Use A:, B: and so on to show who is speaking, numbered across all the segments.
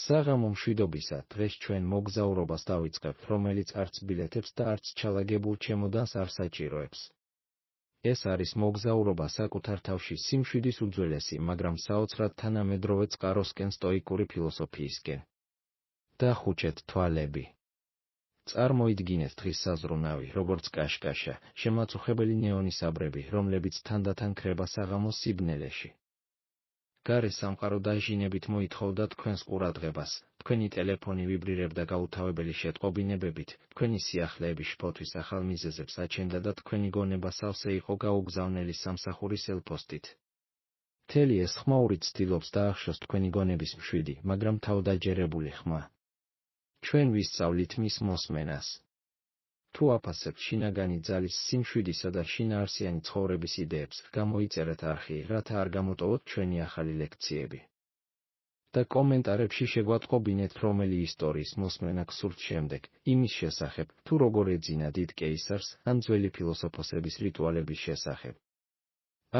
A: საღამო მშვიდობისა, დღეს ჩვენ მოგზაურობას დავიწყებთ, რომელიც არც ბილეთებს და არც ჩალაგებულ ჩემოდანს არ საჭიროებს. ეს არის მოგზაურობა საკუთარ თავში სიმშვიდის უძველესი, მაგრამ საოცრად თანამედროვე წყაროსკენ სტოიკური ფილოსოფიისკენ. დახუჩეთ თვალები. წარმოიდგინეთ დღის საზრუნავი, როგორც კაშკაშა, შემაწუხებელი ნეონისაბრები, რომლებიც თანდათან ქრება საღამოს სიბნელეში. გარე სამყარო დაჟინებით მოითხოვდა თქვენს ყურადღებას, თქვენი ტელეფონი ვიბრირებდა გაუთავებელი შეტყობინებებით, თქვენი სიახლეების შფოთვის ახალ მიზეზებს აჩენდა და თქვენი გონება სავსე იყო გაუგზავნელი სამსახურის ელპოსტით. მთელი ეს ხმაური ცდილობს დაახშოს თქვენი გონების მშვიდი, მაგრამ თავდაჯერებული ხმა. ჩვენ ვისწავლით მის მოსმენას. თუ აფასებთ შინაგანი ძალის სიმშვიდისა და შინაარსიანი ცხოვრების იდეებს, გამოიწერეთ არხი, რათა არ გამოტოვოთ ჩვენი ახალი ლექციები. და კომენტარებში შეგვატყობინეთ, რომელი ისტორიის მოსმენა გსურთ შემდეგ, იმის შესახებ, თუ როგორ ეძინა დიდ კეისარს, ან ძველი ფილოსოფოსების რიტუალების შესახებ.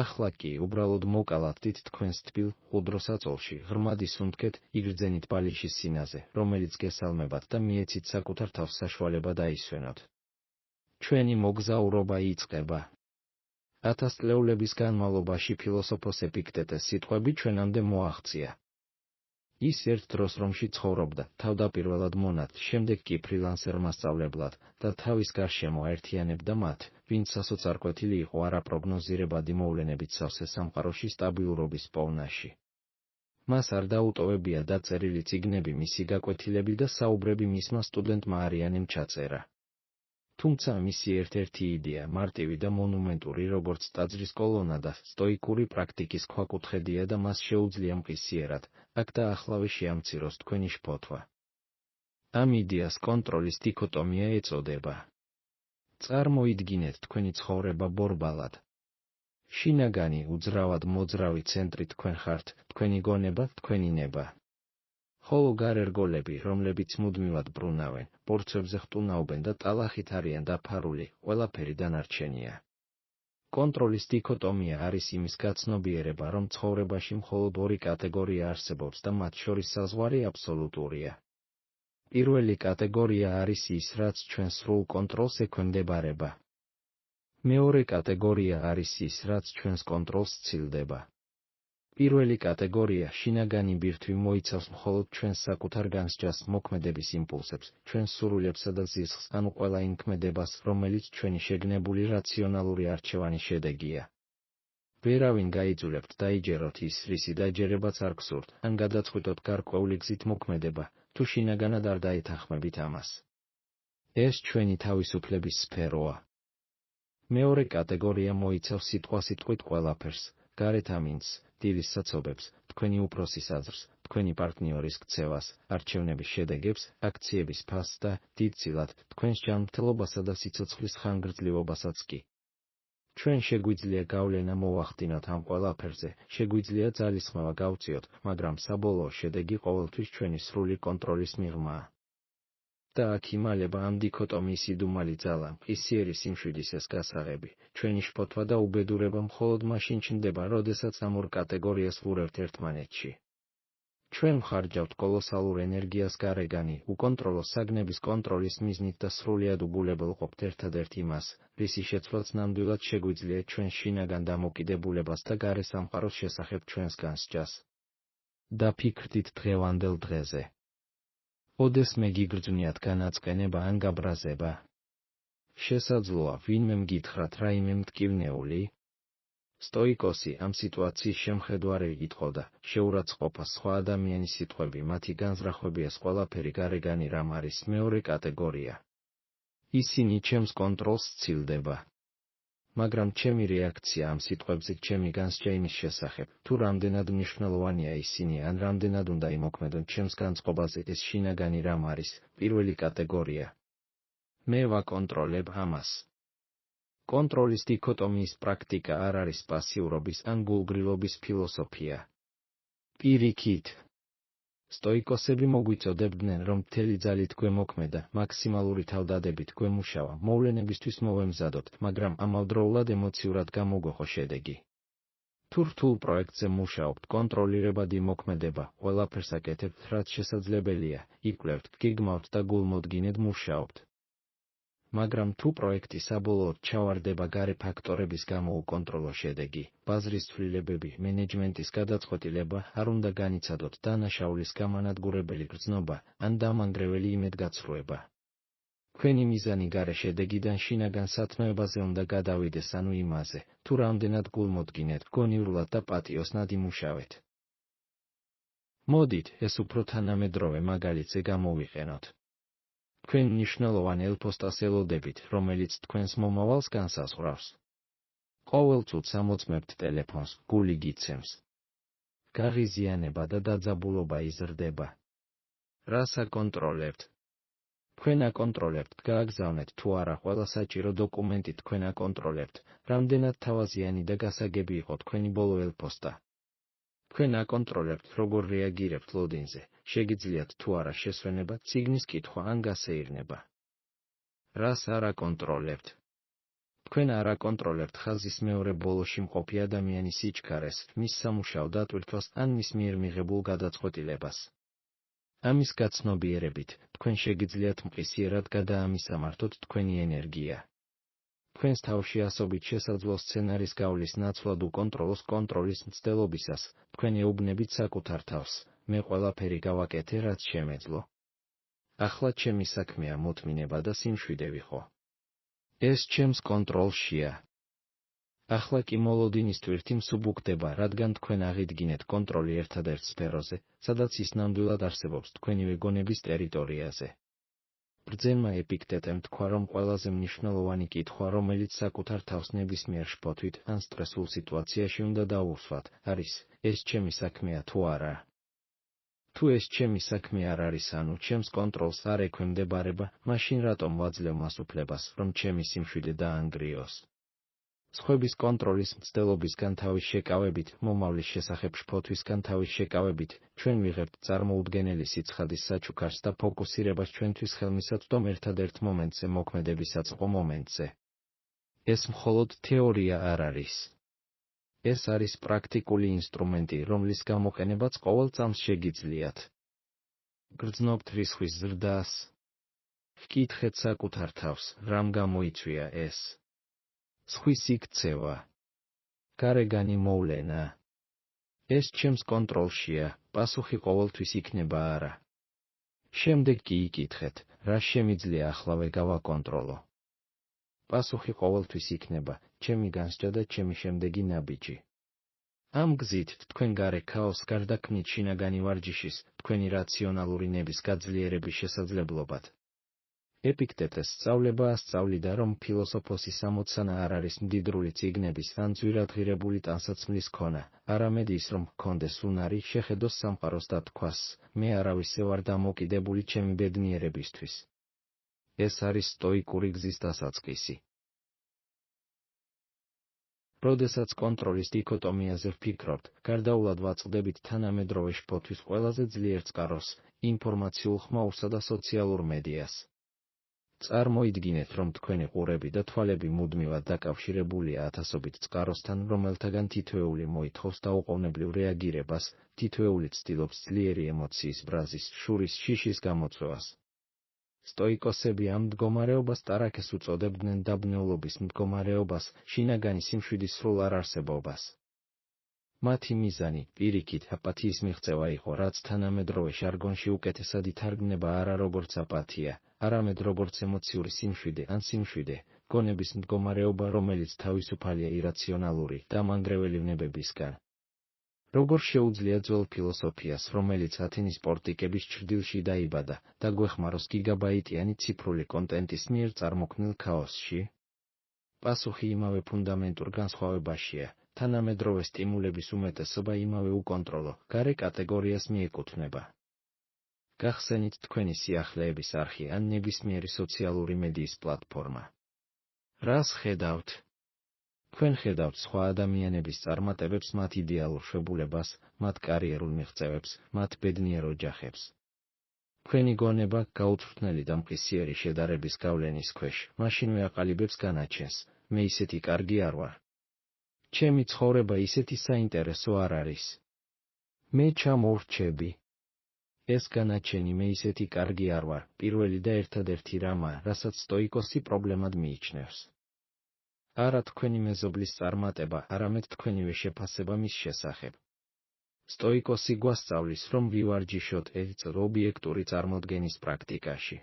A: ახლა კი უბრალოდ მოკალათდით თქვენს თბილ, მყუდრო საწოლში, ღრმად ისუნთქეთ, იგრძენით ბალიშის სინაზე, რომელიც გესალმებათ და მიეცით საკუთარ თავს საშუალება დაისვენოთ. ჩვენი მოგზაურობა იწყება. 1000 წლეულების განმავლობაში ფილოსოფოს ეპიქტეტეს სიტყვები ჩვენამდე მოაღწია. ის ერთ დროს რომში ცხოვრობდა, თავდაპირველად მონად, შემდეგ კი ფრილანსერ მასწავლებლად და თავის გარშემო აერთიანებდა მათ, ვინც სასოწარკვეთილი იყო არაპროგნოზირებადი მოვლენებით სავსე სამყაროში სტაბილურობის პოვნაში. მას არ დაუტოვებია დაწერილი წიგნები, მისი გაკვეთილები და საუბრები მისმა სტუდენტმა არიანემ ჩაწერა. თუმცა მისი ერთ-ერთი იდეა, მარტივი და მონუმენტური როგორც ტაძრის კოლონა და სტოიკური პრაქტიკის ქვაკუთხედია და მას შეუძლია მყისიერად, აქ და ახლავე შეამციროს თქვენი შფოთვა. ამ იდეას კონტროლის დიქოტომია ეწოდება. წარმოიდგინეთ თქვენი ცხოვრება ბორბალად. შინაგანი, უძრავად მოძრავი ცენტრი თქვენ ხართ, თქვენი გონება, თქვენი ნება. ხოლო გარერგოლები, რომლებიც მუდმივად ბრუნავენ, ბორცვებზე ხტუნაობენ და ტალახით არიან დაფარული, ყველაფერი დანარჩენია. კონტროლის დიქოტომია არის იმის გაცნობიერება, რომ ცხოვრებაში მხოლოდ ორი კატეგორია არსებობს და მათ შორის საზღვარი აბსოლუტურია. პირველი კატეგორია არის ის, რაც ჩვენ სრულ კონტროლს ექვემდებარება. მეორე კატეგორია არის ის, რაც ჩვენს კონტროლს სცილდება. პირველი კატეგორია, შინაგანი ბირთვი მოიცავს მხოლოდ ჩვენს საკუთარ განსჯას, მოქმედების იმპულსებს, ჩვენს სურვილებსა და ზიზღს, ანუ ყველა იმ ქმედებას, რომელიც ჩვენი შეგნებული რაციონალური არჩევანის შედეგია. ვერავინ გაიძულებთ დაიჯეროთ ის, რისი დაჯერებაც არ გსურთ, ან გადაწყვიტოთ გარკვეული გზით მოქმედება, თუ შინაგანად არ დაეთანხმებით ამას. ეს ჩვენი თავისუფლების სფეროა. მეორე კატეგორია მოიცავს სიტყვასიტყვით ყველაფერს, გარეთ ამინდს, დილის საცობებს, თქვენი უფროსის აზრს, თქვენი პარტნიორის ქცევას, არჩევნების შედეგებს, აქციების ფასს და, დიდწილად, თქვენს ჯანმრთელობასა და სიცოცხლის ხანგრძლივობასაც კი. ჩვენ შეგვიძლია გავლენა მოვახდინოთ ამ ყველაფერზე, შეგვიძლია ძალისხმევა გავწიოთ, მაგრამ საბოლოო შედეგი ყოველთვის ჩვენი სრული კონტროლის მიღმაა. და აქ იმალება ამ დიქოტომიის იდუმალი ძალა, მყისიერი სიმშვიდის ეს გასაღები, ჩვენი შფოთვა და უბედურება მხოლოდ მაშინ ჩნდება, როდესაც ამ ორ კატეგორიას ვურევთ ერთმანეთში. ჩვენ მხარჯავთ კოლოსალურ ენერგიას გარეგანი, უკონტროლო საგნების კონტროლის მიზნით და სრულიად უბულებელ ყოფთ ერთადერთ იმას, რისი შეცვლაც ნამდვილად შეგვიძლია ჩვენ შინაგან დამოკიდებულებას და გარე სამყაროს შესახებ ჩვენს განსჯას. დაფიქრდით დღევანდელ დღეზე. ოდესმე გიგრძვნიათ განაწყენება ან გაბრაზება. შესაძლოა, ვინმე მგითხრათ რაიმე მტკივნეული? სტოიკოსი ამ სიტუაციის შემხედვარი იტყოდა, შეურაცხყოფა სხვა ადამიანის სიტყვები, მათი განზრახვები ეს ყველაფერი გარეგანი რამ არის მეორე კატეგორია. ისინი ჩემს კონტროლს სცილდება. მაგრამ ჩემი რეაქცია ამ სიტყვებზე ჩემი განსჯა იმის შესახებ, თუ რამდენად მნიშვნელოვანია ისინი ან რამდენად უნდა იმოქმედონ ჩემს განწყობაზე ეს შინაგანი რამ არის, პირველი კატეგორია. მე ვაკონტროლებ ამას. კონტროლის დიქოტომიის პრაქტიკა არ არის პასიურობის ან გულგრილობის ფილოსოფია. პირიქით. სტოიკოსები მოგვიწოდებდნენ, რომ მთელი ძალით გვემოქმედა, მაქსიმალური თავდადებით გვემუშავა, მოვლენებისთვის მოვემზადოთ, მაგრამ ამავდროულად ემოციურად გამოგვეხო შედეგი. თუ რთულ პროექტზე მუშაობთ, კონტროლირებად იმოქმედება, ყველაფერს აკეთებთ, რაც შესაძლებელია, იკვლევთ, გიგმავთ და გულმოდგინედ მუშაობთ. მაგრამ თუ პროექტი საბოლოოდ ჩავარდება გარე ფაქტორების გამო უკონტროლო შედეგი, ბაზრის ცვლილებები, მენეჯმენტის გადაწყვეტილება, არ უნდა განიცადოთ დანაშაულის გამანადგურებელი გრძნობა ან დამანგრეველი იმედგაცრუება. Თქვენი მიზანი გარე შედეგიდან შინაგან სათნოებაზე უნდა გადავიდეს, ანუ იმაზე, თუ რამდენად გულმოდგინედ, გონივრულად და პატიოსნად იმუშავეთ. მოდით, ეს უფრო თანამედროვე მაგალითზე გამოვიყენოთ. თქვენ მნიშვნელოვან ელფოსტას ელოდებით, რომელიც თქვენს მომავალს განსაზღვრავს. ყოველ წუთს ამოწმებთ ტელეფონს, გული გიცემს. გაღიზიანება და დაძაბულობა იზრდება. რას აკონტროლებთ? თქვენ აკონტროლებთ, გააგზავნეთ თუ არა ყველა საჭირო დოკუმენტი, თქვენ აკონტროლებთ, რამდენად თავაზიანი და გასაგები იყო თქვენი ბოლო ელფოსტა. თქვენ აკონტროლებთ, როგორ რეაგირებთ ლოდინზე, შეგიძლიათ თუ არა შესვენება, წიგნის კითხვა ან გასეირნება. რას არ აკონტროლებთ? თქვენ არ აკონტროლებთ ხაზის მეორე ბოლოში მყოფი ადამიანის სიჩქარეს, მის სამუშაო დატვირთვას ან მის მიერ მიღებულ გადაწყვეტილებას. ამის გაცნობიერებით, თქვენ შეგიძლიათ მყისიერად გადაამისამართოთ თქვენი ენერგია. თქვენს თავში ასობით შესაძლო სცენარის გავლის ნაცვლად უკონტროლოს კონტროლის მცდელობისას, თქვენ ეუბნებით საკუთარ თავს, მე ყველაფერი გავაკეთე, რაც შემეძლო. ახლა ჩემი საქმეა მოთმინება და სიმშვიდე ვიყო. ეს ჩემს კონტროლშია. ახლა კი მოლოდინის თვირთი მსუბუქდება, რადგან თქვენ აღიდგინეთ კონტროლი ერთადერთ სფეროზე, სადაც ის ნამდვილად არსებობს თქვენივე გონების ტერიტორიაზე. ბრძენმა ეპიქტეტემ თქვა, რომ ყველაზე მნიშვნელოვანი კითხვა, რომელიც საკუთარ თავს ნებისმიერ შფოთვით ან სტრესულ სიტუაციაში უნდა დაუსვათ, არის, ეს ჩემი საქმეა თუ არა. თუ ეს ჩემი საქმე არ არის, ანუ ჩემს კონტროლს არ ექვემდებარება, მაშინ რატომ ვაძლევ მას უფლებას, რომ ჩემი სიმშვიდე დაანგრიოს? სხვების კონტროლის მცდელობისგან თავის შეკავებით, მომავლის შესახებ შფოთვისგან თავის შეკავებით, ჩვენ ვიღებთ წარმოუდგენელი სიცხადის საჩუქარს და ფოკუსირებას ჩვენთვის ხელმისაწვდომ ერთადერთ მომენტზე, მოქმედებისაწყო მომენტზე. ეს მხოლოდ თეორია არ არის. ეს არის პრაქტიკული ინსტრუმენტი, რომლის გამოყენებაც ყოველ წამს შეგიძლიათ. გრძნობთ რისხვის ზრდას. ვკითხეთ საკუთარ თავს, რამ გამოიწვია ეს. სხვის იქცევა. გარეგანი მოვლენა. ეს ჩემს კონტროლშია, პასუხი ყოველთვის იქნება არა. შემდეგ კი იკითხეთ, რა შემიძლია ახლავე გავაკონტროლო. პასუხი ყოველთვის იქნება, ჩემი განსჯა და ჩემი შემდეგი ნაბიჯი. ამ გზით თქვენ გარე ქაოსს გარდაქმნით შინაგანი ვარჯიშის, თქვენი რაციონალური ნების გაძლიერების შესაძლებლობად. ეპიქტეტეს სწავლება ასწავლიდა, რომ ფილოსოფოსის ამოცანა არ არის მდიდრული წიგნების ან ძვირადღირებული ტანსაცმლის ქონა, არამედ ის, რომ გქონდეს უნარი, შეხედოს სამყაროს და თქვას, მე არავისზე ვარ დამოკიდებული ჩემი ბედნიერებისთვის. ეს არის სტოიკური გზის დასაწყისი. როდესაც კონტროლის დიქოტომიაზე ვფიქრობთ, გარდაულად ვაწყდებით თანამედროვე შფოთვის ყველაზე ძლიერ წყაროს, ინფორმაციულ ხმაურსა და სოციალურ მედიას. წარმოიდგინეთ, რომ თქვენი ყურები და თვალები მუდმივად დაკავშირებულია ათასობით წყაროსთან, რომელთაგან თითოეული მოითხოვს დაუყოვნებლივ რეაგირებას, თითოეული ცდილობს ძლიერი ემოციის ბრაზის, შურის, შიშის გამოწვევას. სტოიკოსები ამ მდგომარეობას ტარაქეს უწოდებდნენ დაბნეულობის მდგომარეობას, შინაგანი სიმშვიდის სრულ არარსებობას. მათი მიზანი, პირიქით, აპათიის მიღწევა იყო, რაც თანამედროვე ჟარგონში უკეთესად ითარგმნება არა როგორც აპათია, არამედ როგორც ემოციური სიმშვიდე ან სიმშვიდე, გონების მდგომარეობა, რომელიც თავისუფალია ირაციონალური, დამანგრეველი ვნებებისგან. როგორ შეუძლია ძველ ფილოსოფიას, რომელიც ათენის პორტიკების ჩრდილში დაიბადა, დაგვეხმაროს გიგაბაიტიანი ციფრული კონტენტის მიერ წარმოქმნილ ქაოსში? პასუხი იმავე ფუნდამენტურ განსხვავებაშია. თანამედროვე სტიმულების უმეტესობა იმავე უკონტროლო, გარე კატეგორიას მიეკუთვნება. გახსენით თქვენი სიახლეების არხი ან ნებისმიერი სოციალური მედიის პლატფორმა. რას ხედავთ? თქვენ ხედავთ სხვა ადამიანების წარმატებებს, მათ იდეალურ შვებულებას, მათ კარიერულ მიღწევებს, მათ ბედნიერ ოჯახებს. თქვენი გონება, გაუწვრთნელი და მყისიერი შედარების გავლენის ქვეშ, მაშინვე აყალიბებს განაჩენს, მე ისეთი კარგი არ ვარ. ჩემი ცხოვრება ისეთი საინტერესო არ არის. მე ჩამოვრჩები. ეს განაჩენი მე ისეთი კარგი არ ვარ, პირველი და ერთადერთი რამაა, რასაც სტოიკოსი პრობლემად მიიჩნევს. არა თქვენი მეზობლის წარმატება, არამედ თქვენივე შეფასება მის შესახებ. სტოიკოსი გვასწავლის, რომ ვივარჯიშოთ ერთ ობიექტური წარმოდგენის პრაქტიკაში.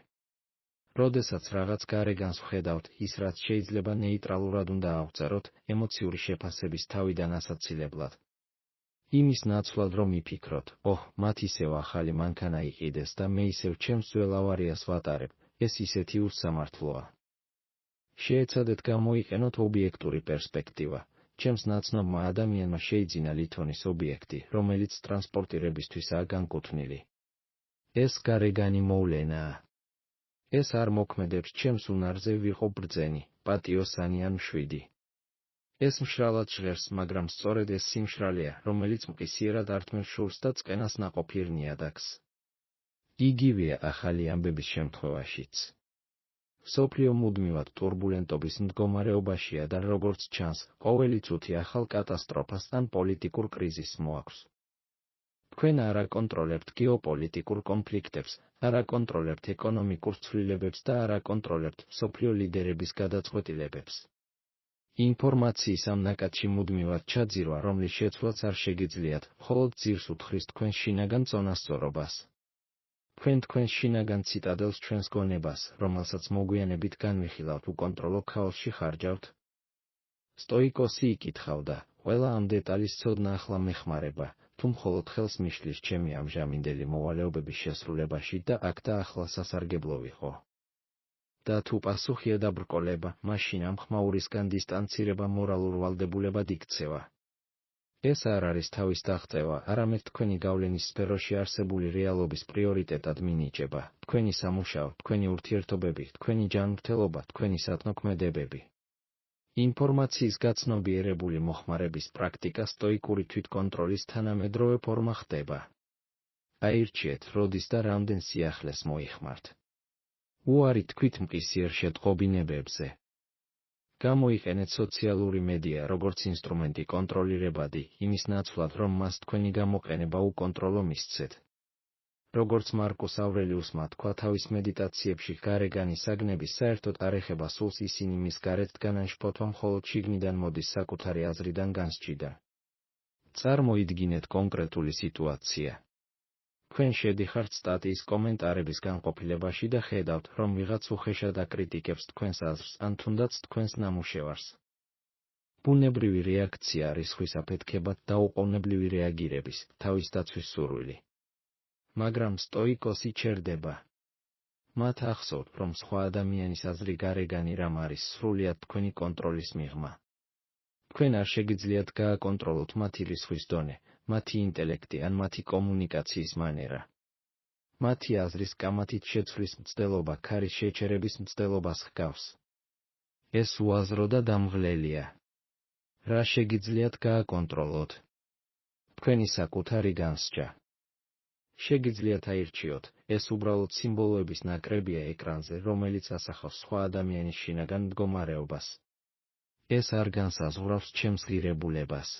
A: როდესაც რაღაც გარეგანს ვხედავთ, ის რაც შეიძლება ნეიტრალურად უნდა ავწეროთ, ემოციური შეფასების თავიდან ასაცილებლად. იმის ნაცვლად რომ იფიქროთ, მათ ისევ ახალი მანქანა იყიდეს და მე ისევ ჩემს ძველ ავარიას ვატარებ, ეს ისეთი უსამართლოა. შეეცადეთ გამოიყენოთ ობიექტური პერსპექტივა. ჩემს ნაცნობმა ადამიანმა შეიძინა ლითონის ობიექტი, რომელიც ტრანსპორტირებისთვისაა განკუთვნილი. ეს გარეგანი მოვლენაა. ეს არ მოქმედებს ჩემს უნარზე ვიყო ბრძენი, პატიოსანი ან მშვიდი. ეს მშრალად ჟღერს, მაგრამ სწორედ ეს სიმშრალეა, რომელიც მყისიერად ართმევს შურს და წყენას ნაყოფიერ ნიადაგს. იგივეა ახალი ამბების შემთხვევაშიც. მსოფლიო მუდმივად ტურბულენტობის მდგომარეობაშია და როგორც ჩანს, ყოველი წუთი ახალ კატასტროფას ან პოლიტიკურ კრიზისს მოაქვს. თქვენ არ აკონტროლებთ გეოპოლიტიკურ კონფლიქტებს, არ აკონტროლებთ ეკონომიკურ ცვლილებებს და არ აკონტროლებთ მსოფლიო ლიდერების გადაწყვეტილებებს. ინფორმაციის ამ ნაკადში მუდმივად ჩაძირვა, რომლის შეცვლაც არ შეგიძლიათ, მხოლოდ ძირს უთხრის თქვენს შინაგან წონასწორობას. თქვენს შინაგან ციტადელს ჩვენს გონებას, რომელსაც მოგვიანებით განვიხილავთ, უკონტროლო ქაოსში ხარჯავთ. სტოიკოსი იკითხავდა, ყველა ამ დეტალის ცოდნა ახლა მეხმარება, თუ მხოლოდ ხელს მიშლის ჩემი ამჟამინდელი მოვალეობების შესრულებაში და აქ და ახლა სასარგებლო ვიყო. და თუ პასუხია დაბრკოლება, მაშინ ამ ხმაურისგან დისტანცირება მორალურ ვალდებულებად იქცევა. ეს არ არის თავის დაღწევა, არამედ თქვენი გავლენის სფეროში არსებული რეალობის პრიორიტეტად მინიჭება, თქვენი სამუშაო, თქვენი ურთიერთობები, თქვენი ჯანმრთელობა, თქვენი სათნოქმედებები. ინფორმაციის გაცნობიერებული მოხმარების პრაქტიკა სტოიკური თვითკონტროლის თანამედროვე ფორმა ხდება. აირჩიეთ, როდის და რამდენ სიახლეს მოიხმართ. უარი თქვით მყისიერ შეტყობინებებზე. გამოიყენეთ სოციალური მედია როგორც ინსტრუმენტი კონტროლირებადი, იმის ნაცვლად, რომ მას თქვენი გამოყენება უკონტროლო მისცეთ. როგორც მარკუს ავრელიუსმა თქვა თავის მედიტაციებში, გარეგანი საგნების საერთოდ არ ეხება სულს, ისინი მის გარეთ დგანან შფოთვა მხოლოდ შიგნიდან მოდის საკუთარი აზრიდან განსჯიდან. წარმოიდგინეთ კონკრეტული სიტუაცია. თქვენ შედიხართ სტატიის კომენტარების განყოფილებაში და ხედავთ, რომ ვიღაც უხეშად აკრიტიკებს თქვენს აზრს ან თუნდაც თქვენს ნამუშევარს. ბუნებრივი რეაქცია არის ხვის აფეთქებად დაუყოვნებლივი რეაგირების, თავის დაცვის სურვილი. მაგრამ სტოიკოსი ჩერდება. მათ ახსოვთ, რომ სხვა ადამიანის აზრი გარეგანი რამ არის სრულიად თქვენი კონტროლის მიღმა. თქვენ არ შეგიძლიათ გააკონტროლოთ მათი რისხვის დონე, მათი ინტელექტი ან მათი კომუნიკაციის მანერა. მათი აზრის კამათით შეცვლის მცდელობა ქარის შეჩერების მცდელობას ჰგავს. ეს უაზრო და დამღლელია. რა შეგიძლიათ გააკონტროლოთ? თქვენი საკუთარი განსჯა. შეგიძლიათ აირჩიოთ, ეს უბრალოდ სიმბოლოების ნაკრებია ეკრანზე, რომელიც ასახავს სხვა ადამიანის შინაგან მდგომარეობას. ეს არ განსაზღვრავს ჩემს ღირებულებას.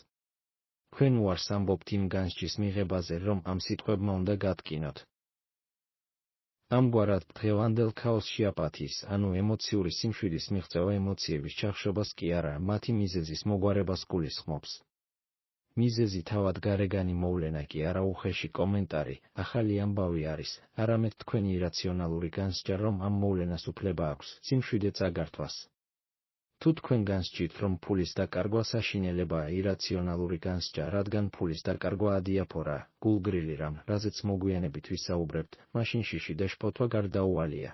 A: თქვენ უარს ამბობთ იმ განსჯის მიღებაზე, რომ ამ სიტყვებმა უნდა გატკინოთ. ამგვარად დღევანდელ ქაოსში აპათიის, ანუ ემოციური სიმშვიდის მიღწევა ემოციების ჩახშობას კი არა, მათი მიზეზის მოგვარებას გულისხმობს. მიზეზი თავად გარეგანი მოვლენა კი არა უხეში კომენტარი, ახალი ამბავი არის, არამედ თქვენი ირაციონალური განსჯა, რომ ამ მოვლენას უფლება აქვს, სიმშვიდე წაგართვას. თუ თქვენ განსჯით, რომ ფულის დაკარგვა საშინელებაა ირაციონალური განსჯა, რადგან ფულის დაკარგვა ადიაფორაა, გულგრილი რამ, რაზეც მოგვიანებით ვისაუბრებთ, მაშინ შიში და შფოთვა გარდაუვალია.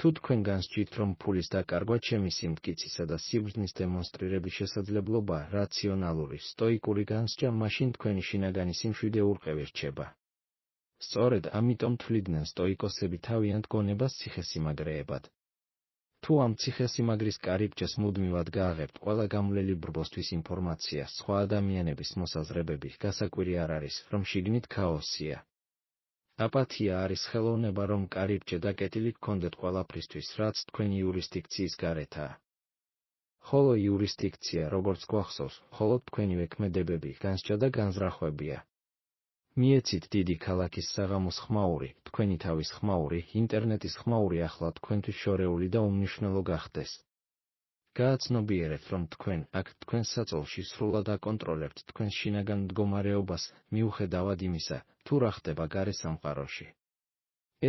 A: თუ თქვენ განსჯით, რომ ფულის დაკარგვა ჩემი სიმტკიცისა და სიბრძნის დემონსტრირების შესაძლებლობაა, რაციონალური, სტოიკური განსჯა, მაშინ თქვენი შინაგანი სიმშვიდე ურყევი რჩება. სწორედ ამიტომ თვლიდნენ სტოიკოსები თავიანთ გონებას ციხესიმაგრეებად. თუ ამ ციხესიმაგრის კარიბჭეს მუდმივად გააღებთ, ყველა გამვლელი ბრბოსთვის ინფორმაცია, სხვა ადამიანების მოსაზრებები, გასაკვირი არ არის, რომ შიგნით ქაოსია. აპათია არის ხელოვნება, რომ კარიბჭე დაკეტილი გქონდეთ ყველაფრისთვის, რაც თქვენი იურისდიქციის გარეთაა. ხოლო იურისდიქცია, როგორც გვახსოვს, მხოლოდ თქვენივე ქმედებები, განსჯა და განზრახვებია. მიეცით დიდი ქალაქის საღამოს ხმაური, თქვენი თავის ხმაური, ინტერნეტის ხმაური ახლა თქვენთვის შორეული და უმნიშვნელო გახდეს. გააცნობიერებთ, რომ თქვენ აქ თქვენს საწოლში სრულად აკონტროლებთ თქვენს შინაგან მდგომარეობას, მიუხედავად იმისა, თუ რა ხდება გარე სამყაროში.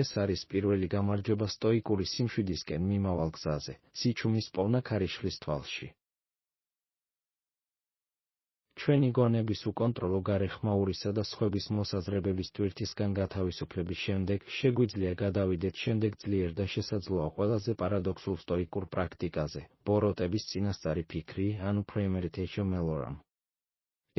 A: ეს არის პირველი გამარჯვება სტოიკური სიმშვიდისკენ მიმავალ გზაზე, სიჩუმის პოვნა ქარიშხლის თვალში. ჩვენი გონების უკონტროლო გარე ხმაურისა და სხვების მოსაზრებების ტვირთისგან გათავისუფლების შემდეგ შეგვიძლია გადავიდეთ შემდეგ ძლიერ და შესაძლოა ყველაზე პარადოქსულ სტოიკურ პრაქტიკაზე, ბოროტების წინასწარი ფიქრი, ანუ premeditatio malorum.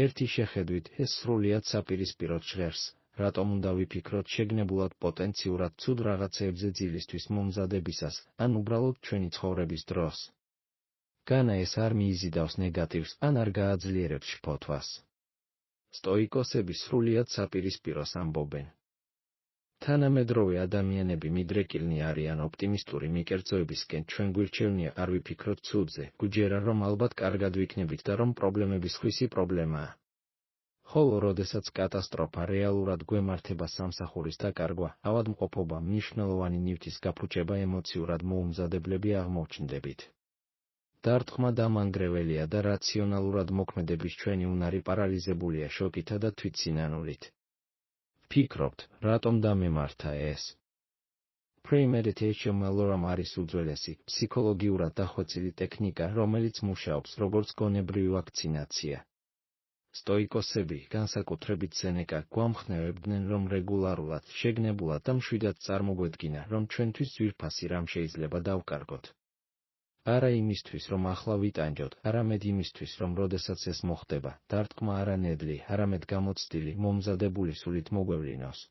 A: ერთი შეხედვით, ეს სრულიად საპირისპიროდ ჟღერს, რატომ უნდა ვიფიქროთ შეგნებულად პოტენციურად ცუდ რაღაცეებზე ძილისთვის მომზადებისას, ან უბრალოდ ჩვენი ცხოვრების დროს. განა ეს არ მიიზიდავს ნეგატივს, ან არ გააძლიერებს შფოთვას. სტოიკოსები სრულიად საპირისპიროს ამბობენ. თანამედროვე ადამიანები მიდრეკილნი არიან ოპტიმისტური მიკერძოებისკენ, ჩვენ გვირჩევნია არ ვიფიქროთ ცუდზე, გვიჯერა რომ ალბათ კარგად ვიქნებით და რომ პრობლემები სხვისი პრობლემაა. ხოლო როდესაც კატასტროფა რეალურად გვემართება, სამსახურის დაკარგვა, ავადმყოფობა, მნიშვნელოვანი ნივთის გაფუჭება, ემოციურად მოუმზადებლები აღმოჩნდებით. დარტყმა დამანგრეველია და რაციონალურად მოქმედების ჩვენი უნარი პარალიზებულია შოკითა და თვითსინანულით. ვფიქრობთ, რატომ დამემართა ეს? Premeditatio malorum არის უძველესი, ფსიქოლოგიურად დახვეწილი ტექნიკა, რომელიც მუშაობს როგორც გონებრივი ვაქცინაცია. სტოიკოსები, განსაკუთრებით სენეკა, გვამხნევებდნენ, რომ რეგულარულად, შეგნებულად და მშვიდად წარმოგვედგინა, რომ ჩვენთვის ძვირფასი რამ შეიძლება დავკარგოთ. არა იმისთვის, რომ ახლა ვიტანჯოთ, არამედ იმისთვის, რომ როდესაც ეს მოხდება, დარტყმა არა ნედლი, არამედ გამოცდილი, მომზადებული სულით მოგვევლინოს.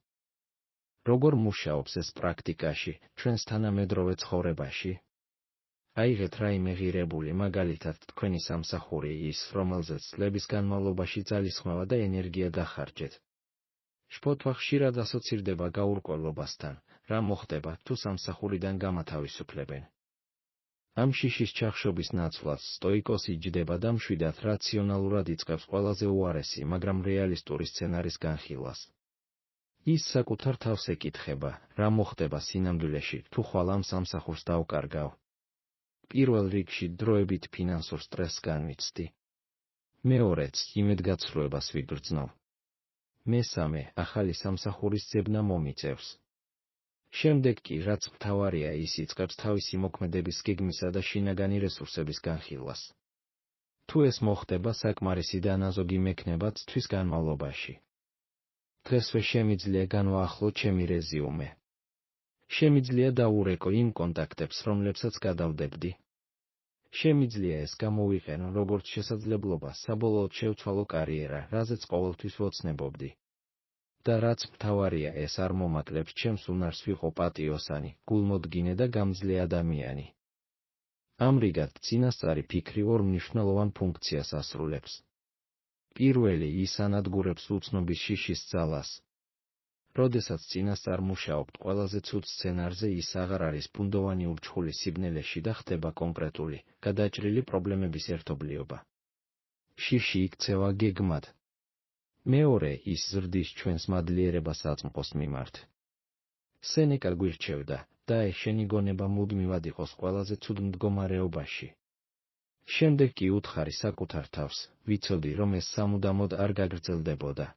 A: როგორ მუშაობს ეს პრაქტიკაში, ჩვენს თანამედროვე ცხოვრებაში? აიღეთ რაიმე ღირებული, მაგალითად თქვენი სამსახური, ის, რომელზეც წლების განმავლობაში ძალისხმევა და ენერგია დახარჯეთ. შფოთვა ხშირად ასოცირდება გაურკვევლობასთან, რა მოხდება, თუ სამსახურიდან გამათავისუფლებენ. ამ შიშის ჩახშობის ნაცვლად სტოიკოსი ჯდება და მშვიდად რაციონალურად იწყებს ყველაზე უარესი, მაგრამ რეალისტური სცენარის განხილვას. ის საკუთარ თავს ეკითხება, რა მოხდება სინამდვილეში, თუ ხვალ ამ სამსახურს დავკარგავ. პირველ რიგში დროებით ფინანსურ სტრესს განვიცდი. მეორეც, იმედგაცრუებას ვიგრძნობ. მესამე, ახალი სამსახურის ძებნა მომიწევს. შემდეგ კი, რაც მთავარია, ის იწყებს თავისი მოქმედების გეგმისა და შინაგანი რესურსების განხილვას. თუ ეს მოხდება, საკმარისი დანაზოგი მექნებათ თვის განმავლობაში. დღესვე შემიძლია განვაახლო ჩემი რეზიუმე. შემიძლია დავურეკო იმ კონტაქტებს, რომლებსაც გადავდებდი. შემიძლია ეს გამოვიყენო როგორც შესაძლებლობა საბოლოოდ შევცვალო კარიერა, რაზეც ყოველთვის ვოცნებობდი. და რაც მთავარია, ეს არ მომაკლებს ჩემს უნარს ვიყო პატიოსანი, გულმოდგინე და გამძლე ადამიანი. ამრიგად, წინასწარი ფიქრი ორ მნიშვნელოვან ფუნქციას ასრულებს. პირველი, ის ანადგურებს უცნობის შიშის ძალას. როდესაც წინასწარ მუშაობთ ყველაზე ცუდ სცენარზე, ის აღარ არის ბუნდოვანი ურჩხული სიბნელეში და ხდება კონკრეტული, გადაჭრილი პრობლემების ერთობლიობა. შიში იქცევა გეგმად. მეორე, ის ზრდის ჩვენს მადლიერებას აწმყოს მიმართ. სენეკა გვირჩევდა, დაე შენი გონება მუდმივად იყოს ყველაზე ცუდ მდგომარეობაში. შემდეგ კი უთხარი საკუთარ თავს, ვიცოდი, რომ ეს სამუდამოდ არ გაგრძელდებოდა.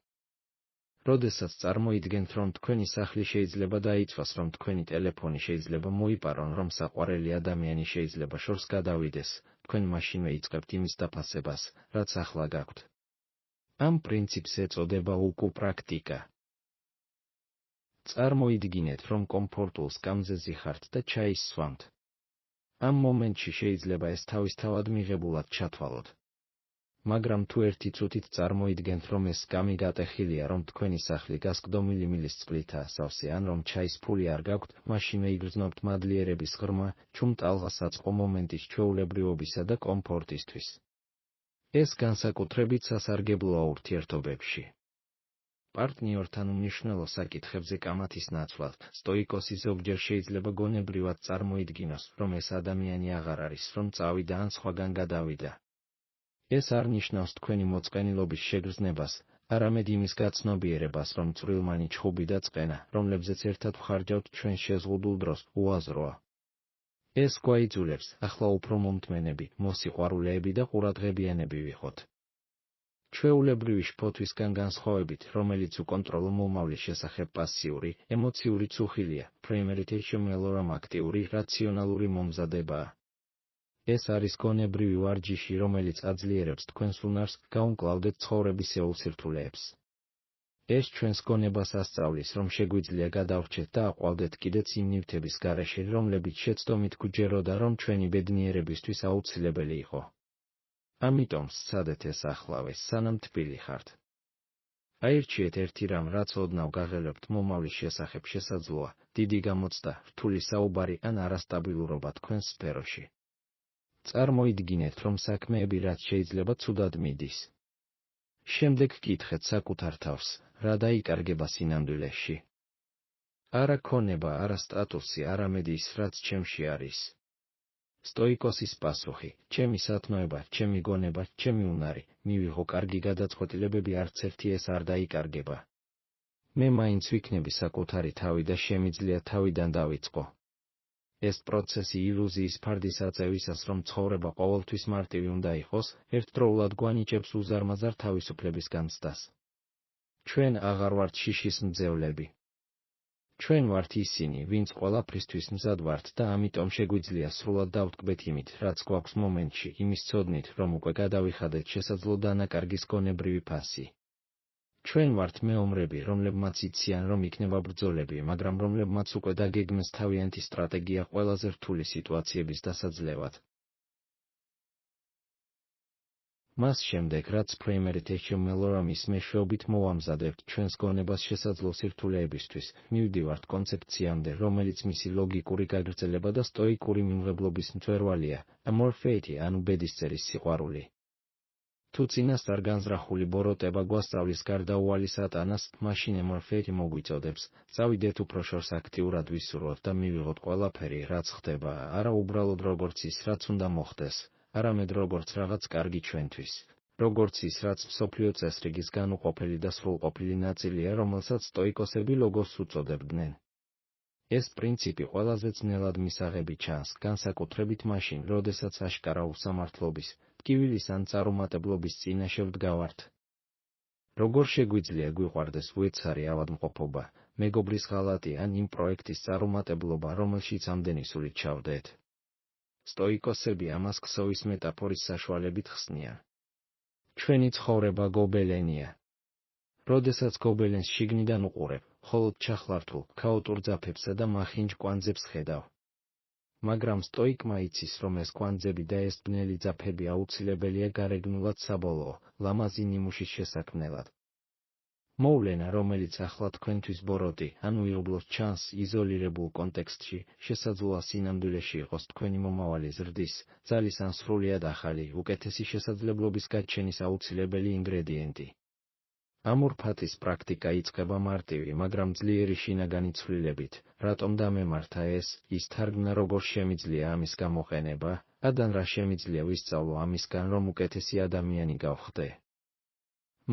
A: როდესაც წარმოიდგენთ, რომ თქვენი სახლი შეიძლება დაიცვას, რომ თქვენი ტელეფონი შეიძლება მოიპარონ, რომ საყვარელი ადამიანი შეიძლება შორს გადავიდეს, თქვენ მაშინვე იწყებთ იმის დაფასებას, რაც ახლა გაქვთ. ამ პრინციპს ეწოდება უკუ პრაქტიკა. წარმოიდგინეთ, რომ კომფორტულ სკამზე ხართ და ჩაის სვამთ. ამ მომენტში შეიძლება ეს თავისთავად მიღებულად ჩათვალოთ. მაგრამ თუ ერთი წუთით წარმოიდგენთ, რომ ეს სკამი გატეხილია, რომ თქვენი სახლი გასკდომილი მილის წყლითაა სავსე, ან რომ ჩაის ფული არ გაქვთ, მაშინვე იგრძნობთ მადლიერების ღრმა, ჩუმ ტალღასაწყო მომენტის ჩვეულებრივობისა და კომფორტისთვის. ეს განსაკუთრებით სასარგებლოა ურთიერთობებში. პარტნიორთან უმნიშვნელო საკითხებზე კამათის ნაცვლად, სტოიკოსი ზოგჯერ შეიძლება გონებრივად წარმოიდგინოს, რომ ეს ადამიანი აღარ არის, რომ წავიდა ან სხვაგან გადავიდა. ეს არ ნიშნავს თქვენი მოწყენილობის შეგრძნებას, არამედ იმის გაცნობიერებას, რომ წვრილმანი ჩხუბი და წყენა, რომლებზეც ერთად ვხარჯავთ ჩვენ შეზღუდულ დროს, უაზროა. ეს გვაიძულებს, ახლა უფრო მომთმენები, მოსიყვარულეები და ყურადღებიანები ვიყოთ. ჩვეულებრივი შფოთვისგან განსხვავებით, რომელიც უკონტროლო მომავლის შესახებ პასიური, ემოციური წუხილია, premeditation melodrama აქტიური, რაციონალური მომზადებაა. ეს არის გონებრივი ვარჯიში, რომელიც აძლიერებს თქვენს უნარს, გაუმკლავდეთ ცხოვრებისეულ სირთულეებს. ეს ჩვენს გონებას ასწავლის, რომ შეგვიძლია გადავრჩეთ და აყვავდეთ კიდეც იმ ნივთების გარეშე, რომლებიც შეცდომით გვჯეროდა, რომ ჩვენი ბედნიერებისთვის აუცილებელი იყო. ამიტომ სცადეთ ეს ახლავე, სანამ თბილი ხართ. აირჩიეთ ერთი რამ, რაც ოდნავ გაღელებთ მომავლის შესახებ შესაძლოა, დიდი გამოცდა, რთული საუბარი ან არასტაბილურობა თქვენს სფეროში. წარმოიდგინეთ, რომ საქმეები რაც შეიძლება ცუდად მიდის. შემდეგ კითხეთ საკუთარ თავს, რა დაიკარგება სინამდვილეში. არა ქონება, არა სტატუსი, არამედ ის, რაც ჩემში არის. სტოიკოსის პასუხი: ჩემი სათნოება, ჩემი გონება, ჩემი უნარი, მივიღო კარგი გადაწყვეტილებები, არც ერთი ეს არ დაიკარგება. მე მაინც ვიქნები საკუთარი თავი და შემიძლია თავიდან დავიწყო. ეს პროცესი ილუზიის ფარდის აწევისას, რომ ცხოვრება ყოველთვის მარტივი უნდა იყოს, ერთდროულად გვანიჭებს უზარმაზარ თავისუფლების განცდას. ჩვენ აღარ ვართ შიშის მძევლები. ჩვენ ვართ ისინი, ვინც ყველაფრისთვის მზად ვართ და ამიტომ შეგვიძლია სრულად დავტკბეთ იმით, რაც გვაქვს მომენტში, იმის ცოდნით, რომ უკვე გადავიხადეთ შესაძლო დანაკარგის გონებრივი ფასი. ჩვენ ვართ მეომრები, რომლებმაც იციან, რომ იქნება ბრძოლები, მაგრამ რომლებმაც უკვე დაგეგმეს თავიანთი სტრატეგია ყველაზე რთული სიტუაციების დასაძლევად. მას შემდეგ, რაც premeditation melodrama-ის მეშვეობით მოვამზადებთ ჩვენს გონებას შესაძლო სირთულეებისთვის, მივდივართ კონცეფციამდე, რომელიც მისი ლოგიკური გაგრძელება და სტოიკური მიმღებლობის მწვერვალია, amor fati, ანუ ბედისწერის სიყვარული. თუ წინასწარ განზრახული ბოროტება გვასწავლის გარდაუვალი სატანას, მაშინ amor fati მოგვიწოდებს, წავიდეთ უფრო შორს აქტიურად ვისურვოთ და მივიღოთ ყველაფერი, რაც ხდება, არა უბრალოდ როგორც ის, რაც უნდა მოხდეს, არამედ როგორც რაღაც კარგი ჩვენთვის, როგორც ის, რაც მსოფლიო წესრიგის განუყოფელი და სრულყოფილი ნაწილია, რომელსაც სტოიკოსები ლოგოსს უწოდებდნენ. ეს პრინციპი ყველაზე ძნელად მისაღები ჩანს, განსაკუთრებით მაშინ, როდესაც აშკარა უსამართლობის, ტკივილის ან წარუმატებლობის წინაშე ვდგავართ. როგორ შეგვიძლია გვიყვარდეს უეცარი ავადმყოფობა, მეგობრის ღალატი ან იმ პროექტის წარუმატებლობა, რომელშიც ამდენი სულით ჩავდეთ? სტოიკოსები ამას ქსოვის მეტაფორის საშუალებით ხსნიან. ჩვენი ცხოვრება გობელენია. როდესაც გობელენს შიგნიდან უყურებ, მხოლოდ ჩახლართულ, ქაოტურ ძაფებსა და მახინჯ კვანძებს ხედავ. მაგრამ სტოიკმა იცის, რომ ეს კვანძები და ეს ბნელი ძაფები აუცილებელია გარეგნულად საბოლოო, ლამაზი ნიმუშის შესაქმნელად. მოვლენა, რომელიც ახლა თქვენთვის ბოროტი, ანუ იღბლოს ჩანს იზოლირებულ კონტექსტში, შესაძლოა სინამდვილეში იყოს თქვენი მომავალი ზრდის, ძალის ან სრულიად ახალი, უკეთესი შესაძლებლობის გაჩენის აუცილებელი ინგრედიენტი. amor fati-ის პრაქტიკა იწყება მარტივი, მაგრამ ძლიერი შინაგანი ცვლილებით, რატომ დამემართა ეს, ის თარგმნა როგორ შემიძლია ამის გამოყენება, ადან რა შემიძლია ვისწავლო ამისგან, რომ უკეთესი ადამიანი გავხდე.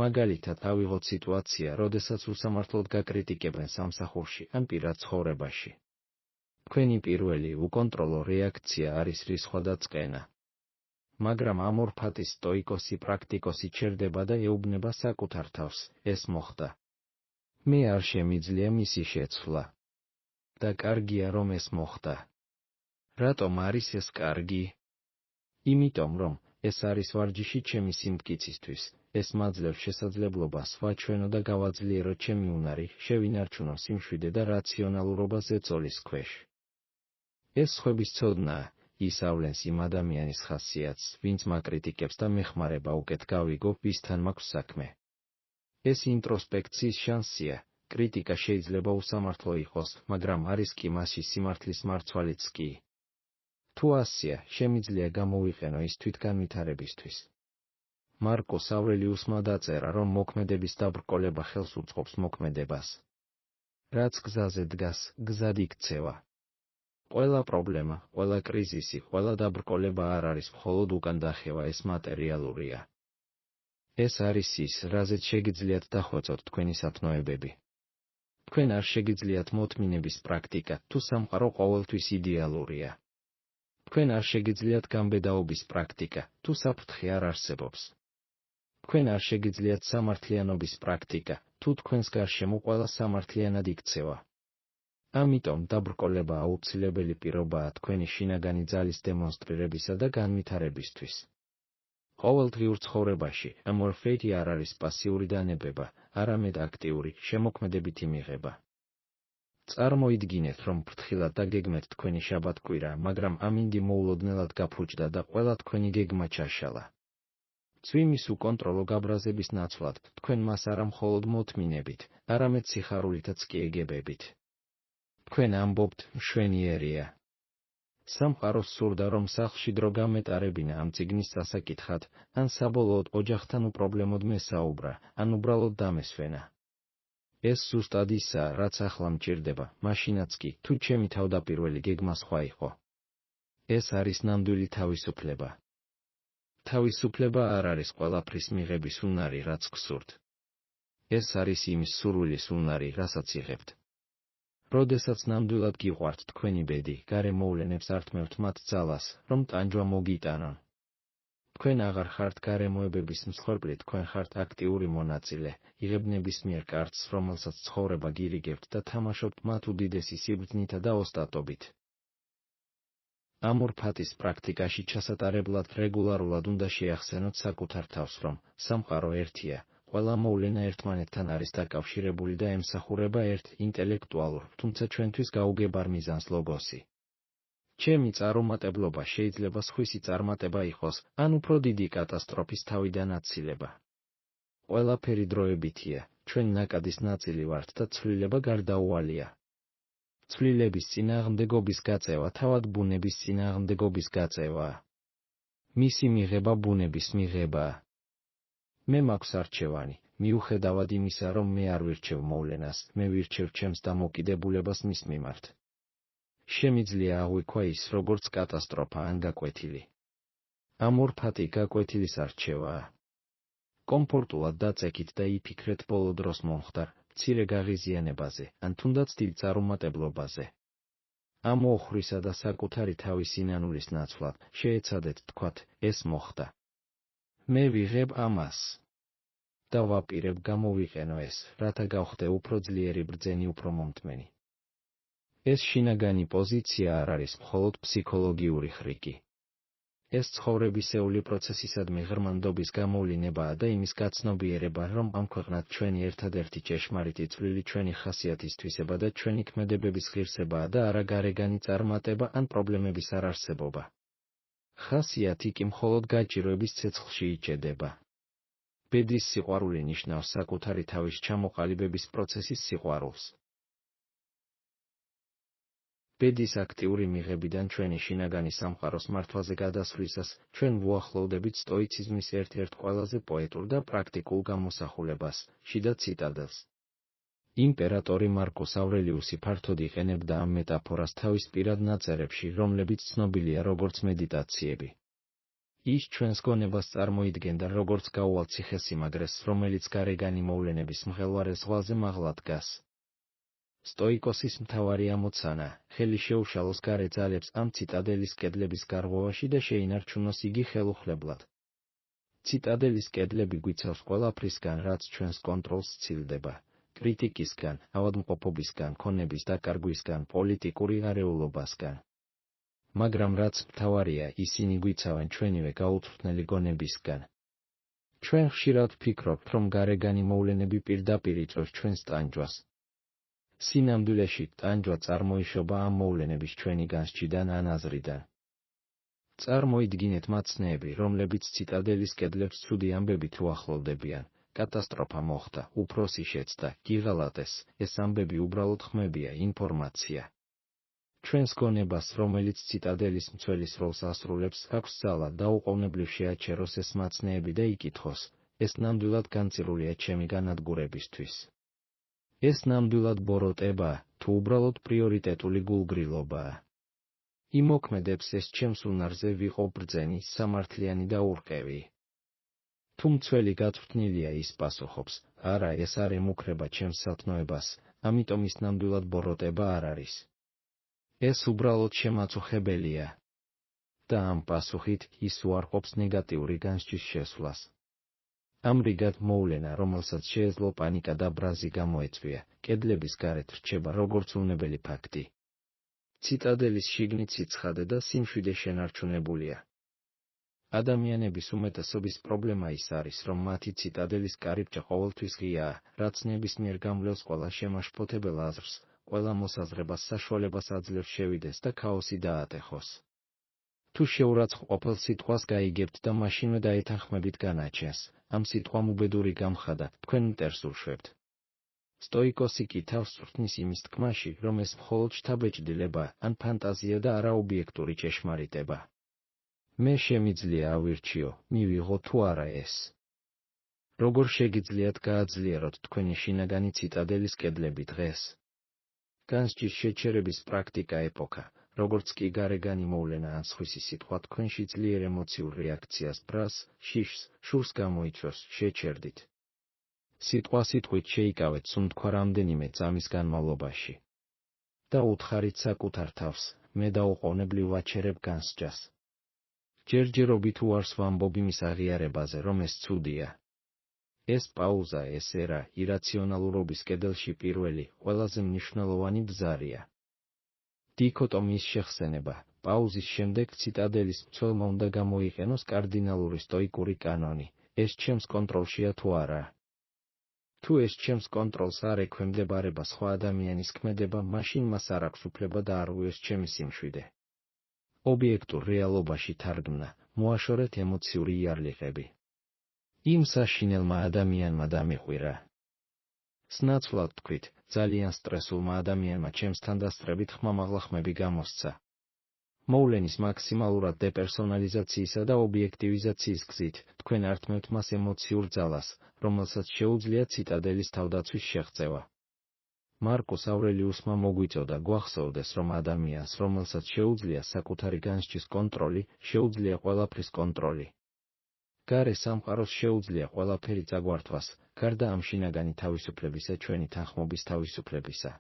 A: მაგალითად, ავიღოთ სიტუაცია, როდესაც უსამართლოდ გაკრიტიკებენ სამსახურში ან პირად ცხოვრებაში. თქვენი პირველი უკონტროლო რეაქცია არის რისხვა და წყენა. მაგრამ amor fati-ის სტოიკოსი პრაქტიკოსი ჩერდება და ეუბნება საკუთარ თავს, ეს მოხდა. მე არ შემიძლია მისი შეცვლა. და კარგია, რომ ეს მოხდა. რატომ არის ეს კარგი? იმიტომ, რომ ეს არის ვარჯიში ჩემი სიმტკიცისთვის, ეს მაძლევს შესაძლებლობას ვაჩვენო და გავაძლიერო ჩემი უნარი, შევინარჩუნო სიმშვიდე და რაციონალურობა ზეწოლის ქვეშ. ეს სხვების ცოდნაა, ისავლენს იმ ადამიანის ხასიათს, ვინც მაკრიტიკებს და მეხმარება უკეთ გავიგო, ვისთან მაქვს საქმე. ეს ინტროსპექციის შანსია, კრიტიკა შეიძლება უსამართლო იყოს, მაგრამ არის კი მასში სიმართლის მარცვალიც კი. თუ ასია, შემიძლია გამოვიყენო ის თვითგანვითარებისთვის. მარკუს ავრელიუსმა დაწერა, რომ მოქმედების დაბრკოლება ხელს უწყობს მოქმედებას. რაც გზაზე დგას, გზად იქცევა. ყველა პრობლემა, ყველა კრიზისი, ყველა დაბრკოლება არ არის მხოლოდ უკან დახევა, ეს მატერიალურია. ეს არის ის, რაზეც შეგიძლიათ დახვეწოთ თქვენი სათნოებები. თქვენ არ შეგიძლიათ მოთმინების პრაქტიკა, თუ სამყარო ყოველთვის იდეალურია. თქვენ არ შეგიძლიათ გამბედაობის პრაქტიკა, თუ საფრთხე არ არსებობს. თქვენ არ შეგიძლიათ სამართლიანობის პრაქტიკა, თუ თქვენს გარშემო ყველა სამართლიანად იქცევა. ამიტომ დაბრკოლება აუცილებელი პირობაა თქვენი შინაგანი ძალის დემონსტრირებისა და განვითარებისთვის. ყოველდღიურ ცხოვრებაში ამორფეიტი არ არის პასიური დანებება, არამედ აქტიური, შემოქმედებითი მიღება. წარმოიდგინეთ, რომ ფრთხილად დაგეგმეთ თქვენი შაბათ-კვირა, მაგრამ ამინდი მოულოდნელად გაფუჭდა და ყველა თქვენი გეგმა ჩაშალა. წვიმის უკონტროლო გაბრაზების ნაცვლად, თქვენ მას არა მხოლოდ მოთმინებით, არამედ სიხარულითაც კი ეგებებით. თქვენ ამბობთ, მშვენიერია. სამყაროს სურდა, რომ სახლში დრო გამეტარებინა ამ წიგნის დასაკითხად, ან საბოლოოდ ოჯახთან უპრობლემოდ მესაუბრა, ან უბრალოდ დამესვენა. ეს ზუსტად ისაა, რაც ახლა მჭირდება, მაშინაც კი, თუ ჩემი თავდაპირველი გეგმა სხვა იყო. ეს არის ნამდვილი თავისუფლება. თავისუფლება არ არის ყველაფრის მიღების უნარი, რაც გსურთ. ეს არის იმის სურვილის უნარი, რასაც იღებთ. როდესაც ნამდვილად გიყვართ თქვენი ბედი, გარე მოვლენებს ართმევთ მათ ძალას, რომ ტანჯვა მოგიტანონ. თქვენ აღარ ხართ გარემოებების მსხვერპლი, თქვენ ხართ აქტიური მონაწილე, იღებნების მიერ კარტს, რომელსაც ცხოვრება გირიგებთ და თამაშობთ მათ უდიდესი სიბრძნითა და ოსტატობით. ამორფატის პრაქტიკაში ჩასატარებლად რეგულარულად უნდა შეახსენოთ საკუთარ თავს, რომ სამყარო ერთია, ყველა მოვლენა ერთმანეთთან არის დაკავშირებული და ემსახურება ერთ ინტელექტუალურ, თუმცა ჩვენთვის გაუგებარ მიზანს ლოგოსი. ჩემი წარუმატებლობა შეიძლება სხვისი წარმატება იყოს, ან უფრო დიდი კატასტროფის თავიდან აცილება. ყველაფერი დროებითია, ჩვენ ნაკადის ნაწილი ვართ და ცვლილება გარდაუვალია. ცვლილების წინააღმდეგობის გაწევა თავად ბუნების წინააღმდეგობის გაწევაა. მისი მიღება ბუნების მიღებაა. მე მაქვს არჩევანი, მიუხედავად იმისა, რომ მე არ ვირჩევ მოვლენას, მე ვირჩევ ჩემს დამოკიდებულებას მის მიმართ. შემიძლია აღვიქვა ის, როგორც კატასტროფა ან გაკვეთილი. ამორფატი გაკვეთილის არჩევაა. კომფორტულად დაწექით და იფიქრეთ ბოლო დროს მომხდარ, მცირე გაღიზიანებაზე, ან თუნდაც დიდ წარუმატებლობაზე. ამ ოხრისა და საკუთარი თავის სინანულის ნაცვლად, შეეცადეთ თქვათ, ეს მოხდა. მე ვიღებ ამას. და ვაპირებ გამოვიყენო ეს, რათა გავხდე უფრო ძლიერი ბრძენი, უფრო მომთმენი. ეს შინაგანი პოზიცია არ არის მხოლოდ ფსიქოლოგიური ხრიკი. ეს ცხოვრებისეული პროცესისადმი ღრმანდობის გამოვლინებაა და იმის გაცნობიერება, რომ ამ ქვეყნად ჩვენი ერთადერთი ჭეშმარიტი წვლილი ჩვენი ხასიათის თვისება და ჩვენი ქმედებების ღირსებაა და არა გარეგანი წარმატება ან პრობლემების არარსებობა. ხასიათი კი მხოლოდ გაჭირვების ცეცხლში იჭედება. ბედის სიყვარული ნიშნავს საკუთარი თავის ჩამოყალიბების პროცესის სიყვარულს. ბედის აქტიური მიღებიდან ჩვენი შინაგანი სამყაროს მართვაზე გადასვლისას, ჩვენ ვუახლოვდებით სტოიციზმის ერთ-ერთ ყველაზე პოეტურ და პრაქტიკულ გამოსახულებას, შიდა ციტადელს. იმპერატორი მარკუს ავრელიუსი ფართოდ იყენებდა ამ მეტაფორას თავის პირად ნაწერებში, რომლებიც ცნობილია როგორც მედიტაციები. ის ჩვენს გონებას წარმოიდგენდა როგორც გაუვალ ციხესიმაგრეს, რომელიც გარეგანი მოვლენების მღელვარე ზღვაზე მაღლა დგას. სტოიკოსის მთავარი ამოცანა, ხელი შეუშალოს გარე ძალებს ამ ციტადელის კედლების გარღვევაში და შეინარჩუნოს იგი ხელუხლებლად. ციტადელის კედლები გვიცავს ყველაფრისგან, რაც ჩვენს კონტროლს სცილდება, კრიტიკისგან, ავადმყოფობისგან, ქონების დაკარგვისგან, პოლიტიკური არეულობასგან. მაგრამ რაც მთავარია, ისინი გვიცავენ ჩვენივე გაუწვრთნელი გონებისგან. ჩვენ ხშირად ვფიქრობთ, რომ გარეგანი მოვლენები პირდაპირ იწვევს ჩვენს ტანჯვას. სინამდვილეში ტანჯვა წარმოიშობა ამ მოვლენების ჩვენი განსჯიდან ან აზრიდან. წარმოიდგინეთ მაცნეები, რომლებიც ციტადელის კედლებს ცუდი ამბებით უახლოვდებიან. კატასტროფა მოხდა, უფროსი შეცდა, გიღალატეს, ეს ამბები უბრალოდ ხმებია, ინფორმაცია. ჩვენს გონებას, რომელიც ციტადელის მცველის როლს ასრულებს, აქვს ძალა დაუყოვნებლივ შეაჩეროს ეს მაცნეები და იკითხოს, ეს ნამდვილად განწირულია ჩემი განადგურებისთვის. ეს ნამდვილად ბოროტებაა, თუ უბრალოდ პრიორიტეტული გულგრილობაა. იმოქმედებს ეს ჩემს უნარზე ვიყო ბრძენი, სამართლიანი და ურყევი. თუ მცველი გაწვრთნილია ის პასუხობს, არა, ეს არ ემუქრება ჩემს სათნოებას, ამიტომ ის ნამდვილად ბოროტება არ არის. ეს უბრალოდ შემაწუხებელია. და ამ პასუხით ის უარყოფს ნეგატიური განსჯის შესვლას. ამრიგად მოვლენა, რომელსაც შეეძლო პანიკა და ბრაზი გამოეწვია, კედლების გარეთ რჩება როგორც უნებელი ფაქტი. ციტადელის შიგნით სიცხადე და სიმშვიდე შენარჩუნებულია. ადამიანების უმეტესობის პრობლემა ის არის, რომ მათი ციტადელის კარიბჭე ყოველთვის ღიაა, რაც ნებისმიერ გამვლელს ყველა შემაშფოთებელ აზრს, ყველა მოსაზრებას საშუალებას აძლევს შევიდეს და ქაოსი დაატეხოს. თუ შეურაცხმყოფელ სიტყვას გაიგებთ და მაშინვე დაეთანხმებით განაჩენს, ამ სიტყვამ უბედური გამხადა, თქვენ მტერს უშვებთ. სტოიკოსი კი თავს წვრთნის იმის თქმაში, რომ ეს მხოლოდ შთაბეჭდილება ან ფანტაზია და არა ობიექტური ჭეშმარიტება. მე შემიძლია ავირჩიო, მივიღო თუ არა ეს. როგორ შეგიძლიათ გააძლიეროთ თქვენი შინაგანი ციტადელის კედლები დღეს? განსჯის შეჩერების პრაქტიკა ეპოქა, როგორც კი გარეგანი მოვლენა ან სხვისი სიტყვა თქვენში ძლიერ ემოციურ რეაქციას, ბრას, შიშს, შურს გამოიწვევს, შეჩერდით. სიტყვა სიტყვით შეიკავეთ სუნთქვა რამდენიმე წამის განმავლობაში. და უთხარით საკუთარ თავს, მე დაუყოვნებლივ ვაჩერებ განსჯას. ჯერჯერობით უარს ვამბობ იმის აღიარებაზე, რომ ეს ცუდია. ეს პაუზა, ეს ერა, ირაციონალურობის კედელში პირველი, ყველაზე მნიშვნელოვანი ბზარია. დიქოტომიის შეხსენება, პაუზის შემდეგ ციტადელის მცველმა უნდა გამოიყენოს კარდინალური სტოიკური კანონი, ეს ჩემს კონტროლშია თუ არა. თუ ეს ჩემს კონტროლს არ ექვემდებარება სხვა ადამიანის ქმედება, მაშინ მას არ აქვს უფლება დაარღვიოს ჩემი სიმშვიდე. ობიექტურ რეალობაში თარგმნა, მოაშორეთ ემოციური იარლიყები. იმ საშინელმა ადამიანმა დამიყვირა. სნაცვლად თქვით, ძალიან სტრესულმა ადამიანმა ჩემსთან დასწრებით ხმამაღლა ხმები გამოსცა. მოვლენის მაქსიმალურად დეპერსონალიზაციისა და ობიექტივიზაციის გზით, თქვენ ართმევთ მას ემოციურ ძალას, რომელსაც შეუძლია ციტადელის თავდაცვის შეღწევა. მარკუს ავრელიუსმა მოგვიწოდა გვახსოვდეს, რომ ადამიანს, რომელსაც შეუძლია საკუთარი განსჯის კონტროლი, შეუძლია ყველაფრის კონტროლი. გარე სამყაროს შეუძლია ყველაფერი წაგვართვას, გარდა ამ შინაგანი თავისუფლებისა, ჩვენი თანხმობის თავისუფლებისა.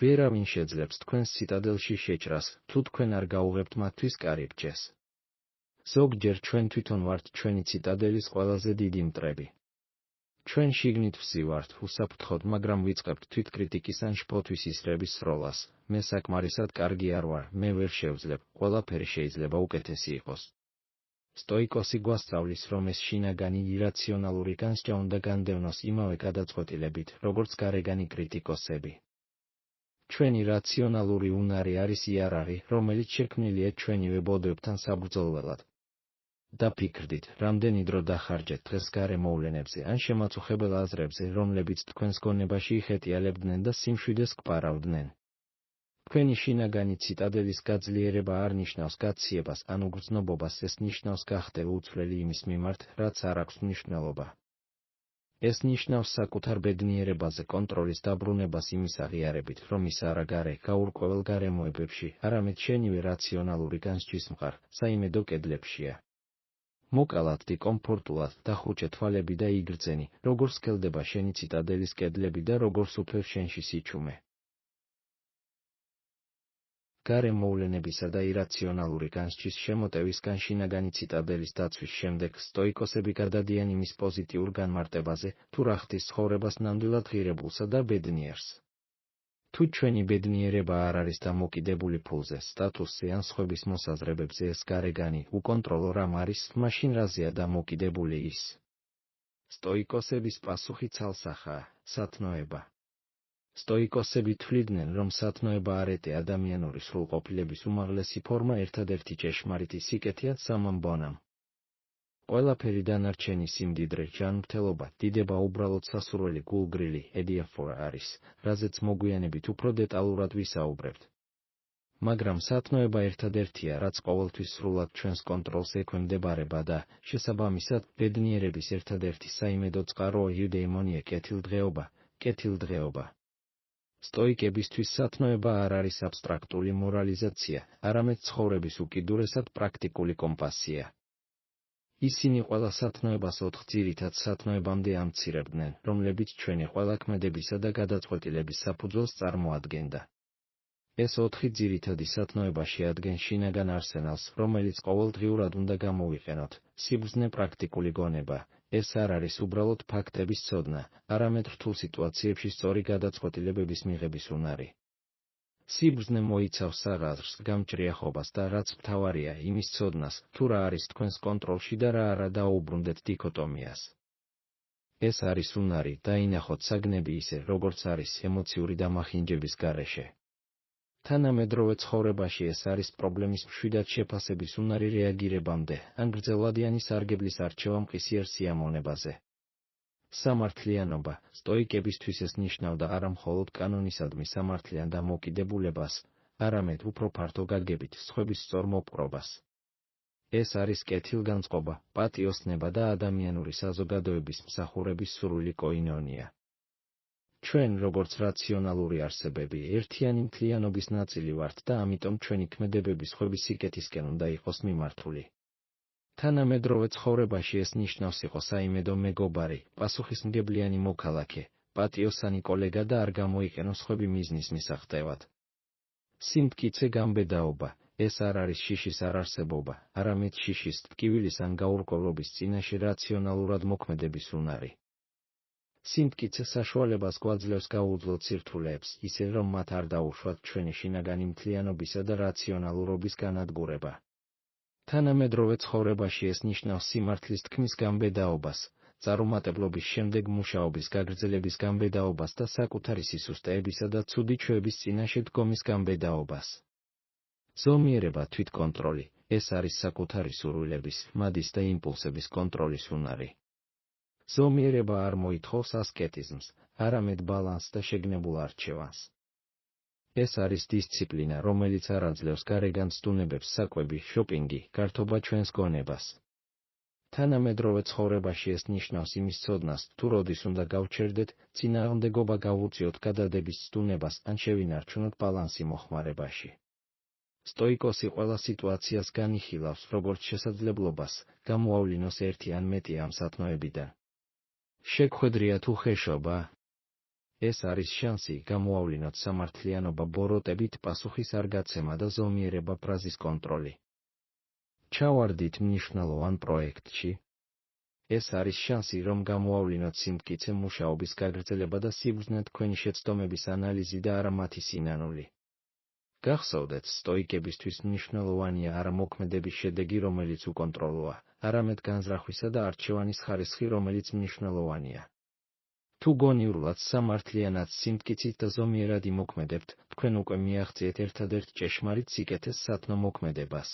A: ვერავინ შეძლებს თქვენს ციტადელში შეჭრას, თუ თქვენ არ გაუღებთ მათთვის კარიბჭეს. ზოგჯერ ჩვენ თვითონ ვართ ჩვენი ციტადელის ყველაზე დიდი მტრები. ჩვენ შიგნით ვსივართ, უსაფრთხოდ, მაგრამ ვიწყებთ თვითკრიტიკის ან შფოთვის ისრების სროლას. მე საკმარისად კარგი არ ვარ, მე ვერ შევძლებ, ყველაფერი შეიძლება უკეთესი იყოს. სტოიკოსი გვასწავლის, რომ ეს შინაგანი ირაციონალური განსჯა უნდა განდევნოს იმავე გადაწყვეტილებით, როგორც გარეგანი კრიტიკოსები. ჩვენი რაციონალური უნარი არის იარაღი, რომელიც შექმნილია ჩვენივე ბოდვებთან საბრძოლველად. დაფიქრდით, რამდენი დრო დახარჯეთ დღეს გარე მოვლენებზე ან შემაწუხებელ აზრებზე, რომლებიც თქვენს გონებაში იხეტიალებდნენ და სიმშვიდეს გპარავდნენ. თქვენი შინაგანი ციტადელის გაძლიერება არ ნიშნავს გაციებას ან უგრძნობობას, ეს ნიშნავს გახდე უცვლელი იმის მიმართ, რაც არ აქვს მნიშვნელობა. ეს ნიშნავს საკუთარ ბედნიერებაზე კონტროლის დაბრუნებას იმის აღიარებით, რომ ის არა გარე, გაურკვეველ გარემოებებში, არამედ შენივე რაციონალური განსჯის მყარ, საიმედო კედლებშია. მოკალად დი კომფორტულად, დახუჭე თვალები და იგრძენი, როგორ სქელდება შენი ციტადელის კედლები და როგორ სუფევს შენში სიჩუმე. გარე მოვლენებისა და ირაციონალური განსჯის შემოტევისგან შინაგანი ციტადელის დაცვის შემდეგ სტოიკოსები გადადიან იმის პოზიტიურ განმარტებაზე, თუ რა ხდის ცხოვრებას ნამდვილად ღირებულსა და ბედნიერს. თუ ჩვენი ბედნიერება არ არის დამოკიდებული ფულზე, სტატუსზე ან სხვების მოსაზრებებზე, ეს გარეგანი, უკონტროლო რამ არის, მაშინ რაზეა დამოკიდებული ის? სტოიკოსების პასუხი ცალსახაა, სათნოება. სტოიკოსები თვლიდნენ, რომ სათნოება არეტე ადამიანური სრულყოფილების უმაღლესი ფორმა, ერთადერთი ჭეშმარიტი სიკეთეა სამამბონამ. ყველაფერი დანარჩენი სიმდიდრე, ჯანმრთელობა, დიდება უბრალოდ სასურველი გულგრილი, ედიაფორა არის, რაზეც მოგვიანებით უფრო დეტალურად ვისაუბრებთ. მაგრამ სათნოება ერთადერთია, რაც ყოველთვის სრულად ჩვენს კონტროლს ექვემდებარება და, შესაბამისად, ბედნიერების ერთადერთი საიმედო წყაროა იუდეიმონია კეთილდღეობა. სტოიკებისთვის სათნოება არ არის აბსტრაქტული მორალიზაცია, არამედ ცხოვრების უკიდურესად პრაქტიკული კომპასია. ისინი ყველა სათნოებას 4 ძირითად სათნოებამდე ამცირებდნენ, რომლებიც ჩვენი ყველა ქმედებისა და გადაწყვეტილების საფუძველს წარმოადგენდა. ეს 4 ძირითადი სათნოება შეადგენს შინაგან არსენალს, რომელიც ყოველდღიურად უნდა გამოვიყენოთ. სიბრძნე პრაქტიკული გონება. ეს არ არის უბრალოდ ფაქტების ცოდნა, არამედ რთულ სიტუაციებში სწორი გადაწყვეტილებების მიღების უნარი. სიბრძნე მოიცავს საღაზრს, გამჭრიახობას და, რაც მთავარია, იმის ცოდნას, თუ რა არის თქვენს კონტროლში და რა არა დაუბრუნდეთ დიქოტომიას. ეს არის უნარი, დაინახოთ საგნები ისე, როგორც არის, ემოციური დამახინჯების გარეშე. თანამედროვე ცხოვრებაში ეს არის პრობლემის მშვიდად შეფასების უნარი რეაგირებამდე, ან გრძელვადიანი სარგებლის არჩევა მყისიერ სიამოვნებაზე. სამართლიანობა. სტოიკებისთვის ეს ნიშნავდა არა მხოლოდ კანონისადმი სამართლიან დამოკიდებულებას, არამედ უფრო ფართო გაგებით სხვების სწორ მოპყრობას. ეს არის კეთილგანწყობა, პატიოსნება და ადამიანური საზოგადოების მსახურების სრული კოინონია. ჩვენ, როგორც რაციონალური არსებები, ერთიანი მთლიანობის ნაწილი ვართ და ამიტომ ჩვენი ქმედებები სხვების სიკეთისკენ უნდა იყოს მიმართული. თანამედროვე ცხოვრებაში ეს ნიშნავს იყო საიმედო მეგობარი, პასუხისმგებლიანი მოქალაქე, პატიოსანი კოლეგა და არ გამოიყენოს სხვები მიზნის მისაღწევად. სიმტკიცე გამბედაობა. ეს არ არის შიშის არარსებობა, არამედ შიშის, ტკივილის ან გაურკვევლობის წინაშე რაციონალურად მოქმედების უნარი. სიმტკიცე საშუალებას გვაძლევს გაუძლოთ სირთულეებს, ისე რომ მათ არ დაუშვათ ჩვენი შინაგანი მთლიანობისა და რაციონალურობის განადგურება. თანამედროვე ცხოვრებაში ეს ნიშნავს სიმართლის თქმის გამბედაობას, წარუმატებლობის შემდეგ მუშაობის გაგრძელების გამბედაობას და საკუთარი სისუსტეებისა და ცუდი ჩვევების წინაშე დგომის გამბედაობას. ზომიერება, თვითკონტროლი. ეს არის საკუთარი სურვილების, მადის და იმპულსების კონტროლის უნარი. ზომიერება არ მოითხოვს ასკეტიზმს, არამედ ბალანსს და შეგნებულ არჩევანს. ეს არის დისციპლინა, რომელიც არ აძლევს გარეგან ცდუნებებს, საკვები, შოპინგი, გართობა ჩვენს გონებას. თანამედროვე ცხოვრებაში ეს ნიშნავს იმის ცოდნას, თუ როდის უნდა გავჩერდეთ, წინააღმდეგობა გავუწიოთ გადადების ცდუნებას, ან შევინარჩუნოთ ბალანსი მოხმარებაში. სტოიკოსი ყველა სიტუაციას განიხილავს, როგორც შესაძლებლობას, გამოავლინოს ერთი ან მეტი ამ სათნოებიდან. შეგვხედრია თუ ხეშობა. ეს არის შანსი, გამოავლინოთ სამართლიანობა ბოროტებით, პასუხის არ გაცემა და ზომიერება ფრაზის კონტროლი. ჩავარდით მნიშვნელოვან პროექტში. ეს არის შანსი, რომ გამოავლინოთ სიმტკიცე მუშაობის გაგრძელება და სიბრძნე თქვენი შეცდომების ანალიზი და არა მათი სინანული. გახსოვდეთ, სტოიკებისთვის მნიშვნელოვანია არა მოქმედების შედეგი, რომელიც უკონტროლოა, არამედ განზრახვისა და არჩევანის ხარისხი, რომელიც მნიშვნელოვანია. თუ გონივრულად, სამართლიანად, სიმტკიცით და ზომიერად იმოქმედებთ, თქვენ უკვე მიაღწიეთ ერთადერთ ჭეშმარიტ სიკეთეს სათნო მოქმედებას.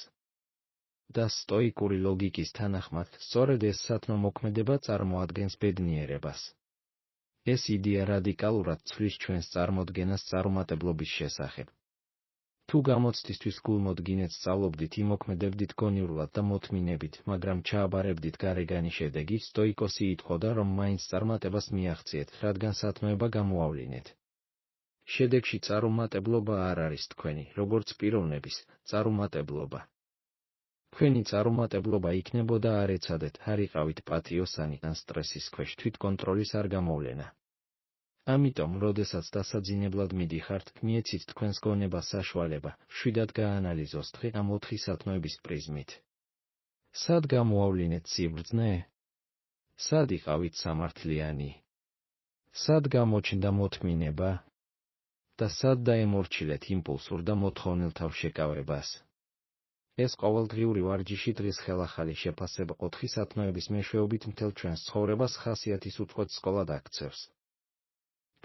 A: და სტოიკური ლოგიკის თანახმად, სწორედ ეს სათნო მოქმედება წარმოადგენს ბედნიერებას. ეს იდეა რადიკალურად ცვლის ჩვენს წარმოდგენას წარუმატებლობის შესახებ. თუ გამოცდისთვის გულმოდგინედ სწავლობდით, იმოქმედებდით გონივრულად და მოთმინებით, მაგრამ ჩააბარებდით გარეგანი შედეგი, სტოიკოსი ითხოვდა, რომ მაინც წარმატებას მიაღწიეთ, რადგან სათნოება გამოავლინეთ. შედეგში წარუმატებლობა არ არის თქვენი, როგორც პიროვნების, წარუმატებლობა. თქვენი წარუმატებლობა იქნებოდა არ ეცადეთ, არ იყავით პატიოსანი ან სტრესის ქვეშ, თვითკონტროლის არ გამოვლენა. ამიტომ, როდესაც დასაძინებლად მიდიხართ, მიეცით თქვენს გონებას საშუალება, შვიდად გაანალიზოს დღე ამ 4 სათნოების პრიზმით. სად გამოავლინეთ სიბრძნე? სად იყავით სამართლიანი? სად გამოჩნდა მოთმინება? და სად დაემორჩილეთ იმპულსურ და მოთხოვნილთავ შეკავებას? ეს ყოველდღიური ვარჯიში დღის ხელახალი შეფასება 4 სათნოების მეშვეობით მთელ ჩვენს ცხოვრებას ხასიათის უწყვეტ სკოლად აქცევს.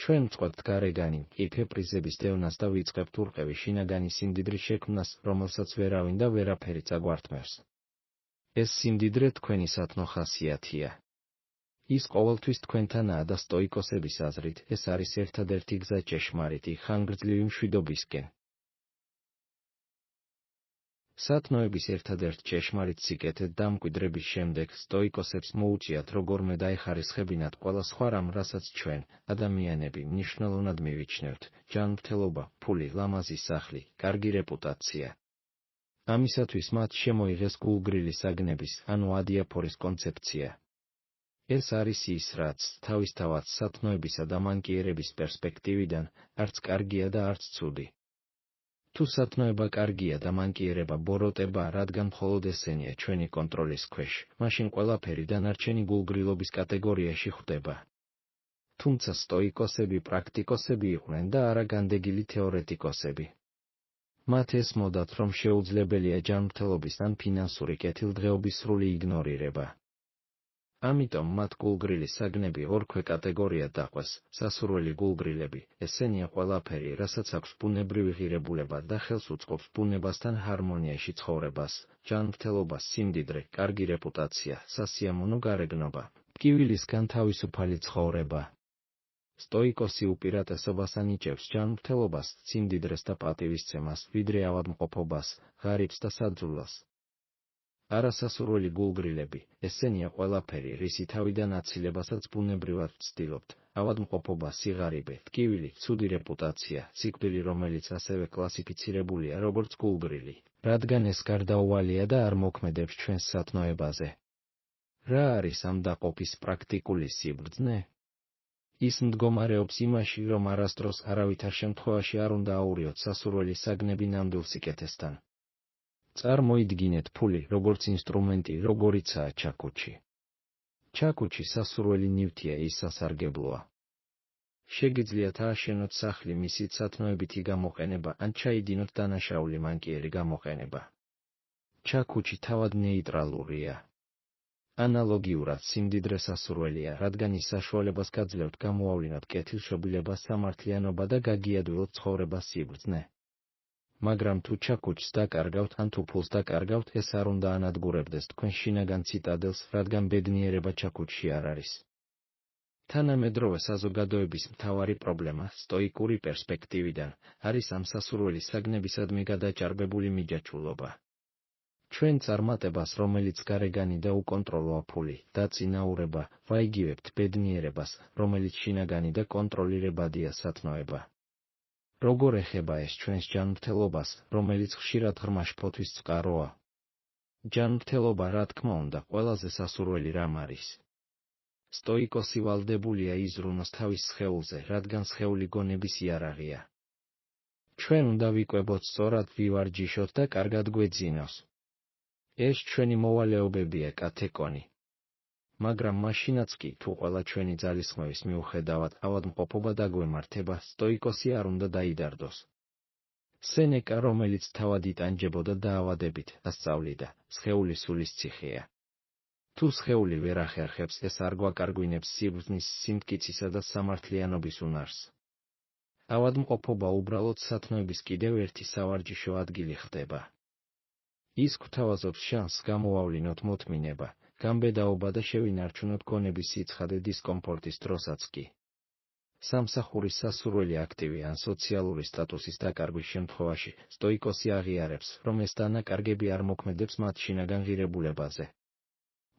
A: ჩვენ ვწყვეტთ გარეგანი, მყიფე პრიზების დევნას და ვიწყებთ ურყევი შინაგანი სიმდიდრის შექმნას, რომელსაც ვერავინ და ვერაფერი წაგვართმევს. ეს სიმდიდრე თქვენი სათნო ხასიათია. ის ყოველთვის თქვენთანაა და სტოიკოსების აზრით, ეს არის ერთადერთი გზა ჭეშმარიტი, ხანგრძლივი მშვიდობისკენ. სათნოების ერთადერთ ჭეშმარიტ სიკეთედ დამკვიდრების შემდეგ სტოიკოსებს მოუწიათ როგორმე დაეხარისხებინათ ყველა სხვა რამ, რასაც ჩვენ, ადამიანები, მნიშვნელოვნად მივიჩნევთ: ჯანმრთელობა, ფული, ლამაზი სახლი, კარგი რეპუტაცია. ამისათვის მათ შემოიღეს გულგრილი საგნების, ანუ ადიაფორის კონცეფცია. ეს არის ის, რაც, თავისთავად სათნოებისა და მანკიერების პერსპექტივიდან, არც კარგია და არც ცუდი. თუ სათნოება კარგია და მანკიერება ბოროტებაა, რადგან მხოლოდ ესენია ჩვენი კონტროლის ქვეშ, მაშინ ყველაფერი დანარჩენი გულგრილობის კატეგორიაში ხვდება. თუმცა სტოიკოსები პრაქტიკოსები იყვნენ და არა განდეგილი თეორეტიკოსები. მათ ესმოდათ, რომ შეუძლებელია ჯანმრთელობის ან ფინანსური კეთილდღეობის სრული იგნორირება. ამიტომ მათ გულგრილი საგნები ორქვე კატეგორიად დაყვეს: სასურველი გულგრილები, ესენია ყველაფერი, რასაც აქვს ბუნებრივი ღირებულება და ხელს უწყობს ბუნებასთან ჰარმონიაში ცხოვრებას: ჯანმრთელობა, სიმდიდრე, კარგი რეპუტაცია, სასიამოვნო გარეგნობა, ტკივილისგან თავისუფალი ცხოვრება. სტოიკოსი უპირატესობას ანიჭებს ჯანმრთელობას, სიმდიდრეს და პატივისცემას, ვიდრე ავადმყოფობას, ღარიბს და საძულას. არასასურველი გულგრილები, ესენია ყველაფერი, რისი თავიდან აცილებასაც ბუნებრივად ვცდილობთ: ავადმყოფობა, სიღარიბე, ტკივილი, ცუდი რეპუტაცია, სიკვდილი, რომელიც ასევე კლასიფიცირებულია როგორც გულგრილი, რადგან ეს გარდაუვალია და არ მოქმედებს ჩვენს სათნოებაზე. რა არის ამ დაყოფის პრაქტიკული სიბრძნე? ის მდგომარეობს იმაში, რომ არასდროს არავითარ შემთხვევაში არ უნდა აურიოთ სასურველი საგნები ნამდვილ სიკეთესთან. წარმოიდგინეთ ფული, როგორც ინსტრუმენტი, როგორიცაა ჩაქუჩი. ჩაქუჩი სასურველი ნივთია, ის სასარგებლოა. შეგიძლიათ ააშენოთ სახლი მისი სათნოებითი გამოყენება, ან ჩაიდინოთ დანაშაული მანკიერი გამოყენება. ჩაქუჩი თავად ნეიტრალურია. ანალოგიურად, სიმდიდრე სასურველია, რადგან ის საშუალებას გაძლევთ გამოავლინოთ კეთილშობილება, სამართლიანობა და გაგიადვილოთ ცხოვრებას სიბრძნე. მაგრამ თუ ჩაქუჩს დაკარგავთ ან თუ ფულს დაკარგავთ, ეს არ უნდა ანადგურებდეს თქვენ შინაგან ციტადელს, რადგან ბედნიერება ჩაქუჩში არ არის. თანამედროვე საზოგადოების მთავარი პრობლემა, სტოიკური პერსპექტივიდან, არის ამ სასურველი საგნებისადმი გადაჭარბებული მიჯაჭვულობა. ჩვენ წარმატებას, რომელიც გარეგანი და უკონტროლოა ფული, დაწინაურება, ვაიგივებთ ბედნიერებას, რომელიც შინაგანი და კონტროლირებადია სათნოება. როგორ ეხება ეს ჩვენს ჯანმრთელობას, რომელიც ხშირად ღრმა შფოთვის წყაროა? ჯანმრთელობა, რა თქმა უნდა, ყველაზე სასურველი რამ არის. სტოიკოსი ვალდებულია იზრუნოს თავის სხეულზე, რადგან სხეული გონების იარაღია. ჩვენ უნდა ვიკვებოთ სწორად, ვივარჯიშოთ და კარგად გვეძინოს. ეს ჩვენი მოვალეობებია, კათეკონი. მაგრამ მაშინაც კი, თუ ყველა ჩვენი ძალისხმევის მიუხედავად ავადმყოფობა დაგვემართება, სტოიკოსი არ უნდა დაიდარდოს. სენეკა, რომელიც თავად იტანჯებოდა დაავადებით, ასწავლიდა: სხეული სულის ციხეა. თუ სხეული ვერ ახერხებს, ეს არ გვაკარგვინებს სიბრძნის, სიმტკიცისა და სამართლიანობის უნარს. ავადმყოფობა უბრალოდ სათნოების კიდევ ერთი სავარჯიშო ადგილი ხდება. ის გვთავაზობს შანსს გამოავლინოთ მოთმინება, გამბედაობა და შევინარჩუნოთ გონების სიცხადე დისკომფორტის დროსაც კი. სამსახურის სასურველი აქტივი ან სოციალური სტატუსის დაკარგვის შემთხვევაში, სტოიკოსი აღიარებს, რომ ეს დანაკარგები არ მოქმედებს მათ შინაგან ღირებულებაზე.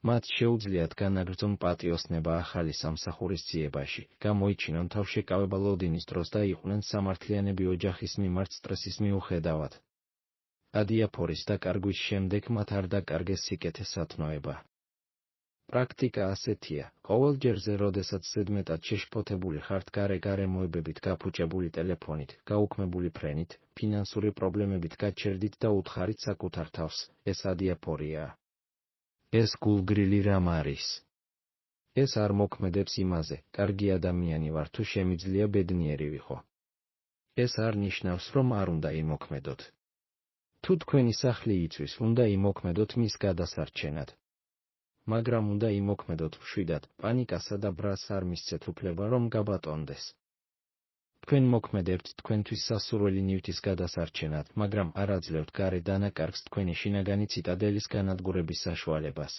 A: მათ შეუძლიათ განაგრძონ პატიოსნება ახალი სამსახურის ძიებაში, გამოიჩინონ თავშეკავება ლოდინის დროს და იყვნენ სამართლიანები ოჯახის მიმართ სტრესის მიუხედავად. ადიაფორის დაკარგვის შემდეგ მათ არ დაკარგეს სიკეთე სათნოება. პრაქტიკა ასეთია: ყოველ ჯერზე, როდესაც ზედმეტად შეშფოთებული ხართ გარემოებებით, გაფუჭებული ტელეფონით, გაუქმებული ფრენით, ფინანსური პრობლემებით გაჩერდით და უთხარით საკუთარ თავს, ეს ადიაფორიაა. ეს გულგრილი რამ არის? ეს არ მოქმედებს იმაზე, კარგი ადამიანი ვარ თუ შემიძლია ბედნიერი ვიყო. ეს არ ნიშნავს, რომ არ უნდა იმოქმედოთ. თუ თქვენი სახლი იწვის, უნდა იმოქმედოთ მის გადასარჩენად. მაგრამ უნდა იმოქმედოთ მშვიდად, პანიკასა და ბრალს არ მისცეთ უფლება, რომ გაბატონდეს. თქვენ მოქმედებთ თქვენთვის სასურველი ნივთის გადასარჩენად, მაგრამ არ აძლევთ გარე დანაკარგს თქვენი შინაგანი ციტადელის განადგურების საშუალებას.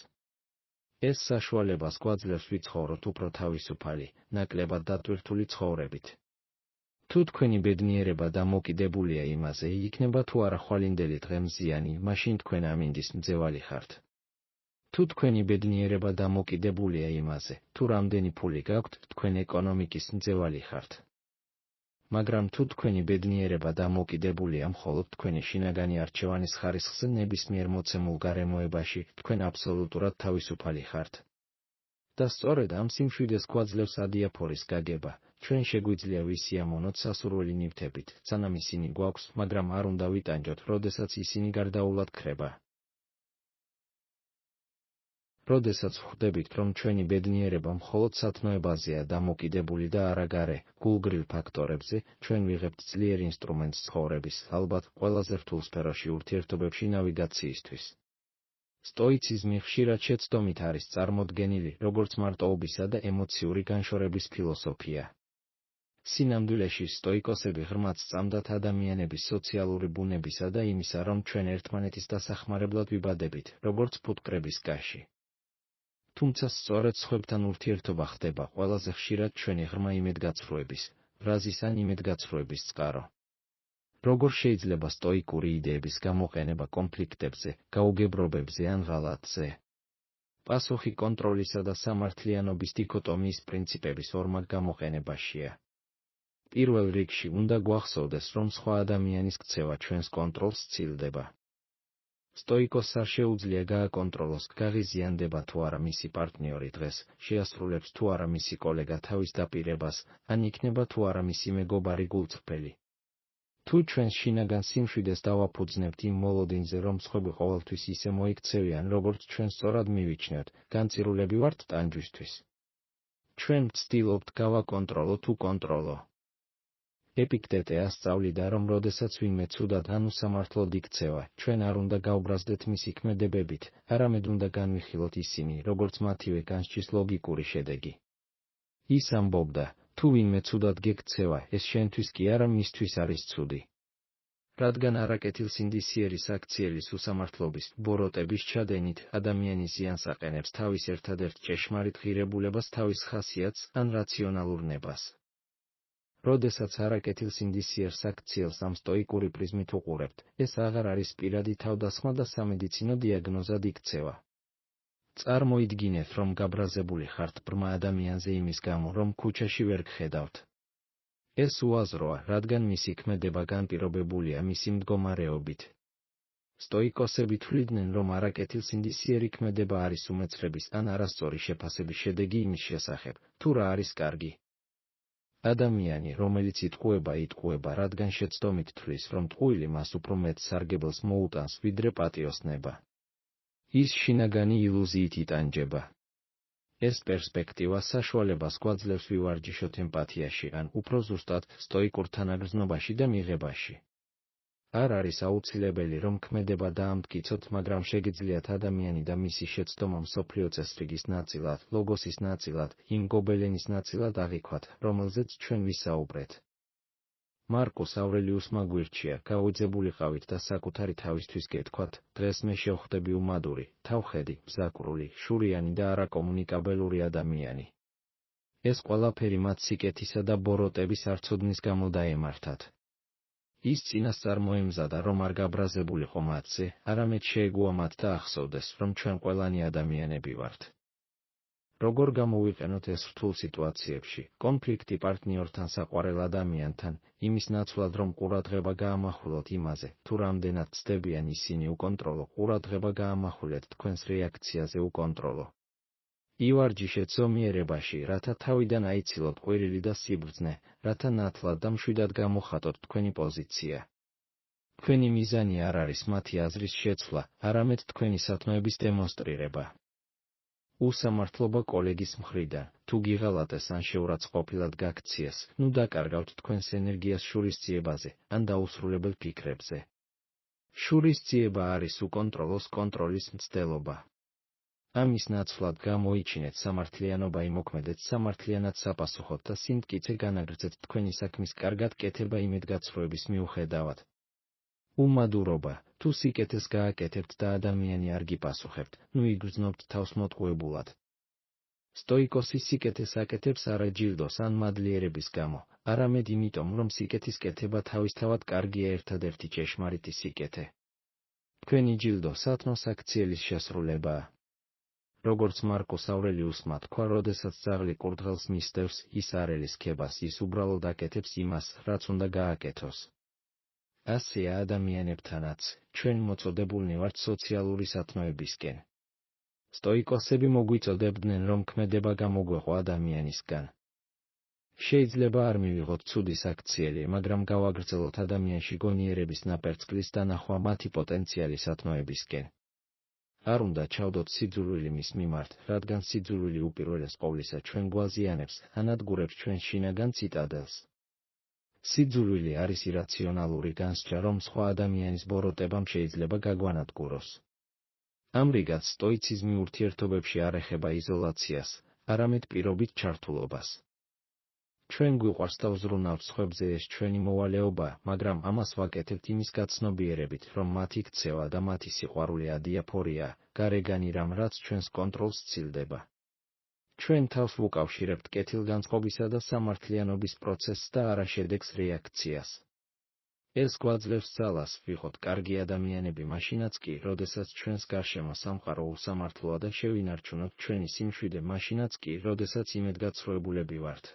A: ეს საშუალებას გვაძლევს ვიცხოვროთ უფრო თავისუფალი, ნაკლებად დატვირთული ცხოვრებით. თუ თქვენი ბედნიერება დამოკიდებულია იმაზე, იქნება თუ არა ხვალინდელი დღე მზიანი, მაშინ თქვენ ამინდის მძევალი ხართ. თუ თქვენი ბედნიერება დამოკიდებულია იმაზე, თუ რამდენი ფული გაქვთ, თქვენ ეკონომიკის მძევალი ხართ. მაგრამ თუ თქვენი ბედნიერება დამოკიდებულია მხოლოდ თქვენი შინაგანი არჩევანის ხარისხზე ნებისმიერ მოცემულ გარემოებაში, თქვენ აბსოლუტურად თავისუფალი ხართ. და სწორედ ამ სიმშვიდეს გვაძლევს ადიაფორის გაგება, ჩვენ შეგვიძლია ვისიამოვნოთ სასურველი ნივთებით, სანამ ისინი გვაქვს, მაგრამ არ უნდა ვიტანჯოთ, როდესაც ისინი გარდაულად ქრება. როდესაც ვხვდებით, რომ ჩვენი ბედნიერება მხოლოდ სათნოებაზეა დამოკიდებული და არა გარე, გულგრილ ფაქტორებზე, ჩვენ ვიღებთ ძლიერ ინსტრუმენტს ცხოვრების, ალბათ, ყველაზე რთულ სფეროში ურთიერთობებში ნავიგაციისთვის. სტოიციზმი ხშირად შეცდომით არის წარმოდგენილი, როგორც მარტოობისა და ემოციური განშორების ფილოსოფია. სინამდვილეში სტოიკოსები ღრმად სწამდათ ადამიანების სოციალური ბუნებისა და იმისა, რომ ჩვენ ერთმანეთის დასახმარებლად ვიბადებით, როგორც ფუტკრების გაში. თუმცა სწორედ სხვებთან ურთიერთობა ხდება ყველაზე ხშირად ჩვენი ღრმა იმედგაცრუების, ბრაზის ან იმედგაცრუების წყარო. როგორ შეიძლება სტოიკური იდეების გამოყენება კონფლიქტებზე, გაუგებრობებზე ან ღალატზე? პასუხი კონტროლისა და სამართლიანობის დიქოტომიის პრინციპების ორმაგ გამოყენებაშია. პირველ რიგში უნდა გვახსოვდეს, რომ სხვა ადამიანის ქცევა ჩვენს კონტროლს სცილდება. სტოიკოსს არ შეუძლია გააკონტროლოს, გაღიზიანდება თუ არა მისი პარტნიორი დღეს, შეასრულებს თუ არა მისი კოლეგა თავის დაპირებას, ან იქნება თუ არა მისი მეგობარი გულწრფელი. თუ ჩვენს შინაგან სიმშვიდეს დავაფუძნებთ იმ მოლოდინზე, რომ სხვები ყოველთვის ისე მოიქცევიან, როგორც ჩვენ სწორად მივიჩნევთ, განწირულები ვართ ტანჯვისთვის. ჩვენ ვცდილობთ გავაკონტროლოთ უკონტროლო. ეპიქტეტე ასწავლიდა, რომ როდესაც ვინმე ცუდად ან უსამართლოდ იქცევა, ჩვენ არ უნდა გავბრაზდეთ მისი ქმედებებით, არამედ უნდა განვიხილოთ ისინი, როგორც მათივე განსჯის ლოგიკური შედეგი. ის ამბობდა, თუ ვინმე ცუდად გექცევა, ეს შენთვის კი არა მისთვის არის ცუდი. რადგან არაკეთილსინდისიერის აქციელის უსამართლობის, ბოროტების ჩადენით, ადამიანი ზიანს აყენებს თავის ერთადერთ ჭეშმარიტ ღირებულებას, თავის ხასიათს ან რაციონალურ ნებას. როდესაც არაკეთილსინდისიერს აქციელს ამ სტოიკური პრიზმით უყურებთ, ეს აღარ არის პირადი თავდასხმა და სამედიცინო დიაგნოზად იქცევა. წარმოიდგინეთ, რომ გაბრაზებული ხართ ბრმა ადამიანზე იმის გამო, რომ ქუჩაში ვერ გხედავთ. ეს უაზროა, რადგან მისი ქმედება განპირობებულია მისი მდგომარეობით. სტოიკოსები თვლიდნენ, რომ არაკეთილსინდისიერი ქმედება არის უმეცრების ან არასწორი შეფასების შედეგი იმის შესახებ, თუ რა არის კარგი. ადამიანი, რომელიც იტყუება, რადგან შეცდომით თვლის, რომ ტყუილი მას უფრო მეტ სარგებელს მოუტანს, ვიდრე პატიოსნება. ის შინაგანი ილუზიით იტანჯება. ეს პერსპექტივა საშუალებას გვაძლევს ვივარჯიშოთ ემპათიაში ან უფრო ზუსტად სტოიკურ თანაგრძნობაში და მიღებაში. არ არის აუცილებელი, რომ ქმედება დაამტკიცოთ, მაგრამ შეგიძლიათ ადამიანი და მისი შეცდომა მსოფლიო წესრიგის ნაწილად, ლოგოსის ნაწილად, იმ გობელენის ნაწილად აღიქვათ, რომელზეც ჩვენ ვისაუბრეთ. მარკუს ავრელიუსმა გვირჩია, გაუძებულიყავით და საკუთარი თავისთვის გეთქვათ, დღეს მე შევხვდები უმადური, თავხედი, მზაკრული, შურიანი და არაკომუნიკაბელური ადამიანი. ეს ყველაფერი მათ სიკეთისა და ბოროტების არცოდნის გამო დაემართათ. ის წინასწარ მოემზადა, რომ არ გაბრაზებულიყო მათზე, არამედ შეეგუა მათ და ახსოვდეს, რომ ჩვენ ყველანი ადამიანები ვართ. როგორ გამოვიყენოთ ეს რთულ სიტუაციებში, კონფლიქტი პარტნიორთან, საყვარელ ადამიანთან, იმის ნაცვლად, რომ ყურადღება გაამახვილოთ იმაზე, თუ რამდენად ცდებიან ისინი უკონტროლო, ყურადღება გაამახვილეთ თქვენს რეაქციაზე უკონტროლო. ივარჯიშეთ ზომიერებაში, რათა თავიდან აიცილოთ ყვირილი და სიბრძნე, რათა ნათლად და მშვიდად გამოხატოთ თქვენი პოზიცია. თქვენი მიზანი არ არის მათი აზრის შეცვლა, არამედ თქვენი სათნოების დემონსტრირება. უსამართლობა კოლეგის მხრიდან, თუ გიღალატეს ან შეურაცხყოფილად გაქციეს, ნუ დაკარგავთ თქვენს ენერგიას შურისძიებაზე ან დაუსრულებელ ფიქრებზე. შურისძიება არის უკონტროლოს კონტროლის მცდელობა. ამის ნაცვლად გამოიჩინეთ სამართლიანობა, იმოქმედეთ სამართლიანად საპასუხოდ და სიმტკიცე განაგრძეთ თქვენი საქმის კარგად კეთება იმედგაცრუების მიუხედავად. უმადურობა, თუ სიკეთეს გააკეთებთ და ადამიანი არ გიპასუხებთ, ნუ იგრძნობთ თავს მოტყუებულად. სტოიკოსი სიკეთეს აკეთებს არა ჯილდოს ან მადლიერების გამო, არამედ იმიტომ, რომ სიკეთის კეთება თავისთავად კარგია ერთადერთი ჭეშმარიტი სიკეთე. თქვენი ჯილდო სათნოს აქციელის შესრულებაა. როგორც მარკუს ავრელიუსმა თქვა, როდესაც ძაღლი კურდღელს მისდევს, ის არ ელისქებას, ის უბრალოდ აკეთებს იმას, რაც უნდა გააკეთოს. ასეა ადამიანებთანაც, ჩვენ მოწოდებულნი ვართ სოციალური სათნოებისკენ. სტოიკოსები მოგვიწოდებდნენ, რომ ქმედება გამოგვეყო ადამიანისგან. შეიძლება არ მივიღოთ ცუდი საქციელი, მაგრამ გავაგრძელოთ ადამიანში გონიერების ნაპერწკლის დანახვა მათი პოტენციალი სათნოებისკენ. არ უნდა ჩავდოთ სიძულვილი მის მიმართ, რადგან სიძულვილი უპირველეს ყოვლისა ჩვენ გვაზიანებს, ანადგურებს ჩვენ შინაგან ციტადელს. სიძულვილი არის ირაციონალური განსჯა, რომ სხვა ადამიანის ბოროტებამ შეიძლება გაგვანადგუროს. ამრიგად სტოიციზმი ურთიერთობებში არ ეხება იზოლაციას, არამედ პირობით ჩართულობას. ჩვენ გვიყვარს და ვზრუნავთ სხვებზე ეს ჩვენი მოვალეობა, მაგრამ ამას ვაკეთებთ იმის გაცნობიერებით, რომ მათი ქცევა და მათი სიყვარული ადიაფორია, გარეგანი რამ, რაც ჩვენს კონტროლს სცილდება. ჩვენ თავს ვუკავშირებთ კეთილგანწყობისა და სამართლიანობის პროცესს და არა შედეგს რეაქციას. ეს გვაძლევს ძალას ვიყოთ კარგი ადამიანები მაშინაც კი, როდესაც ჩვენს გარშემო სამყარო უსამართლოა და შევინარჩუნოთ ჩვენი სიმშვიდე მაშინაც კი, როდესაც იმედგაცრუებულები ვართ.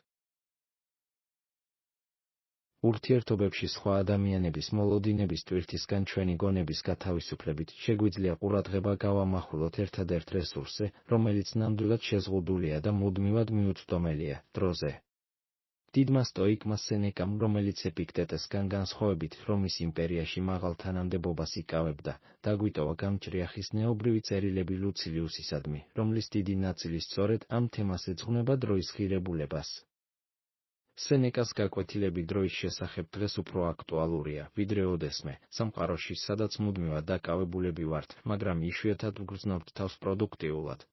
A: ურთიერთობებში სხვა ადამიანების მოლოდინების ტვირთისგან ჩვენი გონების გათავისუფლებით შეგვიძლია ყურადღება გავამახვილოთ ერთადერთ რესურსზე, რომელიც ნამდვილად შეზღუდულია და მუდმივად მიუწვდომელია, დროზე. დიდმა სტოიკმა სენეკამ, რომელიც ეპიქტეტესგან განსხვავებით რომის იმპერიაში მაღალ თანამდებობას იკავებდა, დაგვიტოვა გამჭრია ხისნეობრივი წერილები ლუცილიუსისადმი, რომლის დიდი ნაწილი სწორედ ამ თემას ეძღვნება დროის ღირებულებას. სენეკას გაკვეთილები დროის შესახებ დღეს უფრო აქტუალურია, ვიდრე ოდესმე, სამყაროში, სადაც მუდმივად დაკავებულები ვართ, მაგრამ იშვიათად ვგრძნობთ თავს პროდუქტიულად.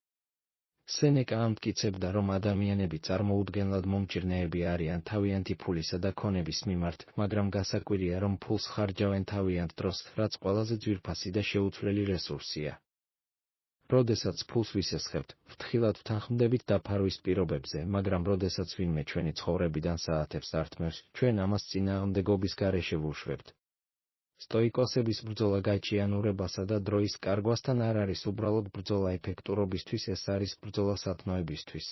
A: სენეკა ამტკიცებდა, რომ ადამიანები წარმოუდგენლად მომჭირნეები არიან თავიანთი ფულისა და ქონების მიმართ, მაგრამ გასაკვირია, რომ ფულს ხარჯავენ თავიანთ დროს, რაც ყველაზე ძვირფასი და შეუცვლელი რესურსია. როდესაც ფულს ვისესხებთ, ფრთხილად ვთანხმდებით დაფარვის პირობებზე, მაგრამ როდესაც ვინმე ჩვენი ცხოვრებიდან საათებს ართმევს, ჩვენ ამას წინააღმდეგობის გარეშე ვუშვებთ. სტოიკოსების ბრძოლა გაჭიანურებასა და დროის კარგვასთან არ არის უბრალოდ ბრძოლა ეფექტურობისთვის, ეს არის ბრძოლა სათნოებისთვის.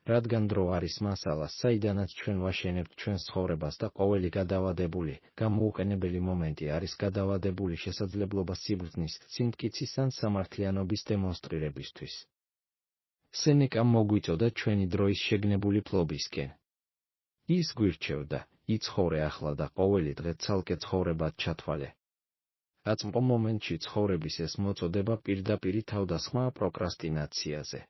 A: რადგან დრო არის მასალა, საიდანაც ჩვენ ვაშენებთ ჩვენს ცხოვრებას და ყოველი გადავადებული, გამოუყენებელი მომენტი არის გადავადებული შესაძლებლობა სიბრძნის, სიმტკიცის ან სამართლიანობის დემონსტრირებისთვის. სენეკამ მოგვიწოდა ჩვენი დროის შეგნებული ფლობისკენ. ის გვირჩევდა, იცხოვრე ახლა და ყოველი დღე ცალკე ცხოვრებად ჩათვალე. აწმყო მომენტში ცხოვრების ეს მოწოდება პირდაპირი თავდასხმაა პროკრასტინაციაზე.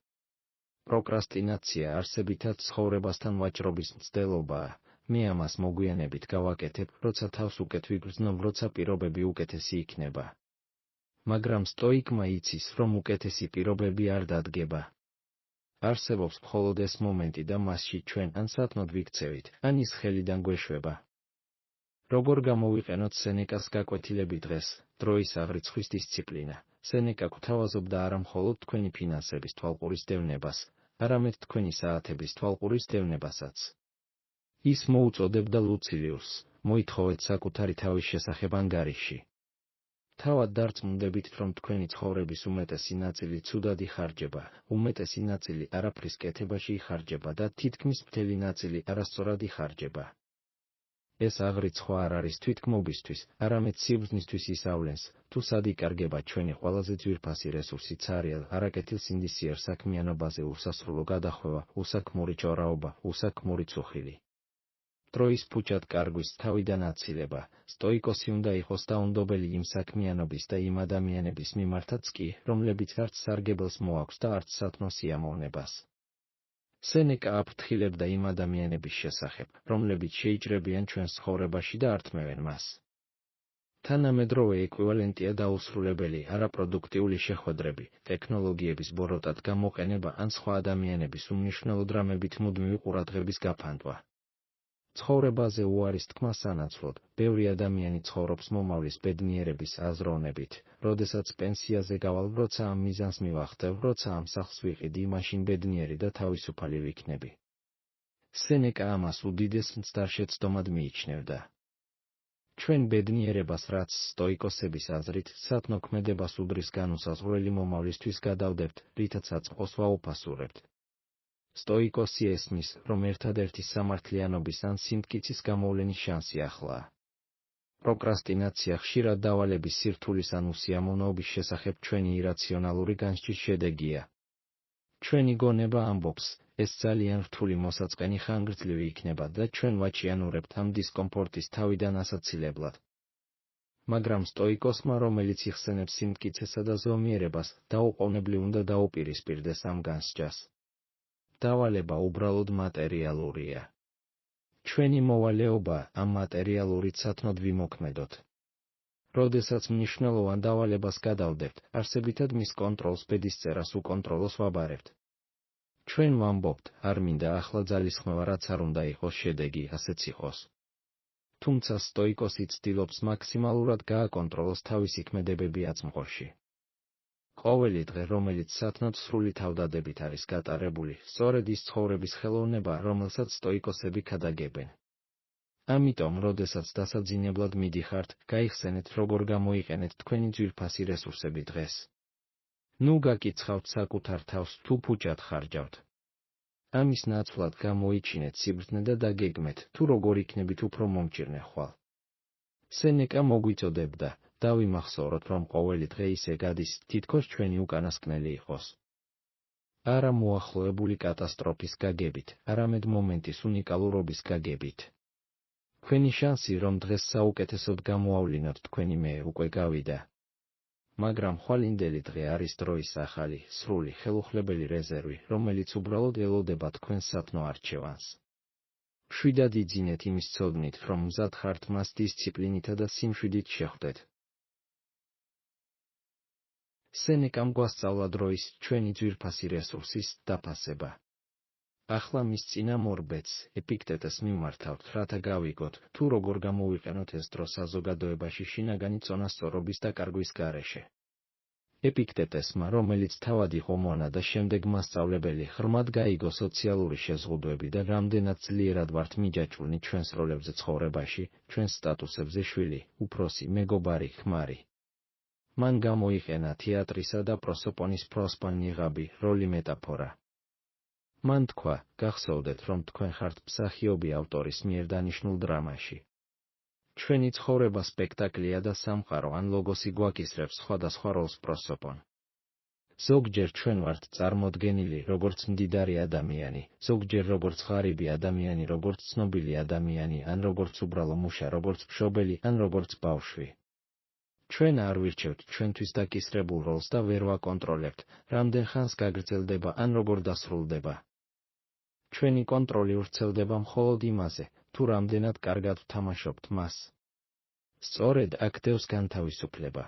A: პროკრასტინაცია არსებითად ცხოვრებასთან ვაჭრობის მცდელობაა. მე ამას მოგვიანებით გავაკეთებ, როცა თავს უკეთ ვიგრძნობ, როცა პირობები უკეთესი იქნება. მაგრამ სტოიკმა იცის, რომ უკეთესი პირობები არ დადგება. არსებობს მხოლოდ ეს მომენტი და მასში ჩვენ ან სათნოდ ვიქცევით, ან ის ხელიდან გვეშვება. როგორ გამოვიყენოთ სენეკას გაკვეთილები დღეს, დროის აღრიცხვის დისციპლინა? სენეკა გვთავაზობდა არა მხოლოდ თქვენი ფინანსების თვალყურის დევნებას, არამედ თქვენი საათების თვალყურის დევნებასაც. ის მოუწოდებდა ლუცილიუსს, მოითხოვეთ საკუთარი თავის შესახებ ანგარიში. თავად დარწმუნდებით, რომ თქვენი ცხოვრების უმეტესი ნაწილი ცუდად იხარჯება, უმეტესი ნაწილი არაფრის კეთებაში იხარჯება და თითქმის მთელი ნაწილი არასწორად იხარჯება. ეს აღრიცხვა არ არის თვითგმობისთვის, არამედ სიბრძნისთვის ისავლენს, თუ სად იკარგება ჩვენი ყველაზე ძვირფასი რესურსი ცარიელ, არაკეთილსინდისიერ საქმიანობაზე უსასრულო გადახვევა, უსაქმური ჭორაობა, უსაქმური წუხილი. დროის ფუჭად კარგვის თავიდან აცილება, სტოიკოსი უნდა იყოს დაუნდობელი იმ საქმიანობის და იმ ადამიანების მიმართაც კი, რომლებიც არც სარგებელს მოაქვს და არც სათნო სიამოვნებას. სენეკა აფრთხილებდა იმ ადამიანების შესახებ, რომლებიც შეიჭრებიან ჩვენს ცხოვრებაში და ართმევენ მას. თანამედროვე ეკვივალენტია დაუსრულებელი, არაპროდუქტიული შეხვედრები, ტექნოლოგიების ბოროტად გამოყენება ან სხვა ადამიანების უმნიშვნელო დრამებით მუდმივი ყურადღების გაფანტვა. ცხოვრებაზე უარის თქმა სანაცვლოდ, ბევრი ადამიანი ცხოვრობს მომავლის ბედნიერების აზროვნებით, როდესაც პენსიაზე გავალ, როცა ამ მიზანს მივახტევ, როცა ამ სახლს ვიყიდი, მაშინ ბედნიერი და თავისუფალი ვიქნები. სენეკა ამას უდიდეს მცდარ შეცდომად მიიჩნევდა. ჩვენ ბედნიერებას, რაც სტოიკოსების აზრით, სათნოქმედებას უდრის განუსაზღვრელი მომავლისთვის გადავდებთ, რითაც აწყოს ვაუფასურებთ. სტოიკოსი ესმის, რომ ერთადერთი სამართლიანობის ან სიმტკიცის გამოვლენის შანსი ახლაა. პროკრასტინაცია ხშირად დავალების სირთულის ან უსიამოვნოობის შესახებ ჩვენი ირაციონალური განსჯის შედეგია. ჩვენი გონება ამბობს, ეს ძალიან რთული მოსაწყენი ხანგრძლივი იქნება და ჩვენ ვაჩიანურებთ ამ დისკომფორტის თავიდან ასაცილებლად. მაგრამ სტოიკოსმა, რომელიც იხსენებს სიმტკიცესა და ზომიერებას, დაუყოვნებლივ უნდა დაუპირისპირდეს ამ განსჯას. დავალება უბრალოდ მატერიალურია. ჩვენი მოვალეობა ამ მატერიალურით სათნოდ ვიმოქმედოთ. როდესაც მნიშვნელოვან დავალებას გადავდებთ, არსებითად მის კონტროლს ბედისწერას უკონტროლოს ვაბარებთ. ჩვენ ვამბობთ, არ მინდა ახლა ძალისხმევა, რაც არ უნდა იყოს შედეგი, ასეც იყოს. თუმცა სტოიკოსი ცდილობს მაქსიმალურად გააკონტროლოს თავისი ქმედებები აწმყოში. ყოველი დღე, რომელიც სათნოდ სრული თავდადებით არის გატარებული, სწორედ ის ცხოვრების ხელოვნება, რომელსაც სტოიკოსები ქადაგებენ. ამიტომ, როდესაც დასაძინებლად მიდიხართ, გაიხსენეთ, როგორ გამოიყენეთ თქვენი ძვირფასი რესურსები დღეს. ნუ გაკიცხავთ საკუთარ თავს, თუ ფუჭად ხარჯავთ. ამის ნაცვლად გამოიჩინეთ სიბრძნე და დაგეგმეთ, თუ როგორ იქნებით უფრო მომჭირნე ხვალ. სენეკა მოგვიწოდებდა, დავიმახსოვროთ, რომ ყოველი დღე ისე გადის, თითქოს ჩვენი უკანასკნელი იყოს. არა მოახლოებული კატასტროფის გაგებით, არამედ მომენტის უნიკალურობის გაგებით. თქვენი შანსი, რომ დღეს საუკეთესოდ გამოავლინოთ თქვენი მე, უკვე გავიდა. მაგრამ ხვალინდელი დღე არის დროის ახალი, სრული, ხელუხლებელი რეზერვი, რომელიც უბრალოდ ელოდება თქვენს სათნო არჩევანს. მშვიდად იძინეთ იმის ცოდნით, რომ მზად ხართ მას დისციპლინითა და სიმშვიდით შეხვდეთ. სენეკამ გვასწავლა დროის, ჩვენი ძვირფასი რესურსის დაფასება. ახლა მის წინამორბედს, ეპიქტეტეს მიმართავთ, რათა გავიგოთ, თუ როგორ გამოვიყენოთ ეს დრო საზოგადოებაში შინაგანი წონასწორობის დაკარგვის გარეშე. ეპიქტეტესმა, რომელიც თავად იყო მონა და შემდეგ მასწავლებელი, ღრმად გაიგო სოციალური შეზღუდვები და რამდენად ძლიერად ვართ მიჯაჭვულნი ჩვენს როლებზე ცხოვრებაში, ჩვენს სტატუსებზე შვილი, უფროსი, მეგობარი, ქმარი. მან გამოიყენა თეატრისა და პროსოპონის პროსპანიღაბი, როლი მეტაფორა. მან თქვა, გახსოვდეთ, რომ თქვენ ხართ მსახიობი ავტორის მიერ დანიშნულ დრამაში. ჩვენი ცხოვრება სპექტაკლია და სამყარო ან ლოგოსი გვაკისრებს სხვადასხვა როლს პროსოპონ. ზოგჯერ ჩვენ ვართ წარმოდგენილი, როგორც მდიდარი ადამიანი, ზოგჯერ როგორც ღარიბი ადამიანი, როგორც ცნობილი ადამიანი, ან როგორც უბრალო მუშა, როგორც მშობელი, ან როგორც ბავშვი. ჩვენ არ ვირჩევთ ჩვენთვის დაკისრებულ როლს და ვერ ვაკონტროლებთ, რამდენ ხანს გაგრძელდება ან როგორ დასრულდება. ჩვენი კონტროლი ვრცელდება მხოლოდ იმაზე, თუ რამდენად კარგად ვთამაშობთ მას. სწორედ აქ დევს განთავისუფლება.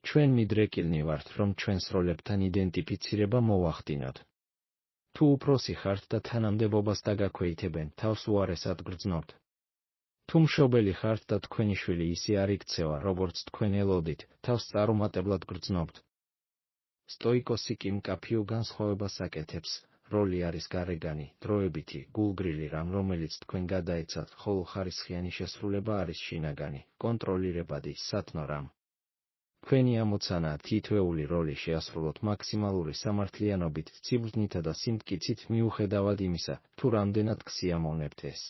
A: ჩვენ მიდრეკილნი ვართ, რომ ჩვენს როლებთან იდენტიფიცირება მოვახდინოთ. თუ უფროსი ხართ და თანამდებობას დაგაქვეითებენ, თავს უარესად გრძნობთ. თუ მშობელი ხართ და თქვენი შვილი ისე არ იქცევა, როგორც თქვენ ელოდით, თავს წარუმატებლად გრძნობთ. სტოიკოსი კი მკაფიო განსხვავებას აკეთებს. როლი არის გარეგანი, დროებითი, გულგრილი რამ, რომელიც თქვენ გადაეცათ, ხოლო ხარისხიანი შესრულება არის შინაგანი, კონტროლირებადი, სათნო რამ. თქვენი ამოცანაა თითოეული როლი შეასრულოთ მაქსიმალური სამართლიანობით, სიბრძნითა და სიმტკიცით, მიუხედავად იმისა, თუ რამდენად გსიამოვნებთ ეს.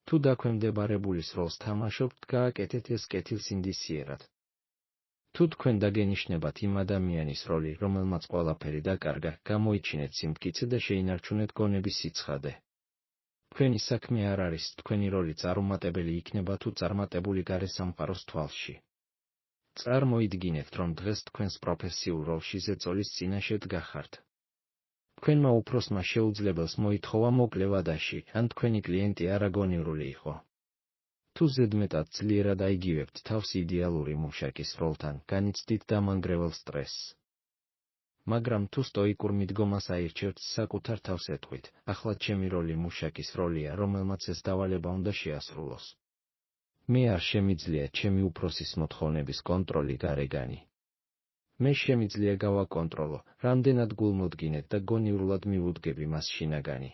A: თუ დაქვემდებარებულის როლს თამაშობთ, გააკეთეთ ეს კეთილსინდისიერად. თუ თქვენ დაგენიშნებათ იმ ადამიანის როლი, რომელმაც ყველაფერი დაკარგა, გამოიჩინეთ სიმტკიცე და შეინარჩუნეთ გონების სიცხადე. თქვენი საქმე არ არის თქვენი როლი წარუმატებელი იქნება თუ წარმატებული გარესამყაროს თვალში. წარმოიდგინეთ, რომ დღეს თქვენს პროფესიულ როლში ზეწოლის წინაშე დგახართ. თქვენმა უფროსმა შეუძლებელს მოითხოვა მოკლე ვადაში, ან თქვენი კლიენტი არაგონივრული იყო. თუ ზედმეტად ძლიერად აიგივებთ თავს იდეალური მუშაკის როლთან, განიცდით დამანგრეველ სტრესს. მაგრამ თუ სტოიკურ მიდგომას აირჩევთ საკუთარ თავს ეტყვით, ახლა ჩემი როლი მუშაკის როლია, რომელმაც ეს დავალება უნდა შეასრულოს. მე არ შემიძლია ჩემი უფროსის მოთხოვნების კონტროლი გარეგანი. მე შემიძლია გავაკონტროლო, რამდენად გულმოდგინეთ და გონივრულად მივუდგები მას შინაგანი.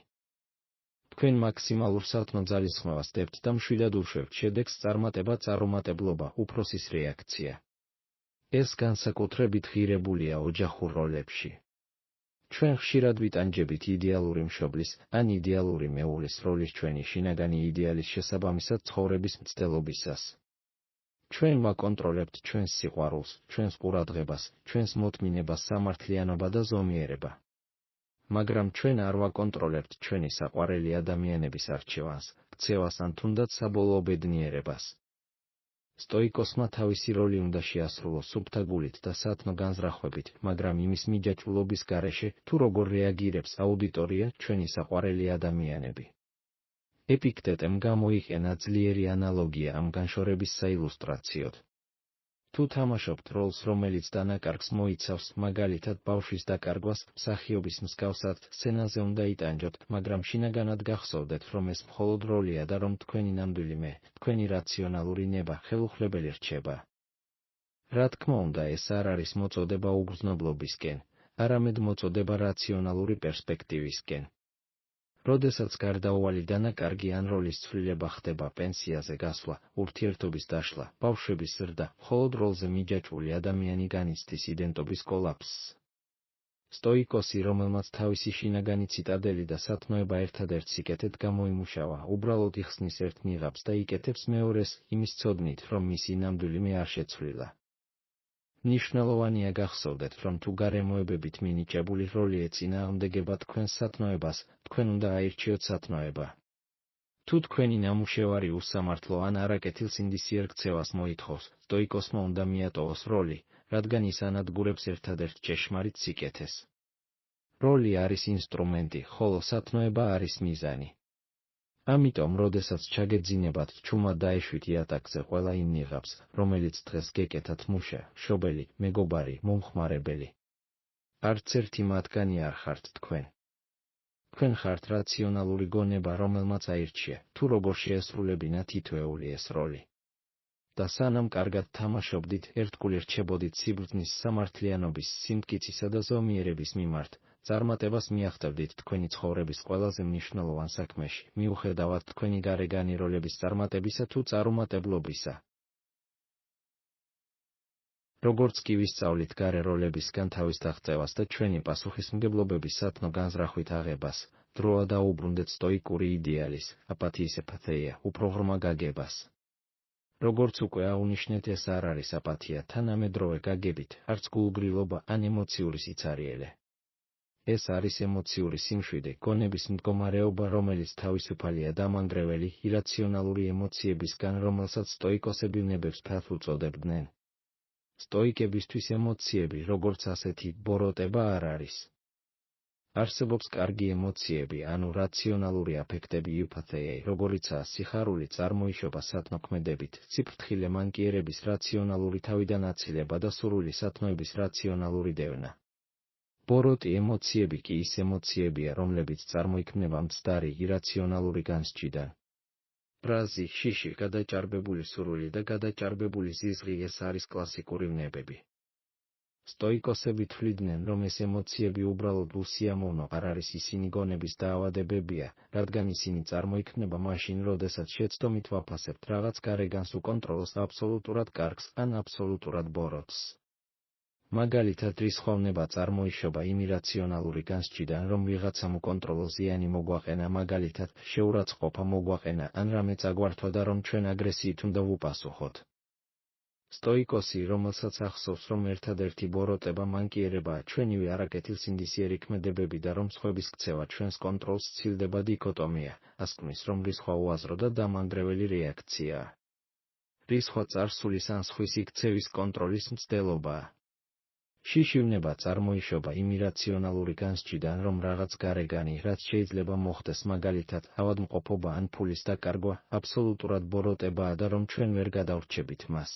A: თქვენ მაქსიმალურ სათნო ძალისხმევას დებთ და მშვიდად უშვებთ შედეგს წარმატება, წარუმატებლობა, უფროსის რეაქცია. ეს განსაკუთრებით ღირებულია ოჯახურ როლებში. ჩვენ ხშირად ვიტანჯებით იდეალური მშობლის ან იდეალური მეუღლის როლის ჩვენი შინაგანი იდეალის შესაბამისად ცხოვრების მცდელობისას. ჩვენ ვაკონტროლებთ ჩვენს სიყვარულს, ჩვენს ყურადღებას, ჩვენს მოთმინებას, სამართლიანობა და ზომიერება. მაგრამ ჩვენ არ ვაკონტროლებთ ჩვენი საყვარელი ადამიანების არჩევანს, ქცევას ან თუნდაც საბოლოო ბედნიერებას. სტოიკოსმა თავისი როლი უნდა შეასრულოს სუფთა გულით და სათნო განზრახვებით, მაგრამ იმის მიჯაჭვულობის გარეშე, თუ როგორ რეაგირებს აუდიტორია, ჩვენი საყვარელი ადამიანები. ეპიქტეტემ გამოიყენა ძლიერი ანალოგია ამ განშორების საილუსტრაციოდ. თუ თამაშობთ როლს, რომელიც დანაკარგს მოიცავს, მაგალითად ბავშვის დაკარგვას, მსახიობის მსგავსად სცენაზე უნდა იტანჯოთ, მაგრამ შინაგანად გახსოვდეთ, რომ ეს მხოლოდ როლია და რომ თქვენი ნამდვილი მე, თქვენი რაციონალური ნება ხელუხლებელი რჩება. რა თქმა უნდა, ეს არ არის მოწოდება უგრძნობლობისკენ, არამედ მოწოდება რაციონალური პერსპექტივისკენ. როდესაც გარდაუვალი დანაკარგი ან როლის ცვლილება ხდება, პენსიაზე გასვლა, ურთიერთობის დაშლა, ბავშვების ზრდა, მხოლოდ როლზე მიჯაჭვული ადამიანი განიცდის იდენტობის კოლაფსს. სტოიკოსი, რომელმაც თავისი შინაგანი ციტადელი და სათნოება ერთადერთ სიკეთედ გამოიმუშავა, უბრალოდ იხსნის ერთ ნიღაბს და იკეთებს მეორეს, იმის ცოდნით, რომ მისი ნამდვილი მე არ შეცვლილა. მნიშვნელოვანია გახსოვდეთ, რომ თუ გარემოებებით მინიჭებული როლი ეწინააღმდეგება თქვენს სათნოებას, თქვენ უნდა აირჩიოთ სათნოება. თუ თქვენი ნამუშევარი უსამართლო ან არაკეთილსინდისიერ ქცევას მოითხოვს, სტოიკოსმა უნდა მიატოვოს როლი, რადგან ის ანადგურებს ერთადერთ ჭეშმარიტ სიკეთეს. როლი არის ინსტრუმენტი, ხოლო სათნოება არის მიზანი. ამიტომ, როდესაც ჩაგეძინებათ ჩუმად დაეშვით იატაკზე ყველა იმ ნიღაბს, რომელიც დღეს გეკეთათ მუშა, მშობელი, მეგობარი, მომხმარებელი. არც ერთი მათგანი არ ხართ თქვენ. თქვენ ხართ რაციონალური გონება, რომელმაც აირჩია, თუ როგორ შეესრულებინა თითოეული ეს როლი. და სანამ კარგად თამაშობდით, ერთგული რჩებოდით სიბრძნის, სამართლიანობის, სიმტკიცისა და ზომიერების მიმართ, წარმატებას მიაღწევდით თქვენი ცხოვრების ყველაზე მნიშვნელოვან საქმეში, მიუხედავად თქვენი გარეგანი როლების წარმატებისა თუ წარუმატებლობისა. როგორც კი ვისწავლით გარე როლებისგან თავის დაღწევას და ჩვენი პასუხისმგებლობების სათნო განზრახვით აღებას, დროა დაუბრუნდეთ სტოიკური იდეალის, აპათიის ეპათეია, უფრო ღრმა გაგებას. როგორც უკვე აღნიშნეთ, ეს არ არის აპათია თანამედროვე გაგებით, არც გულგრილობა ან ემოციური სიცარიელე. ეს არის ემოციური სიმშვიდე, გონების მდგომარეობა, რომელიც თავისუფალია დამანგრეველი, ირაციონალური ემოციებისგან, რომელსაც სტოიკოსები ნებებს ფათ უწოდებდნენ. სტოიკებისთვის ემოციები, როგორც ასეთი, ბოროტება არ არის. არსებობს კარგი ემოციები, ანუ რაციონალური აფექტები იუპათეიაი, როგორიცაა სიხარული, წარმოიშობა სათნოქმედებით, სიფრთხილე, მანკიერების რაციონალური თავიდან აცილება და სურვილი სათნოების რაციონალური დევნა. ბოროტი ემოციები კი ის ემოციებია, რომლებიც წარმოიქმნება მცდარი, ირაციონალური განსჯიდან. ბრაზი, შიში, გადაჭარბებული სურვილი და გადაჭარბებული ზიზღი ეს არის კლასიკური ვნებები. სტოიკოსები თვლიდნენ, რომ ეს ემოციები უბრალოდ უსიამოვნო არ არის, ისინი გონების დაავადებებია, რადგან ისინი წარმოიქმნება მაშინ, როდესაც შეცდომით ვაფასებთ რაღაც გარეგანს უკონტროლოს აბსოლუტურად კარგს ან აბსოლუტურად ბოროტს. მაგალითად, რისხვავნება წარმოიშობა იმ ირაციონალური განსჯიდან, რომ ვიღაცამ უკონტროლო ზიანი მოგვაყენა, მაგალითად, შეურაცხყოფა მოგვაყენა ან რამე წაგვართვა და რომ ჩვენ აგრესიით უნდა ვუპასუხოთ. სტოიკოსი, რომელსაც ახსოვს, რომ ერთადერთი ბოროტება მანკიერებაა, ჩვენივე არაკეთილსინდისიერი ქმედებები და რომ სხვების ქცევა ჩვენს კონტროლს სცილდება დიქოტომია, ასკნის, რომ რისხვა უაზრო და დამანგრეველი რეაქციაა. რისხვა წარსულის ან სხვისი ქცევის კონტროლის მცდელობაა. შიშივნება წარმოიშობა იმ ირაციონალური განსჯიდან, რომ რაღაც გარეგანი, რაც შეიძლება მოხდეს, მაგალითად, ავადმყოფობა ან ფულის დაკარგვა, აბსოლუტურად ბოროტებაა და რომ ჩვენ ვერ გადავრჩებით მას.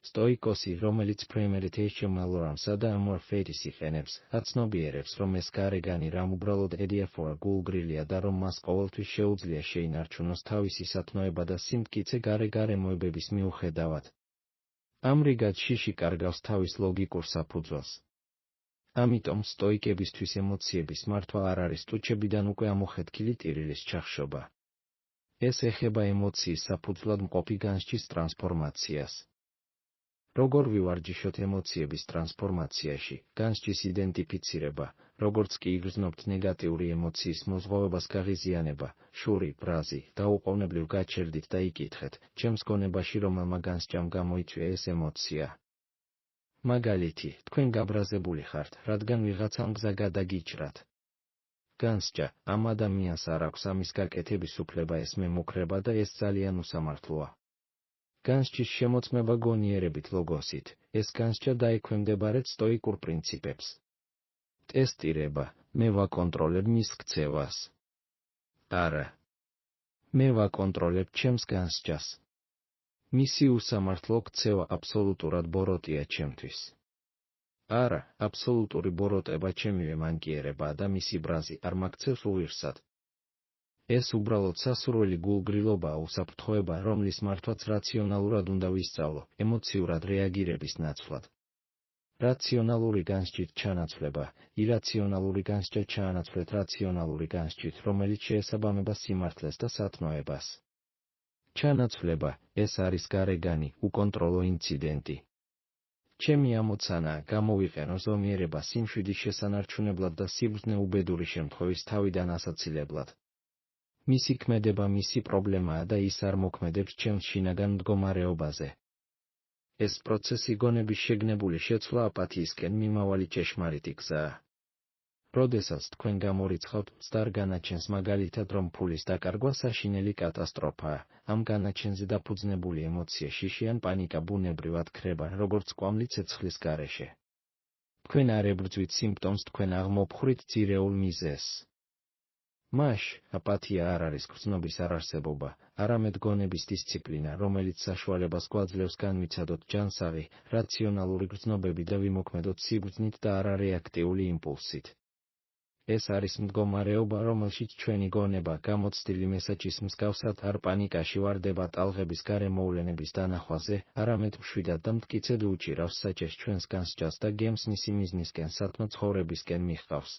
A: სტოიკოსი, რომელიც premeditation malorams-ა და amorphates იყენებს, აცნობიერებს, რომ ეს გარეგანი რამ უბრალოდ ედიაფორა გულგრილია და რომ მას ყოველთვის შეუძლია შეინარჩუნოს თავისი სათნოება და სიმტკიცე გარემოებების მიუხედავად. ამრიგად შიში კარგავს თავის ლოგიკურ საფუძველს. ამიტომ სტოიკებისთვის ემოციების მართვა არ არის ტუჩებიდან უკვე ამოხეთქილი ტირილის ჩახშობა. ეს ეხება ემოციის საფუძვლად მყოფი განსჯის ტრანსფორმაციას. როგორ ვივარჯიშოთ ემოციების ტრანსფორმაციაში, განსჯის იდენტიფიცირება, როგორც კი იგრძნობთ ნეგატიური ემოციის მოზღვავებას გაღიზიანება, შური, ბრაზი, დაუყოვნებლივ გაჩერდით და იკითხეთ, ჩემს გონებაში რომელმა განსჯამ გამოიწვია ეს ემოცია. მაგალითი, თქვენ გაბრაზებული ხართ, რადგან ვიღაცამ გზა გადაგიჭრათ. განსჯა, ამ ადამიანს არ აქვს ამის გაკეთების უფლება ეს მე მუქრება და ეს ძალიან უსამართლოა. განსჯის შემოწმება გონიერებით ლოგოსით, ეს განსჯა დაექვემდებარება სტოიკურ პრინციპებს. ტესტირება, მე ვაკონტროლებ მის ქცევას. არა. მე ვაკონტროლებ ჩემს განსჯას. მისი უსამართლო ქცევა აბსოლუტურად ბოროტია ჩემთვის. არა, აბსოლუტური ბოროტება ჩემივე მანკიერებაა და მისი ბრაზი არ მაქცევს უღირსად. ეს უბრალოდ სასურველი გულგრილობაა, უსაფრთხოება, რომლის მართვაც რაციონალურად უნდა ვისწავლო, ემოციურად რეაგირების ნაცვლად. რაციონალური განსჯით ჩანაცვლება, ირაციონალური განსჯა ჩაანაცვლეთ რაციონალური განსჯით, რომელიც შეესაბამება სიმართლეს და სათნოებას. ჩანაცვლება, ეს არის გარეგანი, უკონტროლო ინციდენტი. ჩემი ამოცანაა, გამოვიყენო ზომიერება სიმშვიდის შესანარჩუნებლად და სიბრძნე უბედური შემთხვევის თავიდან ასაცილებლად. მისი ქმედება მისი პრობლემაა და ის არ მოქმედებს ჩემს შინაგან მდგომარეობაზე. ეს პროცესი გონების შეგნებული შეცვლა აპათიისკენ მიმავალი ჭეშმარიტი გზაა. როდესაც თქვენ გამორიცხავთ მცდარ განაჩენს, მაგალითად რომ ფულის დაკარგვა საშინელი კატასტროფაა, ამ განაჩენზე დაფუძნებული ემოცია შიში ან პანიკა ბუნებრივად ქრება, როგორც კვამლი ცეცხლის გარეშე. თქვენ არ ებრძვით სიმპტომს, თქვენ აღმოფხვრით ძირეულ მიზეზს. მაშ, აპათია არ არის გრძნობის არარსებობა, არამედ გონების დისციპლინა, რომელიც საშუალებას გვაძლევს განვიცადოთ ჯანსაღი, რაციონალური გრძნობები და ვიმოქმედოთ სიბრძნით და არა რეაქტიული იმპულსით. ეს არის მდგომარეობა, რომელშიც ჩვენი გონება, გამოცდილი მესაჯის მსგავსად არ პანიკაში ვარდება ტალღების გარემოვლენების დანახვაზე, არამედ მშვიდად და მტკიცედ უჭირავს საჭეს ჩვენს განსჯას და გემს მისი მიზნისკენ სათნო ცხოვრებისკენ მიჰყავს.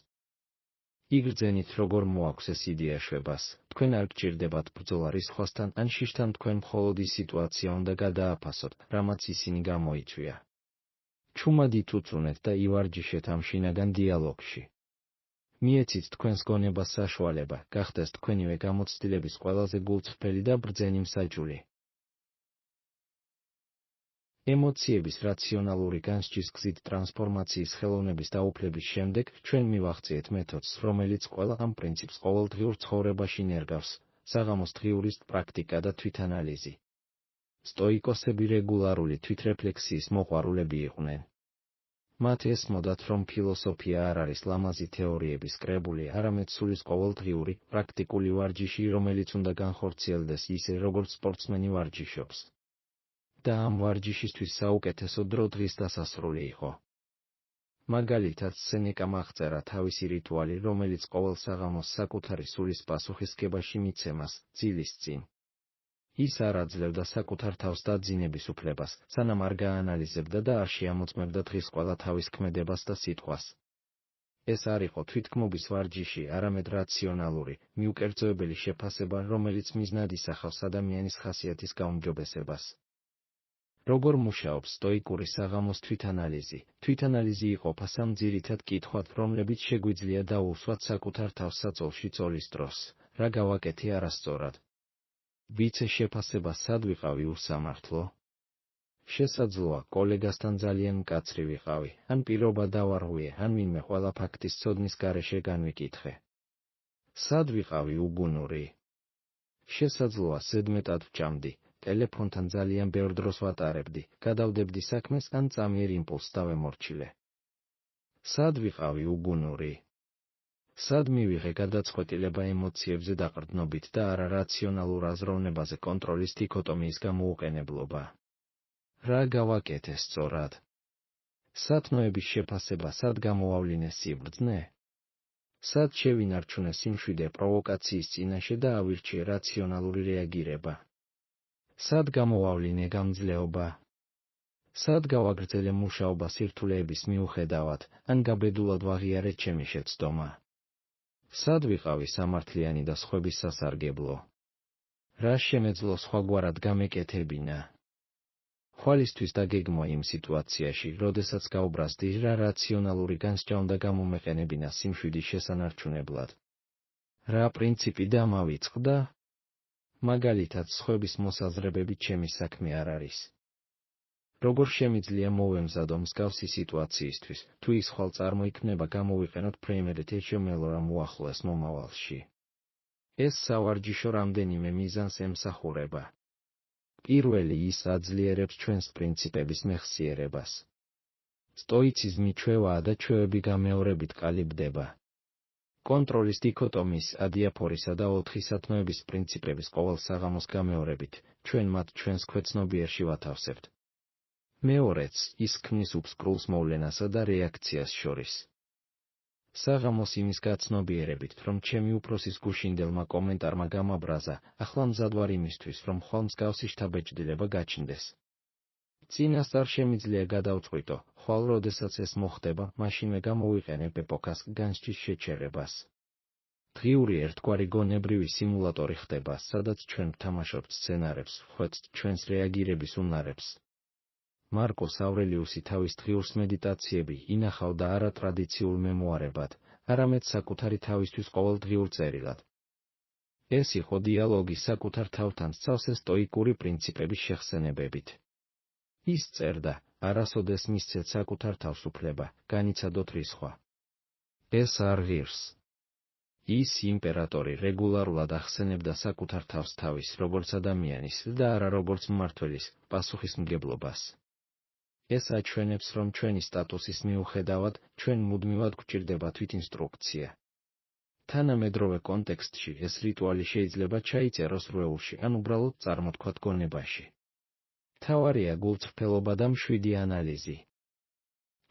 A: იგრძენით როგორ მოაქვს ეს იდეა შვებას, თქვენ არ გჭირდებათ ბრძოლა რისხვასთან ან შიშთან, თქვენ მხოლოდ ის სიტუაცია უნდა გადააფასოთ, რამაც ისინი გამოიწვია. ჩუმად იწუწუნეთ და ივარჯიშეთ ამ შინაგან დიალოგში. მიეცით თქვენს გონებას საშუალება, გახდეს თქვენივე გამოცდილების ყველაზე გულწრფელი და ბრძენი მსაჯული. ემოციების რაციონალური განსჯის გზით ტრანსფორმაციის ხელოვნების დაუფლების შემდეგ, ჩვენ მივახციეთ მეთოდს, რომელიც ყველა ამ პრინციპს ყოველდღიურ ცხოვრებაში ნერგავს, საღამოს დღიურის პრაქტიკა და თვითანალიზი. სტოიკოსები რეგულარული თვითრეფლექსიის მოყვარულები იყვნენ. მათ ესმოდათ, რომ ფილოსოფია არ არის ლამაზი თეორიების კრებული, არამედ სულის ყოველდღიური, პრაქტიკული ვარჯიში, რომელიც უნდა განხორციელდეს ისე, როგორც სპორტსმენი ვარჯიშობს. და ამ ვარჯიშისთვის საუკეთესო დრო დღის დასასრული იყო. მაგალითად, სენეკამ აღწერა თავისი რიტუალი, რომელიც ყოველ საღამოს საკუთარი სულის პასუხისგებაში მიცემას, ძილის წინ. ის არ აძლევდა საკუთარ თავს დაძინების უფლებას, სანამ არ გაანალიზებდა და არ შეამოწმებდა დღის ყველა თავის ქმედებას და სიტყვას. ეს არ იყო თვითგმობის ვარჯიში, არამედ რაციონალური, მიუკერძოებელი შეფასება, რომელიც მიზნად ისახავს ადამიანის ხასიათის გაუმჯობესებას. როგორ მუშაობს სტოიკური საღამოს თვითანალიზი? თვითანალიზი იყოფა სამ ძირითად კითხვად, რომლებიც შეგვიძლია დაუვსვათ საკუთარ თავს საწოლში წოლის დროს. რა გავაკეთე არასწორად? ვიცე შეფასება სად ვიყავი უსამართლო? შესაძლოა, კოლეგასთან ძალიან მკაცრი ვიყავი, ან პირობა დავარღვიე, ან ვინმე ყველა ფაქტის ცოდნის გარეშე განვიკითხე. სად ვიყავი უგუნური? შესაძლოა ზედმეტად ვჭამდი, ტელეფონთან ძალიან ბევრ დროს ვატარებდი, გადავდებდი საქმეს ან წამიერ იმპულსს დავემორჩილე. სად ვიყავი უგუნური? სად მივიღე გადაწყვეტილება ემოციებზე დაყრდნობით და არა რაციონალურ აზროვნებაზე კონტროლის დიქოტომიის გამოუყენებლობა? რა გავაკეთე სწორად? სათნოების შეფასება სად გამოვავლინე სიბრძნე? სად შევინარჩუნე სიმშვიდე პროვოკაციის წინაშე და ავირჩიე რაციონალური რეაგირება? სად გამოვავლინე გამძლეობა? სად გავაგრძელე მუშაობა სირთულეების მიუხედავად, ან გაბედულად ვაღიარე ჩემი შეცდომა? სად ვიყავი სამართლიანი და სხვების სასარგებლო? რა შემეძლო სხვაგვარად გამეკეთებინა? ხვალისთვის დაგეგმვა იმ სიტუაციაში, როდესაც გაუბრაზდი რა რაციონალური განსჯა უნდა გამომეყენებინა სიმშვიდის შესანარჩუნებლად. რა პრინციპი დამავიწყდა? მაგალითად, სხვების მოსაზრებები ჩემი საქმე არ არის. როგორ შემიძლია მოვემზადო მსგავსი სიტუაციისთვის, თუ ის ხვალ წარმოიქმნება გამოვიყენოთ ფრეიმერით HML-რამ უახლოეს მომავალში. ეს სავარჯიშო რამდენიმე მიზანს ემსახურება. პირველი, ის აძლიერებს ჩვენს პრინციპების მეხსიერებას. სტოიციზმი ჩვევაა და ჩვევები გამეორებით ყალიბდება. კონტროლის დიქოტომიის, ადიაფორისა და 4 სათნოების პრინციპების ყოველ საღამოს გამეორებით, ჩვენ მათ ჩვენს ქვეცნობიერში ვათავსებთ. მეორეც, ის ქმნის უბსკრულს მოვლენასა და რეაქციას შორის. საღამოს იმის გაცნობიერებით, რომ ჩემი უფროსის გუშინდელმა კომენტარმა გამაბრაზა, ახლა მზად ვარ იმისთვის, რომ ხვალ მსგავსი შთაბეჭდილება გაჩნდეს. წინასწარ შემიძლია გადავწყვიტო, ხვალ როდესაც ეს მოხდება, მაშინვე გამოვიყენებ ეპოქას განსჯის შეჩერებას. დღიური ერთგვარი გონებრივი სიმულატორი ხდება, სადაც ჩვენ ვთამაშობთ სცენარებს, ვხვეწთ ჩვენს რეაგირების უნარებს. მარკუს ავრელიუსი თავის დღიურს მედიტაციები ინახავდა არა ტრადიციულ მემუარებად, არამედ საკუთარი თავისთვის ყოველდღიურ წერილად. ეს იყო დიალოგი საკუთარ თავთან სწავსე სტოიკური პრინციპების შეხსენებებით. ის წერდა, არასოდეს მისცეთ საკუთარ თავს უფლება, განიცადოთ რისხვა. ეს არ ღირს. ის იმპერატორი რეგულარულად ახსენებდა საკუთარ თავს თავის, როგორც ადამიანის და არა როგორც მმართველის, პასუხისმგებლობას. ეს აჩვენებს, რომ ჩვენი სტატუსის მიუხედავად, ჩვენ მუდმივად გვჭირდება თვითინსტრუქცია. თანამედროვე კონტექსტში ეს რიტუალი შეიძლება ჩაიწეროს რვეულში ან უბრალოდ წარმოთქვათ გონებაში. მთავარია გულწრფელობა და მშვიდი ანალიზი.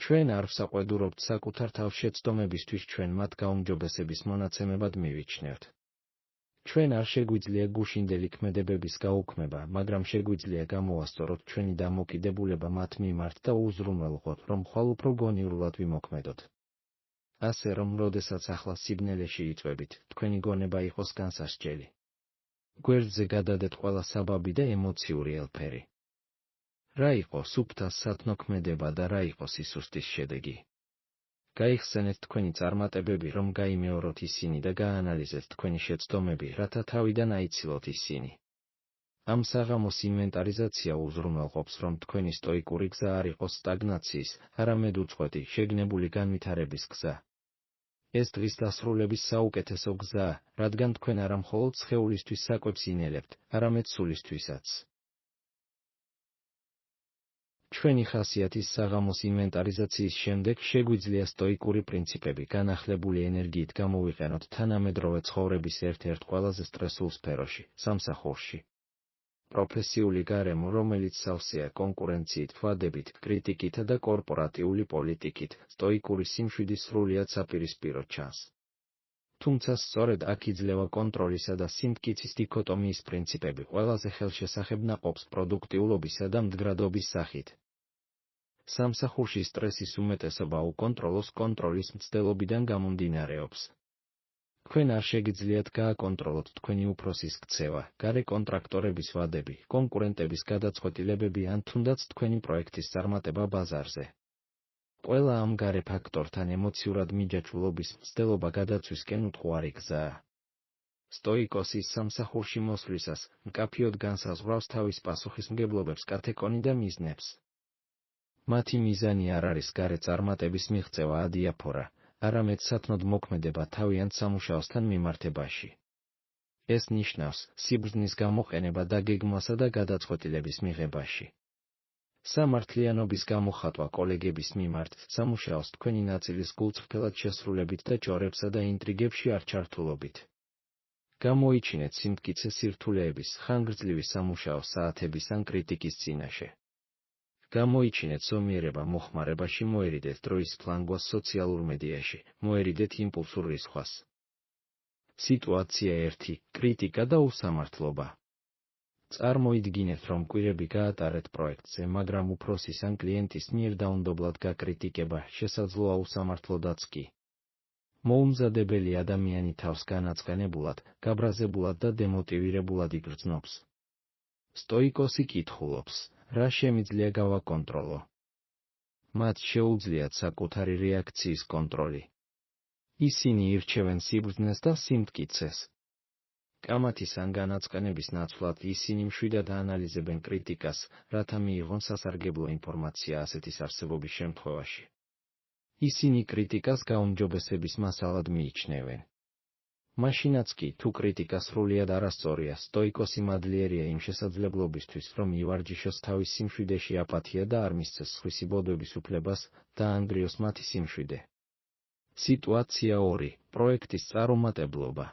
A: ჩვენ არ ვსაყვედურობთ საკუთარ თავს შეცდომებისთვის, ჩვენ მათ გაუმჯობესების მონაცემებად მივიჩნევთ. ჩვენ არ შეგვიძლია გუშინდელი ქმედებების გაუქმება, მაგრამ შეგვიძლია გამოვასწოროთ ჩვენი დამოკიდებულება მათ მიმართ და უზრუნველყოთ, რომ ხვალ უფრო გონივრულად ვიმოქმედოთ. ასე რომ, როდესაც ახლა სიბნელეში იწვევით, თქვენი გონება იყოს განსასჯელი. გვერდზე გადადეთ ყველა საბაბი და ემოციური ელფერი. რა იყო სუფთა სათნოქმედება და რა იყო სისუსტის შედეგი? გაიხსენეთ თქვენი წარმატებები, რომ გაიმეოროთ ისინი და გაანალიზეთ თქვენი შეცდომები, რათა თავიდან აიცილოთ ისინი. ამ საღამოს ინვენტარიზაცია უზრუნველყოფს, რომ თქვენი სტოიკური გზა არ იყოს სტაგნაციის, არამედ უწყვეტი, შეგნებული განვითარების გზა. ეს დღის დასრულების საუკეთესო გზაა, რადგან თქვენ არა მხოლოდ სხეულისთვის საკვებს ინელებთ, არამედ სულისთვისაც. ჩვენი ხასიათის საღამოს ინვენტარიზაციის შემდეგ შეგვიძლია სტოიკური პრინციპები განახლებული ენერგიით გამოვიყენოთ თანამედროვე ცხოვრების ერთ-ერთ ყველაზე სტრესულ სფეროში, სამსახურში. პროფესიული გარემო, რომელიც სავსეა კონკურენციით, ვადებით, კრიტიკითა და კორპორატიული პოლიტიკით, სტოიკური სიმშვიდის სრულიად საპირისპირო ჩანს. თუმცა სწორედ აქ იძლევა კონტროლისა და სიმტკიცის დიქოტომიის პრინციპები ყველაზე ხელშესახებ ნაყოფს პროდუქტიულობისა და მდგრადობის სახით. სამსახურში სტრესის უმეტესობა უკონტროლოს კონტროლის მცდელობიდან გამომდინარეობს. თქვენ არ შეგიძლიათ გააკონტროლოთ თქვენი უფროსის ქცევა, გარე კონტრაქტორების ვადები, კონკურენტების გადაწყვეტილებები ან თუნდაც თქვენი პროექტის წარმატება ბაზარზე. ყველა ამ გარე ფაქტორთან ემოციურად მიჯაჭვულობის მცდელობა გადაცვისკენ უთხოვარი გზაა. სტოიკოსის სამსახურში მოსვლისას მკაფიოდ განსაზღვრავს თავის პასუხისმგებლობებს კათეკონი და მიზნებს. მათი მიზანი არ არის გარე წარმატების მიღწევა ადიაფორა, არამედ სათნოდ მოქმედება თავიანთ სამუშაოსთან მიმართებაში. ეს ნიშნავს სიბრძნის გამოყენება დაგეგმვასა და გადაწყვეტილების მიღებაში. სამართლიანობის გამოხატვა კოლეგების მიმართ, სამუშაოს თქვენი ნაწილის გულწრფელად შესრულებით და ჭორებსა და ინტრიგებში არ ჩართულობით. გამოიჩინეთ სიმტკიცე სირთულეების, ხანგრძლივი სამუშაო საათების ან კრიტიკის წინაშე. გამოიჩინეთ ზომიერება მოხმარებაში, მოერიდეთ დროის ფლანგვას სოციალურ მედიაში, მოერიდეთ იმპულსურ რისხვას. სიტუაცია 1. კრიტიკა და უსამართლობა. წარმოიდგინეთ, რომ კვირები გაატარეთ პროექტზე, მაგრამ უფროსის ან კლიენტის მიერ დაუნდობლად გაკრიტიკება შესაძლოა უსამართლოდაც კი. მოუმზადებელი ადამიანი თავს განაწყენებულად, გაბრაზებულად და დემოტივირებულად იგრძნობს. სტოიკოსი კითხულობს, რა შემიძლია გავაკონტროლო? მათ შეუძლიათ საკუთარი რეაქციის კონტროლი. ისინი ირჩევენ სიბრძნეს და სიმტკიცეს. კამათის ან განაწყენების ნაცვლად ისინი მშვიდად აანალიზებენ კრიტიკას, რათა მიიღონ სასარგებლო ინფორმაცია ასეთის არსებობის შემთხვევაში. ისინი კრიტიკას გაუმჯობესების მასალად მიიჩნევენ. მაშინაც კი, თუ კრიტიკა სრულიად არასწორია, სტოიკოსი მადლიერია იმ შესაძლებლობისთვის, რომ ივარჯიშოს თავის სიმშვიდეში აპათია და არ მისცეს სხვისი ბოდვების უფლებას, დაანგრიოს მათი სიმშვიდე. სიტუაცია 2. პროექტის წარუმატებლობა.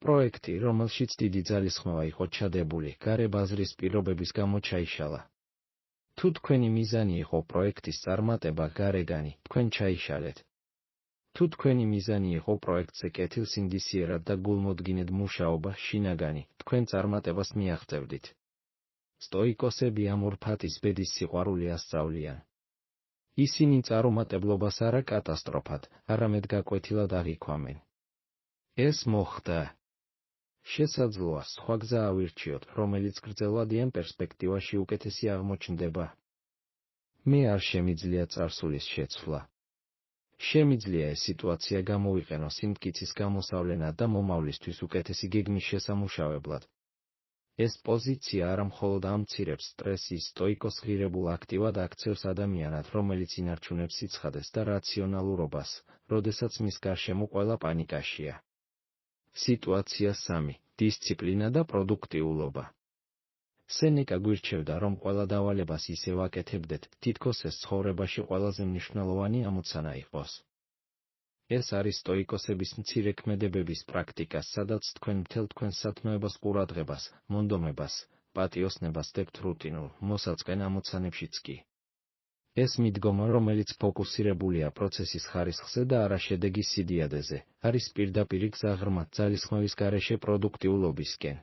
A: პროექტი, რომელშიც დიდი ძალისხმევა იყო ჩადებული, გარე ბაზრის პირობების გამო ჩაიშალა. თუ თქვენი მიზანი იყო პროექტის წარმატება გარეგანი, თქვენ ჩაიშალეთ. თუ თქვენი მიზანი იყო პროექტზე კეთილსინდისიერად და გულმოდგინედ მუშაობა, შინაგანი, თქვენ წარმატებას მიაღწევდით. სტოიკოსები ამ ორფათის ბედის სიყვარული ასწავლიან. ისინი წარუმატებლობას არა კატასტროფად, არამედ გაკვეთილად აღიქვამენ. ეს მოხდა. შესაძლოა სხვა გზა ავირჩიოთ, რომელიც გრძელვადიან პერსპექტივაში უკეთესი აღმოჩნდება. მე არ შემიძლია წარსულის შეცვლა. შემიძლია ეს სიტუაცია გამოვიყენო სიმტკიცის გამოსავლენად და მომავლისთვის უკეთესი გეგმის შესამუშავებლად. ეს პოზიცია არა მხოლოდ ამცირებს სტრესის, სტოიკოს ღირებულ აქტივად აქცევს ადამიანად, რომელიც ინარჩუნებს სიცხადეს და რაციონალურობას, როდესაც მის გარშემო ყველა პანიკაშია. სიტუაცია 3. დისციპლინა და პროდუქტიულობა. სენეკა გვირჩევდა, რომ ყველა დავალებას ისე ვაკეთებდეთ, თითქოს ეს ცხოვრებაში ყველაზე მნიშვნელოვანი ამოცანა იყოს. ეს არის სტოიკოსების მცირექმედებების პრაქტიკა, სადაც თქვენ მთელ თქვენს სათნოებას ყურადღებას, მონდომებას, პატიოსნებას დებთ რუტინულ, მოსაწყენ ამოცანებშიც კი. ეს მიდგომა, რომელიც ფოკუსირებულია პროცესის ხარისხზე და არა შედეგის სიდიადეზე, არის პირდაპირი გზა ღრმად ძალისხმევის გარეშე პროდუქტიულობისკენ.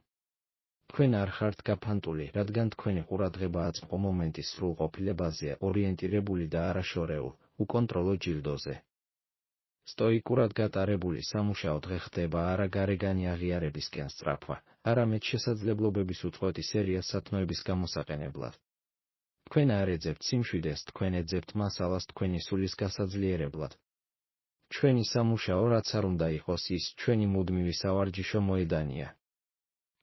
A: თქვენ არ ხართ გაფანტული, რადგან თქვენი ყურადღება აწმყო მომენტის სრულყოფილებაზეა ორიენტირებული და არა შორეულ, უკონტროლო ჯილდოზე. სტოიკურად გატარებული სამუშაო დღე ხდება არა გარეგანი აღიარებისკენ სწრაფვა, არამედ შესაძლებლობების უწყვეტი სერია სათნოების გამოსაყენებლად. თქვენ არ ეძებთ სიმშვიდეს, თქვენ ეძებთ მასალას თქვენი სულის გასაძლიერებლად. ჩვენი სამუშაო რაც არ უნდა იყოს ის ჩვენი მუდმივი სავარჯიშო მოედანია.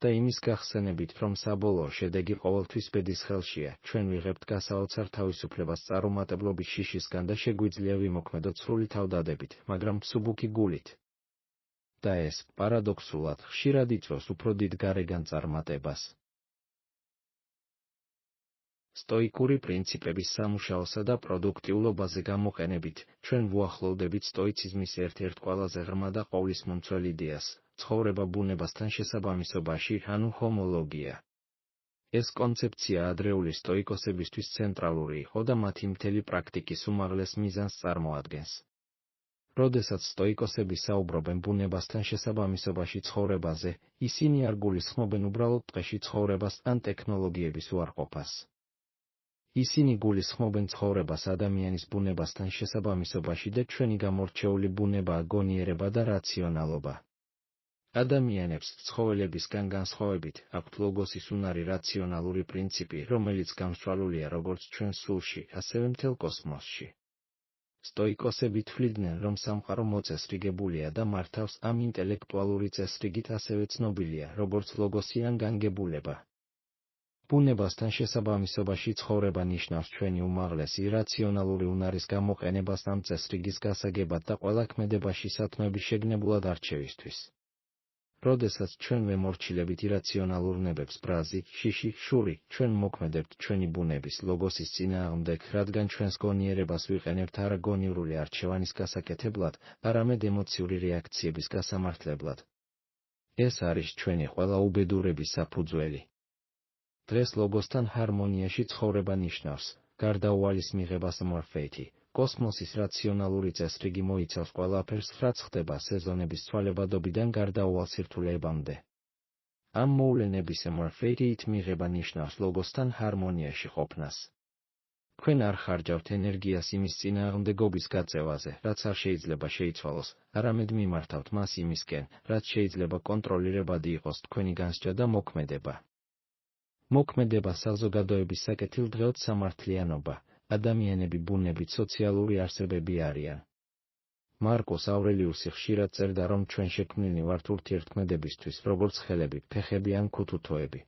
A: და იმის გახსენებით, რომ საბოლოო შედეგი ყოველთვის ბედის ხელშია, ჩვენ ვიღებთ გასაოცარ თავისუფლებას წარუმატებლობის შიშისგან და შეგვიძლია ვიმოქმედოთ სრული თავდადებით, მაგრამ მსუბუქი გულით. და ეს, პარადოქსულად, ხშირად იწვევს უფრო დიდ გარეგან წარმატებას. სტოიკური პრინციპების სამუშაოსა და პროდუქტიულობაზე გამოყენებით, ჩვენ ვუახლოვდებით სტოიციზმის ერთ-ერთ ყველაზე ღრმა და ყოვლისმომცველ იდეას, ცხოვრება ბუნებასთან შესაბამისობაში, ანუ ჰომოლოგია. ეს კონცეფცია ადრეული სტოიკოსებისთვის ცენტრალური იყო და მათი მთელი პრაქტიკის უმაღლეს მიზანს წარმოადგენს. როდესაც სტოიკოსები საუბრობენ ბუნებასთან შესაბამისობაში ცხოვრებაზე, ისინი არ გულისხმობენ უბრალოდ ტყეში ცხოვრებას ან ტექნოლოგიების უარყოფას. ისინი გულისხმობენ ცხოვრებას ადამიანის ბუნებასთან შესაბამისობაში და ჩვენი გამორჩეული ბუნებაა გონიერება და რაციონალობა. ადამიანებს ცხოველებისგან განსხვავებით აქვთ ლოგოსის უნარი რაციონალური პრინციპი, რომელიც გამსჭვალულია როგორც ჩვენ სულში, ასევე მთელ კოსმოსში. სტოიკოსები თვლიდნენ, რომ სამყარო მოწესრიგებულია და მართავს ამ ინტელექტუალური წესრიგით ასევე ცნობილია, როგორც ლოგოსი ან განგებულება. ბუნებასთან შესაბამისობაში ცხოვრება ნიშნავს ჩვენი უმაღლესი რაციონალური უნარის გამოყენებას ამ წესრიგის გასაგებად და ყველა ქმედებაში სათნოების შეგნებულად არჩევისთვის. როდესაც ჩვენ ვემორჩილებით ირაციონალურ ნებებს ბრაზი, შიში, შური, ჩვენ მოქმედებთ ჩვენი ბუნების ლოგოსის წინააღმდეგ, რადგან ჩვენს გონიერებას ვიყენებთ არა გონივრული არჩევანის გასაკეთებლად, არამედ ემოციური რეაქციების გასამართლებლად. ეს არის ჩვენი ყველა უბედურების საფუძველი. დღეს ლოგოსთან ჰარმონიაში ცხოვრება ნიშნავს გარდაუვალის მიღებას მორფეითი, კოსმოსის რაციონალური წესრიგი მოიცავს ყველაფერს, რაც ხდება სეზონების ცვალებადობიდან გარდაუვალ სირთულეებამდე. ამ მოვლენების მორფეითით მიღება ნიშნავს ლოგოსთან ჰარმონიაში ყოფნას. თქვენ არ ხარჯავთ ენერგიას იმის წინააღმდეგობის გაწევაზე, რაც არ შეიძლება შეიცვალოს, არამედ მიმართავთ მას იმისკენ, რაც შეიძლება კონტროლირებადი იყოს თქვენი განსჯა და მოქმედება. მოქმედება საზოგადოების საკეთილდღეოდ სამართლიანობა, ადამიანები ბუნებით სოციალური არსებები არიან. მარკუს ავრელიუსი ხშირად წერდა, რომ ჩვენ შექმნილნი ვართ ურთიერთქმედებისთვის, როგორც ხელები, ფეხები ან ქუთუთოები.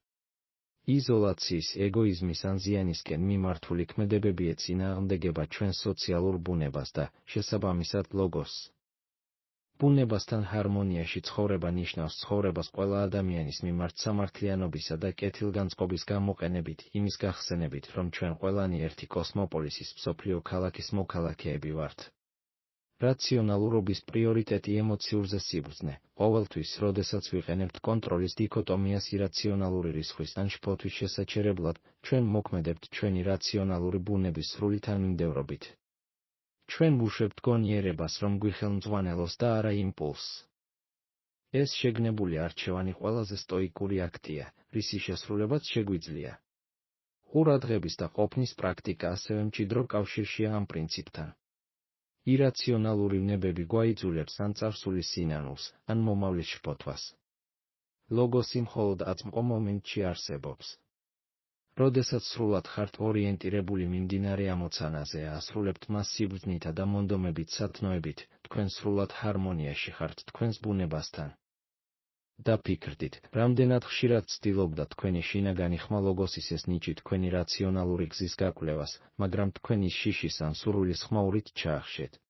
A: იზოლაციის, ეგოიზმის ან ზიანისკენ მიმართული ქმედებები ეწინააღმდეგება ჩვენს სოციალურ ბუნებას და, შესაბამისად, ლოგოსს. ბუნებასთან ჰარმონიაში ცხოვრება ნიშნავს ცხოვრებას ყველა ადამიანის მიმართ სამართლიანობისა და კეთილგანწყობის გამოყენებით, იმის გახსენებით, რომ ჩვენ ყველანი ერთი კოსმოპოლისის მსოფლიო ქალაქის მოქალაქეები ვართ. რაციონალურობის პრიორიტეტი ემოციურზე სიბრძნე. ყოველთვის, როდესაც ვიყენებთ კონტროლის დიქოტომიას ირაციონალური რისხვის ან შფოთვის შესაჩერებლად, ჩვენ მოქმედებთ ჩვენი რაციონალური ბუნების სრული თანმიმდევრობით. ჩვენ ვუშვებთ გონიერებას, რომ გვიხელმძღვანელოს და არა იმპულსს. ეს შეგნებული არჩევანი ყველაზე სტოიკური აქტია, რისი შესრულებაც შეგვიძლია. ყურადღების და ყოფნის პრაქტიკა ასევე მჭიდრო კავშირშია ამ პრინციპთან. ირაციონალური ვნებები გვაიძულებს ან წარსულის სინანულს, ან მომავლის შფოთვას. ლოგოსი მხოლოდ აწმყო მომენტში არსებობს. როდესაც სრულად ხართ ორიენტირებული მიმდინარე ამოცანაზე, ასრულებთ მას სიბრძნითა და მონდომებით სათნოებით, თქვენ სრულად ჰარმონიაში ხართ თქვენს ბუნებასთან. დაფიქრდით, რამდენად ხშირად ცდილობდა თქვენი შინაგანი ხმა ლოგოსის ეს ნიჭი თქვენი რაციონალური გზის გაკვლევას, მაგრამ თქვენი შიშის ან სურვილის ხმაურით ჩაახშეთ.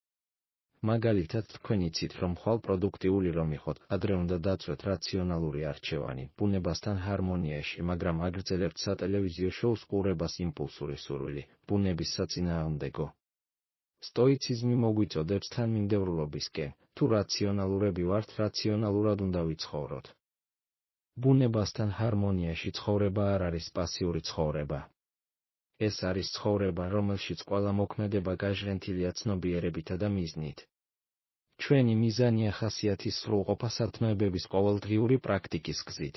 A: მაგალითად, თქვენ იცით, რომ ხვალ პროდუქტიული რომ იყოთ, ადრე უნდა დაწვეთ რაციონალური არჩევანი, ბუნებასთან ჰარმონიაში, მაგრამ აგრძელებთ სატელევიზიო შოუს ყურებას იმპულსური სურვილი, ბუნების საწინააღმდეგო. სტოიციზმი მოგვიწოდებს თანმიმდევრულობისკენ, თუ რაციონალურები ვართ, რაციონალურად უნდა ვიცხოვროთ. ბუნებასთან ჰარმონიაში ცხოვრება არ არის პასიური ცხოვრება. ეს არის ცხოვრება, რომელშიც ყველა მოქმედება გაჟღენთილია ცნობიერებითა და მიზნით. ჩვენი მიზანია ხასიათის სრულყოფა სათნოებების ყოველდღიური პრაქტიკის გზით.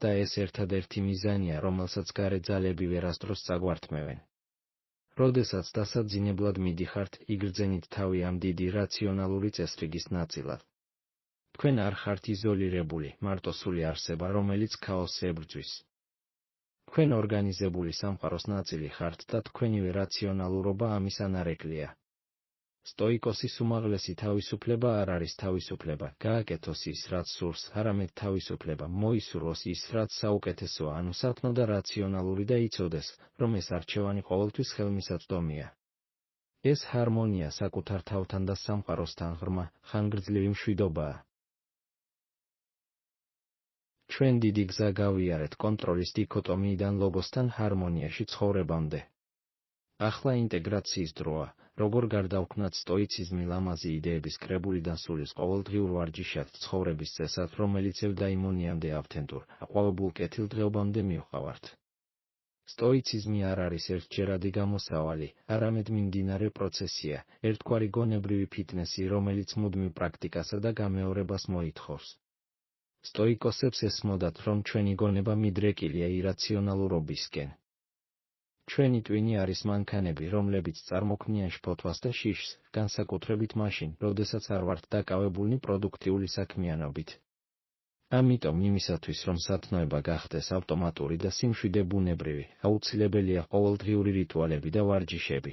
A: და ეს ერთადერთი მიზანია, რომელსაც გარე ძალები ვერასდროს წაგვართმევენ. როდესაც დასაძინებლად მიდიხართ, იგრძენით თავი ამ დიდი რაციონალური წესრიგის ნაწილად. თქვენ არ ხართ იზოლირებული, მარტოსული არსება, რომელიც ქაოსს ებრძვის. თქვენ ორგანიზებული სამყაროს ნაწილი ხართ და თქვენივე რაციონალურობა ამის ანარეკლია. სტოიკოსის უმაღლესი თავისუფლება არ არის თავისუფლება, გააკეთოს ის, რაც სურს, არამედ თავისუფლება, მოისურვოს ის, რაც საუკეთესოა, ანუ სათნო და რაციონალური და იცოდეს, რომ ეს არჩევანი ყოველთვის ხელმისაწვდომია. ეს ჰარმონია საკუთარ თავთან და სამყაროსთან ღრმა, ხანგრძლივი მშვიდობაა. ჩვენ დიდი გზა გავიარეთ კონტროლის დიქოტომიიდან ლოგოსთან ჰარმონიაში ცხოვრებამდე. ახლა ინტეგრაციის დროა, როგორ გარდავქმნათ სტოიციზმი ლამაზი იდეების კრებულიდან სულის ყოველდღიურ ვარჯიშად ცხოვრების წესად, რომელიც ევდაიმონიამდე ავთენტურ, აყვავებულ კეთილდღეობამდე მივყავართ. სტოიციზმი არ არის ერთჯერადი გამოსავალი, არამედ მიმდინარე პროცესია, ერთგვარი გონებრივი ფიტნესი, რომელიც მუდმივ პრაქტიკასა და გამეორებას მოითხოვს. სტოიკოსებს ესმოდათ, რომ ჩვენი გონება მიდრეკილია ირაციონალურობისკენ. ჩვენი ტვინი არის მანქანები, რომლებიც წარმოქმნიან შფოთვას და შიშს, განსაკუთრებით მაშინ, როდესაც არ ვართ დაკავებულნი პროდუქტიული საქმიანობით. ამიტომ იმისათვის, რომ სათნოება გახდეს ავტომატური და სიმშვიდე ბუნებრივი, აუცილებელია ყოველდღიური რიტუალები და ვარჯიშები.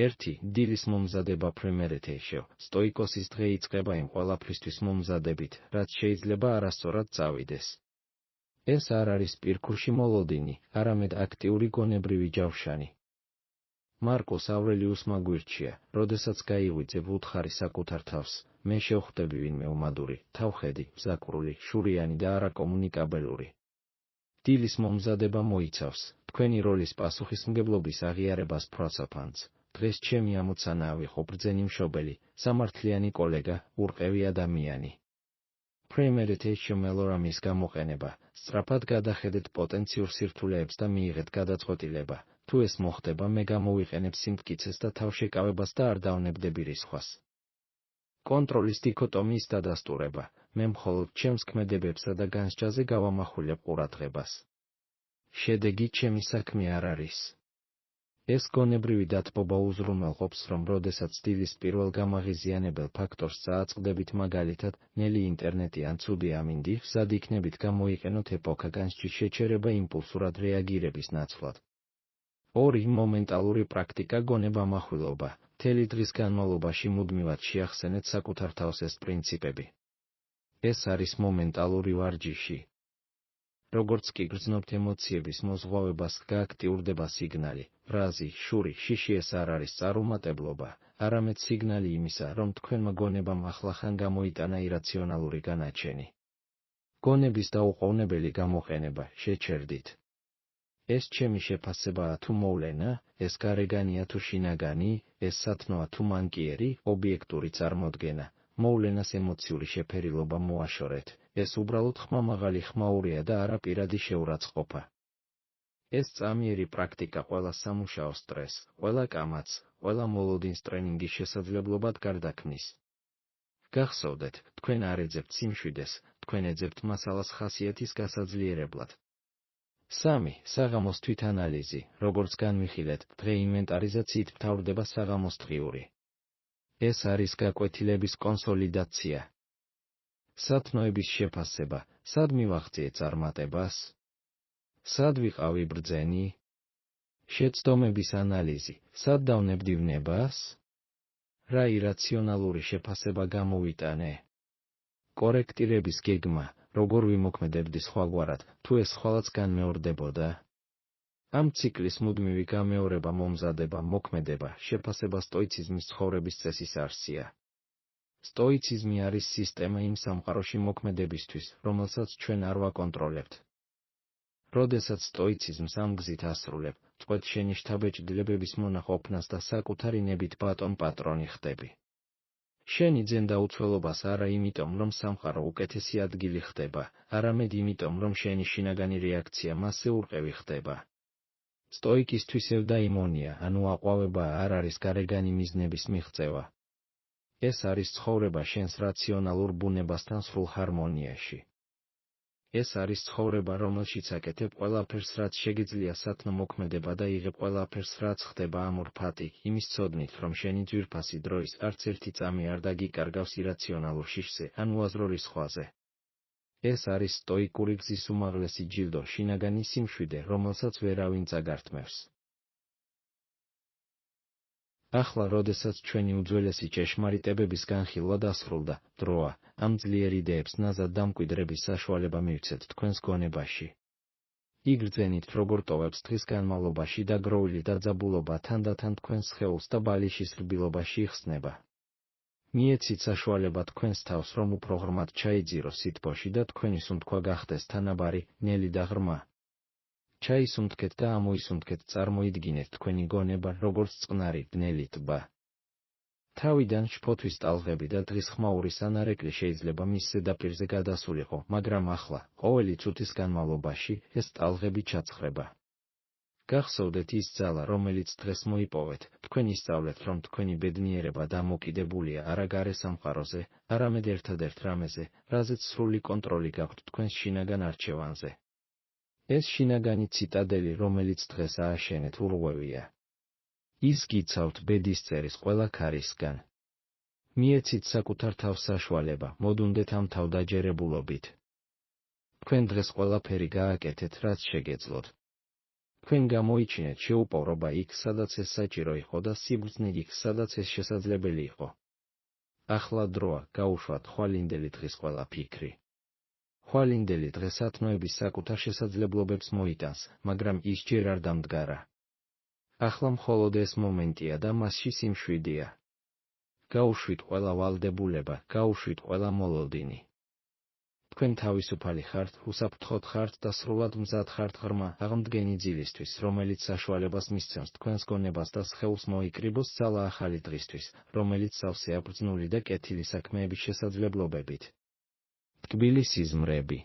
A: 1. დილის მომზადება premeditatio. სტოიკოსის დღე იწყება იმ ყველაფრისთვის მომზადებით, რაც შეიძლება არასწორად წავიდეს. ეს არ არის პირქუში მოლოდინი, არამედ აქტიური გონებრივი ჯავშანი. მარკუს ავრელიუსმა გვირჩია, როდესაც გაიღვიძე ვუთხარი საკუთარ თავს, მე შევხვდები ვინმე უმადური, თავხედი, მზაკვრული, შურიანი და არაკომუნიკაბელური. დილის მომზადება მოიცავს თქვენი როლის პასუხისმგებლობის აღიარებას პროცოფანს. დღეს ჩემი ამოცანაა ვიყო ბრძენი მშობელი, სამართლიანი კოლეგა, ურყევი ადამიანი. premeditation melodramas გამოყენება, სწრაფად გადახედეთ პოტენციურ სირთულეებს და მიიღეთ გადაწყვეტილება. თუ ეს მოხდება, მე გამოვიყენებ სიმტკიცეს და თავშეკავებას და არ დავნებდები რისხვას. კონტროლის დიქოტომიის დადასტურება. მე მხოლოდ ჩემს ქმედებებსა და განსჯაზე გავამახვილებ ყურადღებას. შედეგი ჩემი საქმე არ არის. ეს გონებრივი დათბობა უზრუნველყოფს, რომ როდესაც დილის პირველ გამაღიზიანებელ ფაქტორს წააწყდებით, მაგალითად, ნელი ინტერნეტი ან ცუდი ამინდი, გზად იქნებით გამოიყენოთ ეპოქა განსჯის შეჩერება იმპულსურად რეაგირების ნაცვლად. 2. მომენტალური პრაქტიკა გონებამახვილობა. მთელი დღის განმავლობაში მუდმივად შეახსენეთ საკუთარ თავს ეს პრინციპები. ეს არის მომენტალური ვარჯიში. როგორც კი გრძნობთ ემოციების მოზღვავებას, გააქტიურდება სიგნალი, ბრაზი, შური, შიში. ეს არ არის წარუმატებლობა, არამედ სიგნალი იმისა, რომ თქვენმა გონებამ ახლახან გამოიტანა ირაციონალური განაჩენი. გონების დაუყოვნებელი გამოყენება, შეჩერდით. ეს ჩემი შეფასებაა თუ მოვლენა, ეს გარეგანია თუ შინაგანი, ეს სათნოა თუ მანკიერი, ობიექტური წარმოდგენა. მოვლენას ემოციური შეფერილობა მოაშორეთ, ეს უბრალოდ ხმამაღალი ხმაურია და არა პირადი შეურაცხყოფა. ეს წამიერი პრაქტიკა ყველა სამუშაო სტრესს, ყველა კამათს, ყველა მოლოდინს ტრენინგის შესაძლებლობად გარდაქმნის. გახსოვდეთ, თქვენ არ ეძებთ სიმშვიდეს, თქვენ ეძებთ მასალას ხასიათის გასაძლიერებლად. 3. საღამოს თვითანალიზი. როგორც განვიხილეთ, დღე ინვენტარიზაციით მთავრდება საღამოს დღიური. ეს არის გაკვეთილების კონსოლიდაცია. სათნოების შეფასება. სად მივახციე წარმატებას? სად ვიყავი ბრძენი? შეცდომების ანალიზი. სად დავნებდი ვნებას? რა ირაციონალური შეფასება გამოვიტანე? კორექტირების გეგმა. როგორ ვიმოქმედებდი სხვაგვარად, თუ ეს ხვალაც განმეორდებოდა? ამ ციკლის მუდმივი გამეორება, მომზადება, მოქმედება, შეფასება სტოიციზმის ცხოვრების წესის არსია. სტოიციზმი არის სისტემა იმ სამყაროში მოქმედებისთვის, რომელსაც ჩვენ არ ვაკონტროლებთ. როდესაც სტოიციზმს ამ გზით ასრულებ, წყვეთ შენი შთაბეჭდილებების მონაყოფნას და საკუთარი ნებით ბატონ პატრონი ხდები. შენი ძენდა უცველობას არა იმიტომ, რომ სამყარო უკეთესი ადგილი ხდება, არამედ იმიტომ, რომ შენი შინაგანი რეაქცია მასზე ურყევი ხდება. სტოიკისთვის ევდაიმონია, ანუ აყვავება არ არის გარეგანი მიზნების მიღწევა. ეს არის ცხოვრება შენს რაციონალურ ბუნებასთან სრულ ჰარმონიაში. ეს არის ცხოვრება, რომელშიც აკეთებ ყველაფერს, რაც შეგიძლია სათნო მოქმედება და იღებ ყველაფერს, რაც ხდება ამორფათი, იმის ცოდნით, რომ შენი ძვირფასი დროის არც ერთი წამი არ დაგიკარგავს ირაციონალურ შიშზე ან უაზრო რისხვაზე. ეს არის სტოიკური გზის უმაღლესი ჯილდო, შინაგანი სიმშვიდე, რომელსაც ვერავინ წაგართმევს. ახლა, როდესაც ჩვენი უძველესი ჭეშმარიტებების განხილვა დასრულდა, დროა, ამ ძლიერ იდეებს ნაზად დამკვიდრების საშუალება მივცეთ თქვენს გონებაში. იგრძენით, როგორ ტოვებს დღის განმავლობაში დაგროვილი დაძაბულობა თანდათან თქვენს სხეულს და ბალიშის რბილობაში იხსნება. მიეცით საშუალება თქვენს თავს, რომ უფრო ღრმად ჩაიძიროს სითბოში და თქვენი სუნთქვა გახდეს თანაბარი, ნელი და ღრმა. ჩაისუნთქეთ და ამოისუნთქეთ, წარმოიდგინეთ თქვენი გონება, როგორც წყნარი, ბნელი ტბა. თავიდან შფოთვის ტალღები და დღის ხმაურის ანარეკლი შეიძლება მის ზედაპირზე გადასულიყო, მაგრამ ახლა, ყოველი წუთის განმავლობაში, ეს ტალღები ჩაცხრება. გახსოვდეთ ის ძალა, რომელიც დღეს მოიპოვეთ, თქვენ ისწავლეთ, რომ თქვენი ბედნიერება დამოკიდებულია არა გარე სამყაროზე, არამედ ერთადერთ რამეზე, რაზეც სრული კონტროლი გაქვთ თქვენს შინაგან არჩევანზე. ეს შინაგანი ციტადელი, რომელიც დღეს ააშენეთ, ურღვევია. ის გიცავთ ბედისწერის ყველა ქარისგან. მიეცით საკუთარ თავს საშუალება, მოდუნდეთ ამ თავდაჯერებულობით. თქვენ დღეს ყველაფერი გააკეთეთ, რაც შეგეძლოთ. თქვენ გამოიჩინეთ შეუპოვრობა იქ, სადაც ეს საჭირო იყო და სიბრძნე იქ, სადაც ეს შესაძლებელი იყო. ახლა დროა, გაუშვათ ხვალინდელი დღის ყველა ფიქრი. ხვალინდელი დღე სათნოების საკუთარ შესაძლებლობებს მოიტანს, მაგრამ ის ჯერ არ დამდგარა. ახლა მხოლოდ ეს მომენტია და მასში სიმშვიდეა. გაუშვით ყველა ვალდებულება, გაუშვით ყველა მოლოდინი. თქვენ თავისუფალი ხართ, უსაფრთხოდ ხართ და სრულად მზად ხართ ღრმა, აღმდგენი ძილისთვის, რომელიც საშუალებას მისცემს თქვენს გონებას და სხეულს მოიკრიბოს ძალა ახალი დღისთვის, რომელიც სავსეა ბრძნული და კეთილი საქმეების შესაძლებლობებით. თბილისის ზმრები.